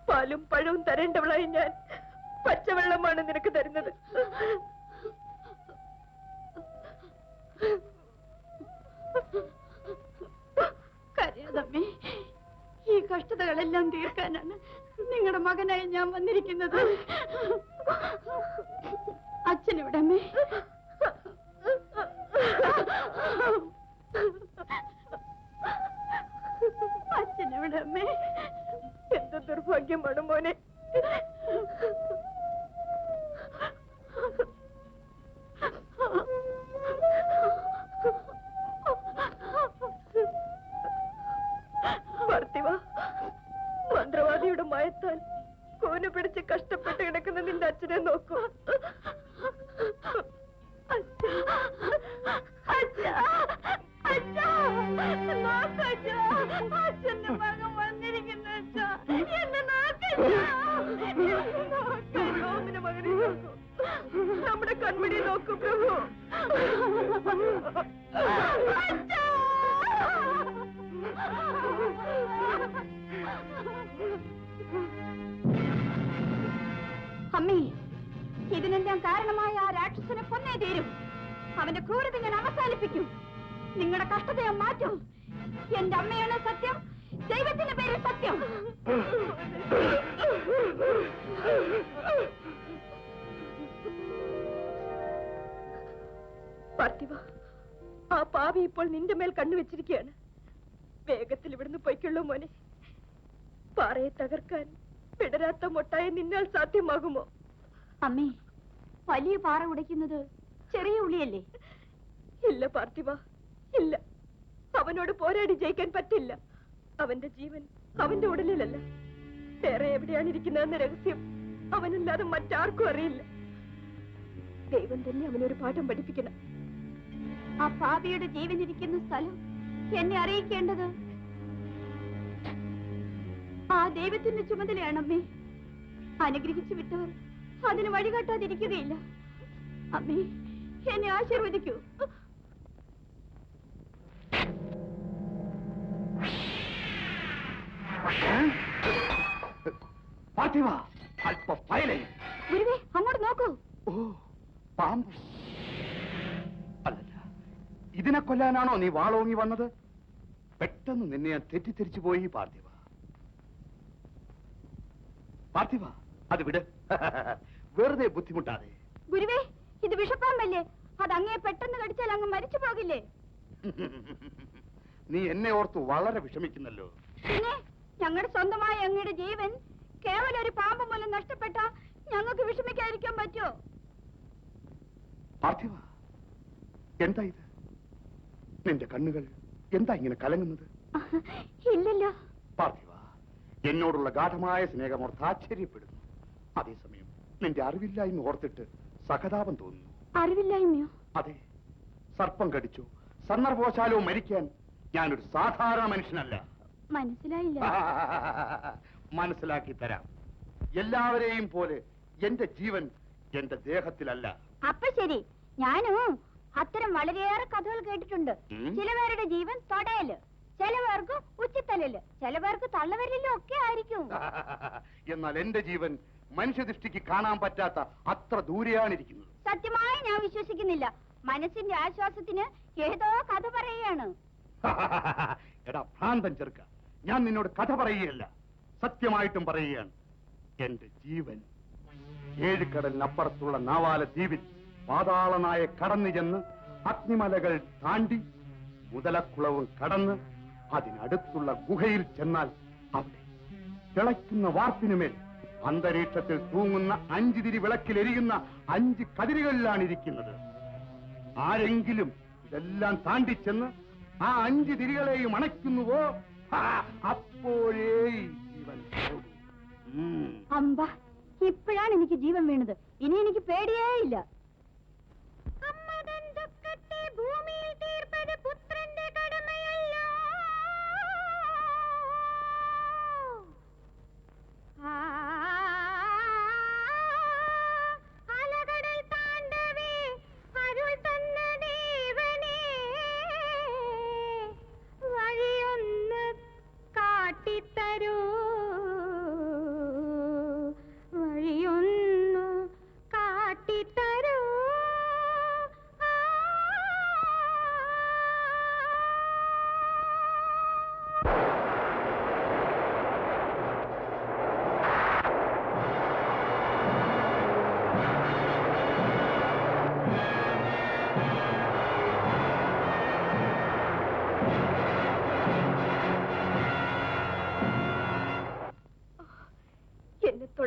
പാലും പഴവും തരേണ്ടവളായി ഞാൻ പച്ചവെള്ളമാണ് നിനക്ക് തരുന്നത്. കരയാതമ്മേ, ഈ കഷ്ടതകളെല്ലാം തീർക്കാനാണ് നിങ്ങളുടെ മകനായി ഞാൻ വന്നിരിക്കുന്നത്. അച്ഛനിവിടെ അമ്മേ. ഇവിടെ അമ്മേ. എന്ത് ദുർഭാഗ്യമാണ് മോനെ. പാർത്ഥിവ, മന്ത്രവാദിയുടെ മയത്താൽ കൂന് പിടിച്ച് കഷ്ടപ്പെട്ട് കിടക്കുന്ന നിന്റെ അച്ഛനെ നോക്കൂ. അച്ഛന്റെ മകൻ വന്നിരിക്കുന്ന എന്നെ നോക്കിന്റെ മകനെ നോക്കൂ. നമ്മുടെ കൺമണി നോക്കൂ പ്രഭു. അമ്മേ, ഇതിനെല്ലാം കാരണമായ ആ രാക്ഷസനെ കൊന്നേ തീരും. അവന്റെ ക്രൂരത ഞാൻ അവസാനിപ്പിക്കും. നിങ്ങളുടെ കഷ്ടതയെ മാറ്റും. എന്റെ അമ്മയാണ് സത്യം, ദൈവത്തിന്റെ പേരിൽ സത്യം. പാർത്ഥിവ, ആ പാവി ഇപ്പോൾ നിന്റെ മേൽ കണ്ണുവെച്ചിരിക്കുകയാണ്. വേഗത്തിൽ ഇവിടുന്ന് പൊയ്ക്കുള്ളൂ മോനെ. പാറയെ തകർക്കാൻ പിടരാത്ത മൊട്ടായ നിന്നാൽ സാധ്യമാകുമോ? അമ്മേ, വലിയ പാറ ഉടയ്ക്കുന്നത് ചെറിയ ഉള്ളിയല്ലേ? ഇല്ല പാർത്ഥിവ, ഇല്ല. അവനോട് പോരാടി ജയിക്കാൻ പറ്റില്ല. അവന്റെ ജീവൻ അവന്റെ ഉടലിലല്ല, വേറെ എവിടെയാണ് ഇരിക്കുന്നതെന്ന രഹസ്യം അവനല്ലാതെ മറ്റാർക്കും അറിയില്ല. ദൈവം തന്നെ അവനൊരു പാഠം പഠിപ്പിക്കണം. ആ പാപിയുടെ ജീവൻ ഇരിക്കുന്ന സ്ഥലം എന്നെ അറിയിക്കേണ്ടത് ആ ദൈവത്തിന്റെ ചുമതലയാണമ്മേ. അനുഗ്രഹിച്ചു വിട്ടവർ അതിന് വഴികാട്ടാതിരിക്കുകയില്ല. അമ്മേ, എന്നെ ആശീർവദിക്കൂ. പാർത്ഥിവ, അല്പ പയലേ. ഗുരുവേ, അങ്ങോട്ട് നോക്കൂ. ഓ, പാമ്പ്. അല്ലല്ല, ഇതിനെ കൊല്ലാനാണോ നീ വാളോങ്ങി വന്നത്? പെട്ടെന്ന് നിന്നെ ഞാൻ തെറ്റിദ്ധരിച്ചു പോയി പാർത്ഥിവ. പാർത്ഥിവ, അത് വിട്. വെറുതെ ബുദ്ധിമുട്ടാതെ. ഗുരുവേ, ഇത് വിഷപ്പാമ്പല്ലേ? അത് അങ്ങേ പെട്ടെന്ന് കടിച്ചാൽ അങ്ങ് മരിച്ചു പോകില്ലേ? നീ എന്നെ ഓർത്ത് വളരെ വിഷമിക്കുന്നല്ലോ. പിന്നെ ഞങ്ങളുടെ സ്വന്തമായ അങ്ങയുടെ ജീവൻ കേവലം ഒരു പാമ്പ് മൂലം നഷ്ടപ്പെട്ട ഞങ്ങൾക്ക് വിഷമിക്കാതിരിക്കാൻ പറ്റുമോ? പാർത്ഥിവ, എന്താ ഇത്? നിന്റെ കണ്ണുകൾ എന്താ ഇങ്ങനെ കലങ്ങുന്നത്? ഇല്ലല്ലോ. പാർത്ഥിവ, എന്നോടുള്ള ഗാഠമായ സ്നേഹമോർത്ത് ആശ്ചര്യപ്പെടുന്നു. അതേസമയം നിന്റെ അറിവില്ലായ്മ ഓർത്തിട്ട് സഹതാപം തോന്നുന്നു. അറിവില്ലായ്മയോ? അതെ, സർപ്പം കടിച്ചു സന്ദർഭവശാലോ മരിക്കാൻ ഞാനൊരു സാധാരണ മനുഷ്യനല്ല. മനസ്സിലായില്ല. മനസ്സിലാക്കി തരാം. എല്ലാവരെയും പോലെ എന്റെ ജീവൻ എന്റെ ദേഹത്തിലല്ല. അപ്പൊ ശരി, ഞാനും അത്തരം വളരെയേറെ കഥകൾ കേട്ടിട്ടുണ്ട്. ചിലവരുടെ ജീവൻ തൊടയില്, ചിലവർക്ക് ഉച്ചത്തലയില്, ചിലവർക്ക് തള്ളവരിലും ഒക്കെ ആയിരിക്കും. എന്നാൽ എന്റെ ജീവൻ മനുഷ്യദൃഷ്ടിക്ക് കാണാൻ പറ്റാത്ത അത്ര ദൂരെയാണിരിക്കുന്നത്. സത്യമായി ഞാൻ വിശ്വസിക്കുന്നില്ല. മനസ്സിന്റെ ആശ്വാസത്തിന് ഏതോ കഥ പറയുകയാണ്. എടാ ഭ്രാന്തൻ ചെറുക്ക, ഞാൻ നിന്നോട് കഥ പറയുകയല്ല, സത്യമായിട്ടും പറയുകയാണ്. എന്റെ ജീവൻ 7 കടലിനപ്പുറത്തുള്ള നാവാല ദ്വീപിൽ പാതാളനായ കടന്നു ചെന്ന് അഗ്നിമലകൾ താണ്ടി മുതലക്കുളവും കടന്ന് അതിനടുത്തുള്ള ഗുഹയിൽ ചെന്നാൽ അവിടെ തിളയ്ക്കുന്ന വാർപ്പിനുമേൽ അന്തരീക്ഷത്തിൽ തൂങ്ങുന്ന 5 തിരി വിളക്കിലെരിയുന്ന 5 കതിരുകളിലാണ് ഇരിക്കുന്നത്. ആരെങ്കിലും ഇതെല്ലാം താണ്ടിച്ചെന്ന് ആ 5 തിരികളെയും അണയ്ക്കുന്നുവോ, അപ്പോഴേ ജീവൻ പോകും. അമ്പ, ഇപ്പോഴാണ് എനിക്ക് ജീവൻ വീണത്. ഇനി എനിക്ക് പേടിയേ ഇല്ല. ഭൂമിയിൽ തീർപ്പത് പുത്രന്റെ കടമയല്ലോ. അലകടൽ താണ്ടവേ അരുൾ തന്ന ദേവനേ, വഴിയൊന്ന് കാട്ടിത്തരൂ, വഴിയൊന്നു കാട്ടിത്തരൂ.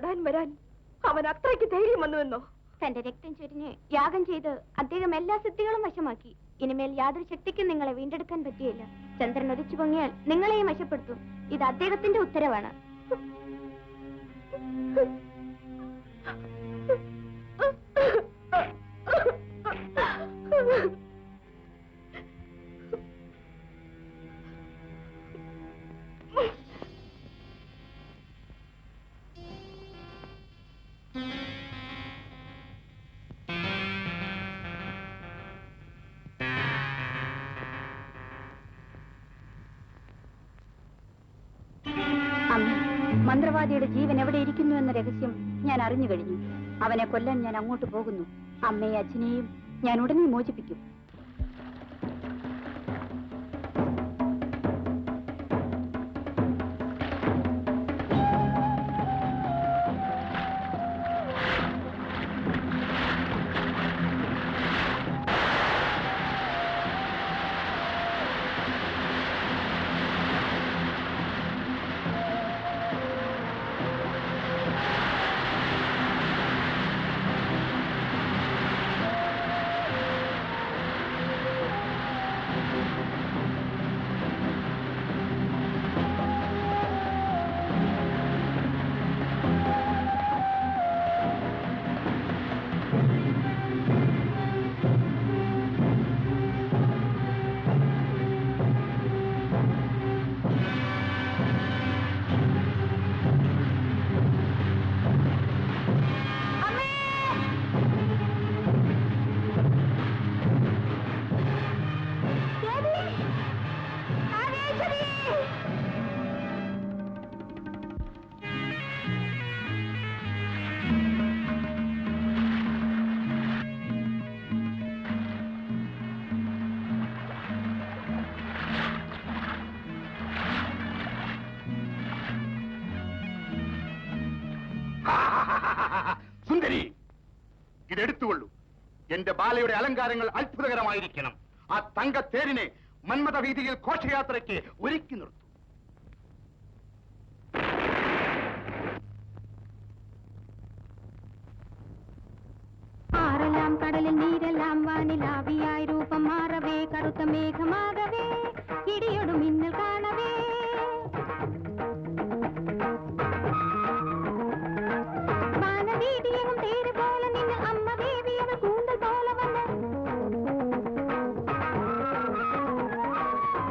തൊടാൻ വരാൻ അവൻ അത്രയ്ക്ക് ധൈര്യം വന്നുവെന്നോ? തന്റെ രക്തം ചൊരിഞ്ഞ് യാഗം ചെയ്ത് അദ്ദേഹം എല്ലാ സിദ്ധികളും വശമാക്കി. ഇനിമേൽ യാതൊരു ശക്തിക്കും നിങ്ങളെ വീണ്ടെടുക്കാൻ പറ്റിയില്ല. ചന്ദ്രൻ ഒലിച്ചു പൊങ്ങിയാൽ നിങ്ങളെയും വശപ്പെടുത്തും. ഇത് അദ്ദേഹത്തിന്റെ ഉത്തരവാണ്. മന്ത്രവാദിയുടെ ജീവൻ എവിടെ ഇരിക്കുന്നു എന്ന രഹസ്യം ഞാൻ അറിഞ്ഞു കഴിഞ്ഞു. അവനെ കൊല്ലാൻ ഞാൻ അങ്ങോട്ട് പോകുന്നു. അമ്മയെ അച്ഛനെയും ഞാൻ ഉടനെ മോചിപ്പിക്കും. സുന്ദരി, ഇതെടുത്തുകൊള്ളൂ. എന്റെ ബാലയുടെ അലങ്കാരങ്ങൾ അത്ഭുതകരമായിരിക്കണം. ആ തങ്കത്തേരിനെ മന്മഥ വീതിയിൽ ഘോഷയാത്രയ്ക്ക് ഒരുക്കി നിർത്തും. ആറെല്ലാം കടലിൽ നീരെല്ലാം വാനിലാവിയായി രൂപം മാറവേ കറുത്ത മേഘമാകവേ ഇടിയൊടു മിന്നൽ കാണവേ വാനവീതിയും തേര് പോലെ നിന്ന് അമ്മ ദേവി അവൾ കൂന്തൽ പോലെ വന്ന്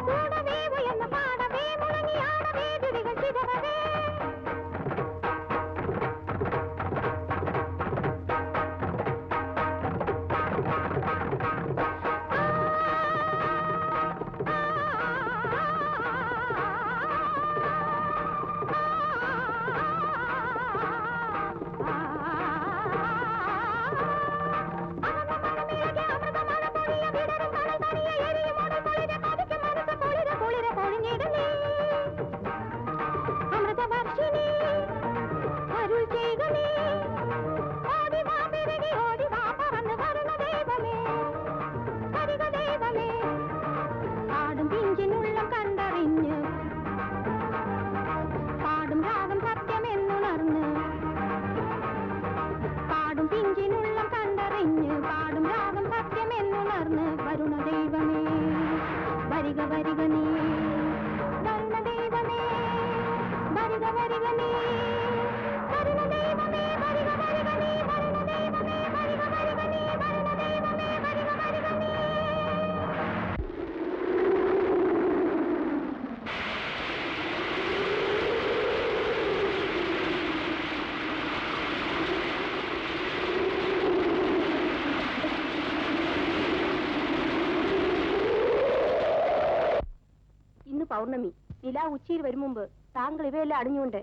കൂടവേ ഉയർന്ന പാടവേ മുഴങ്ങിയാടവേ തിരികൾ ചിതറവേ പൗർണമി നിലാ ഉച്ചയിൽ വരും മുമ്പ് താങ്കൾ ഇവയെല്ലാം അണിഞ്ഞുകൊണ്ട്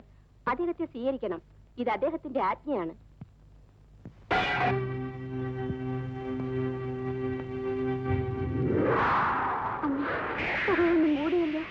അദ്ദേഹത്തെ സ്വീകരിക്കണം. ഇത് അദ്ദേഹത്തിന്റെ ആജ്ഞയാണ്. ഒന്നും കൂടിയല്ലോ.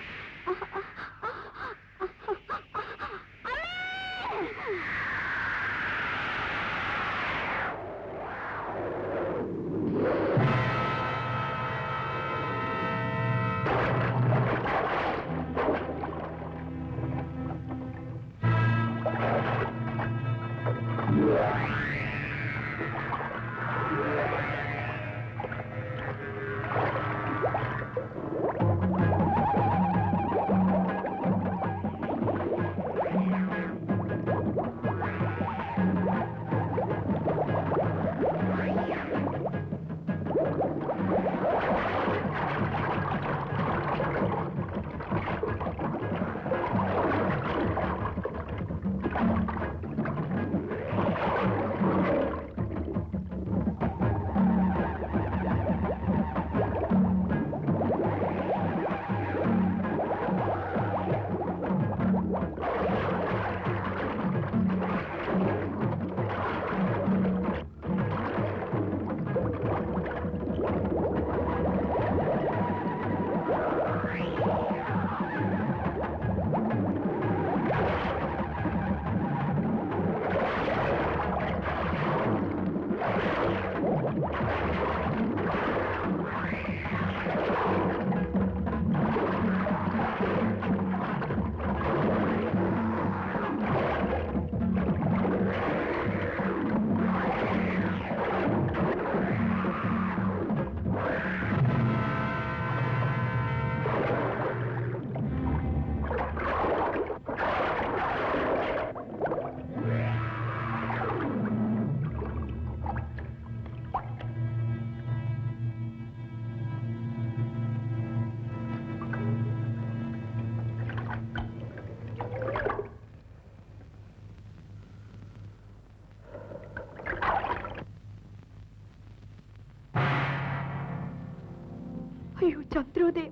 അയ്യോ ചന്ദ്രോദയം.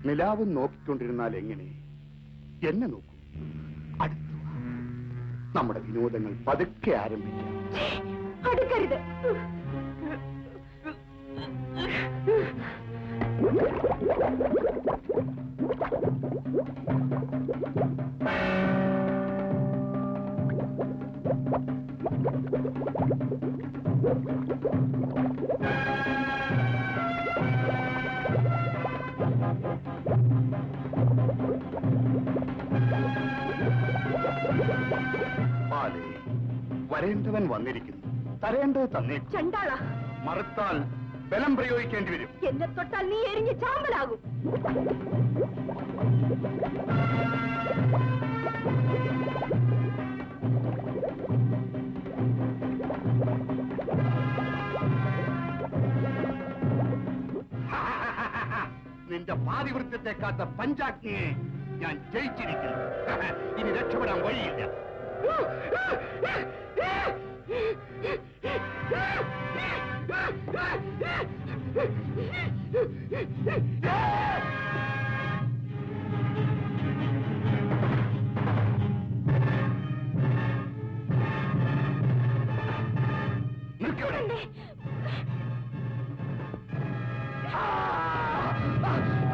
നിലാവും നോക്കിക്കൊണ്ടിരുന്നാൽ എങ്ങനെ? എന്നെ നോക്കൂ, അടുത്തു വാ. നമ്മുടെ വിനോദങ്ങൾ പതുക്കെ ആരംഭിക്കാം. അടുക്കരുത്. വരേണ്ടവൻ വന്നിരിക്കുന്നു, തരേണ്ടത് തന്നേക്കും. ചണ്ടാള, മറുത്താൽ ബലം പ്രയോഗിക്കേണ്ടി വരും. എന്നെ തൊട്ടാൽ നീ എരിഞ്ഞ് ചാമ്പലാകും. നിന്റെ പാതിവൃത്യത്തെ കാത്ത പഞ്ചാഗ്നിയെ ഞാൻ ജയിച്ചിരിക്കുന്നു. ഇനി രക്ഷപ്പെടാൻ വഴിയില്ല.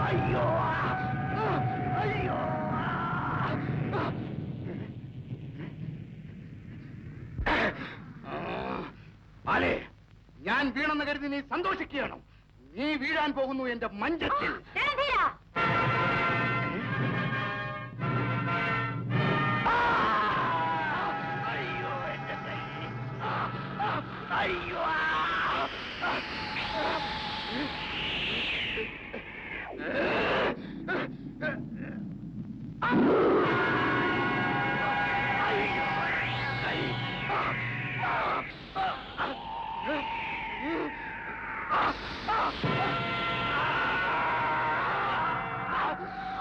അയ്യോ അയ്യോ, ഞാൻ വീണെന്ന് കരുതി കരുതി നീ സന്തോഷിക്കുകയാണോ? നീ വീഴാൻ പോകുന്നു എന്റെ മഞ്ചത്തിൽ. അയ്യോ എന്റെ കൈ, അയ്യോ.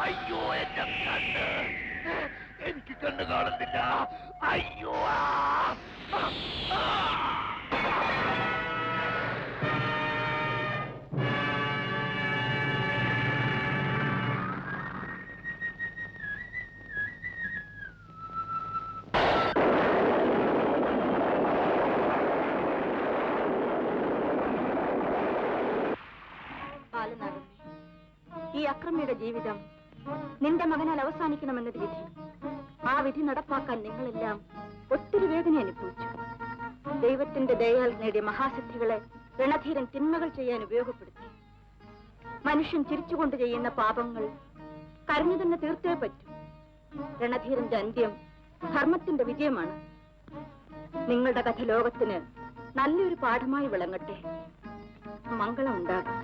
അയ്യോ എന്റെ കണ്ണ്, എനിക്ക് കണ്ണ് കാണുന്നില്ല. അയ്യോ. ഈ അക്രമിയുടെ ജീവിതം നിന്റെ മകനാൽ അവസാനിക്കണമെന്നത് വിധി. ആ വിധി നടപ്പാക്കാൻ നിങ്ങളെല്ലാം ഒത്തിരി വേദന അനുഭവിച്ചു. ദൈവത്തിന്റെ ദയാൽ നേടിയ മഹാസിദ്ധികളെ രണധീരൻ തിന്മകൾ ചെയ്യാൻ ഉപയോഗപ്പെടുത്തി. മനുഷ്യൻ ചിരിച്ചുകൊണ്ട് ചെയ്യുന്ന പാപങ്ങൾ കരഞ്ഞു തന്നെ തീർത്തേ പറ്റൂ. രണധീരന്റെ അന്ത്യം ധർമ്മത്തിന്റെ വിജയമാണ്. നിങ്ങളുടെ കഥ ലോകത്തിന് നല്ലൊരു പാഠമായി വിളങ്ങട്ടെ. മംഗളം ഉണ്ടാകും.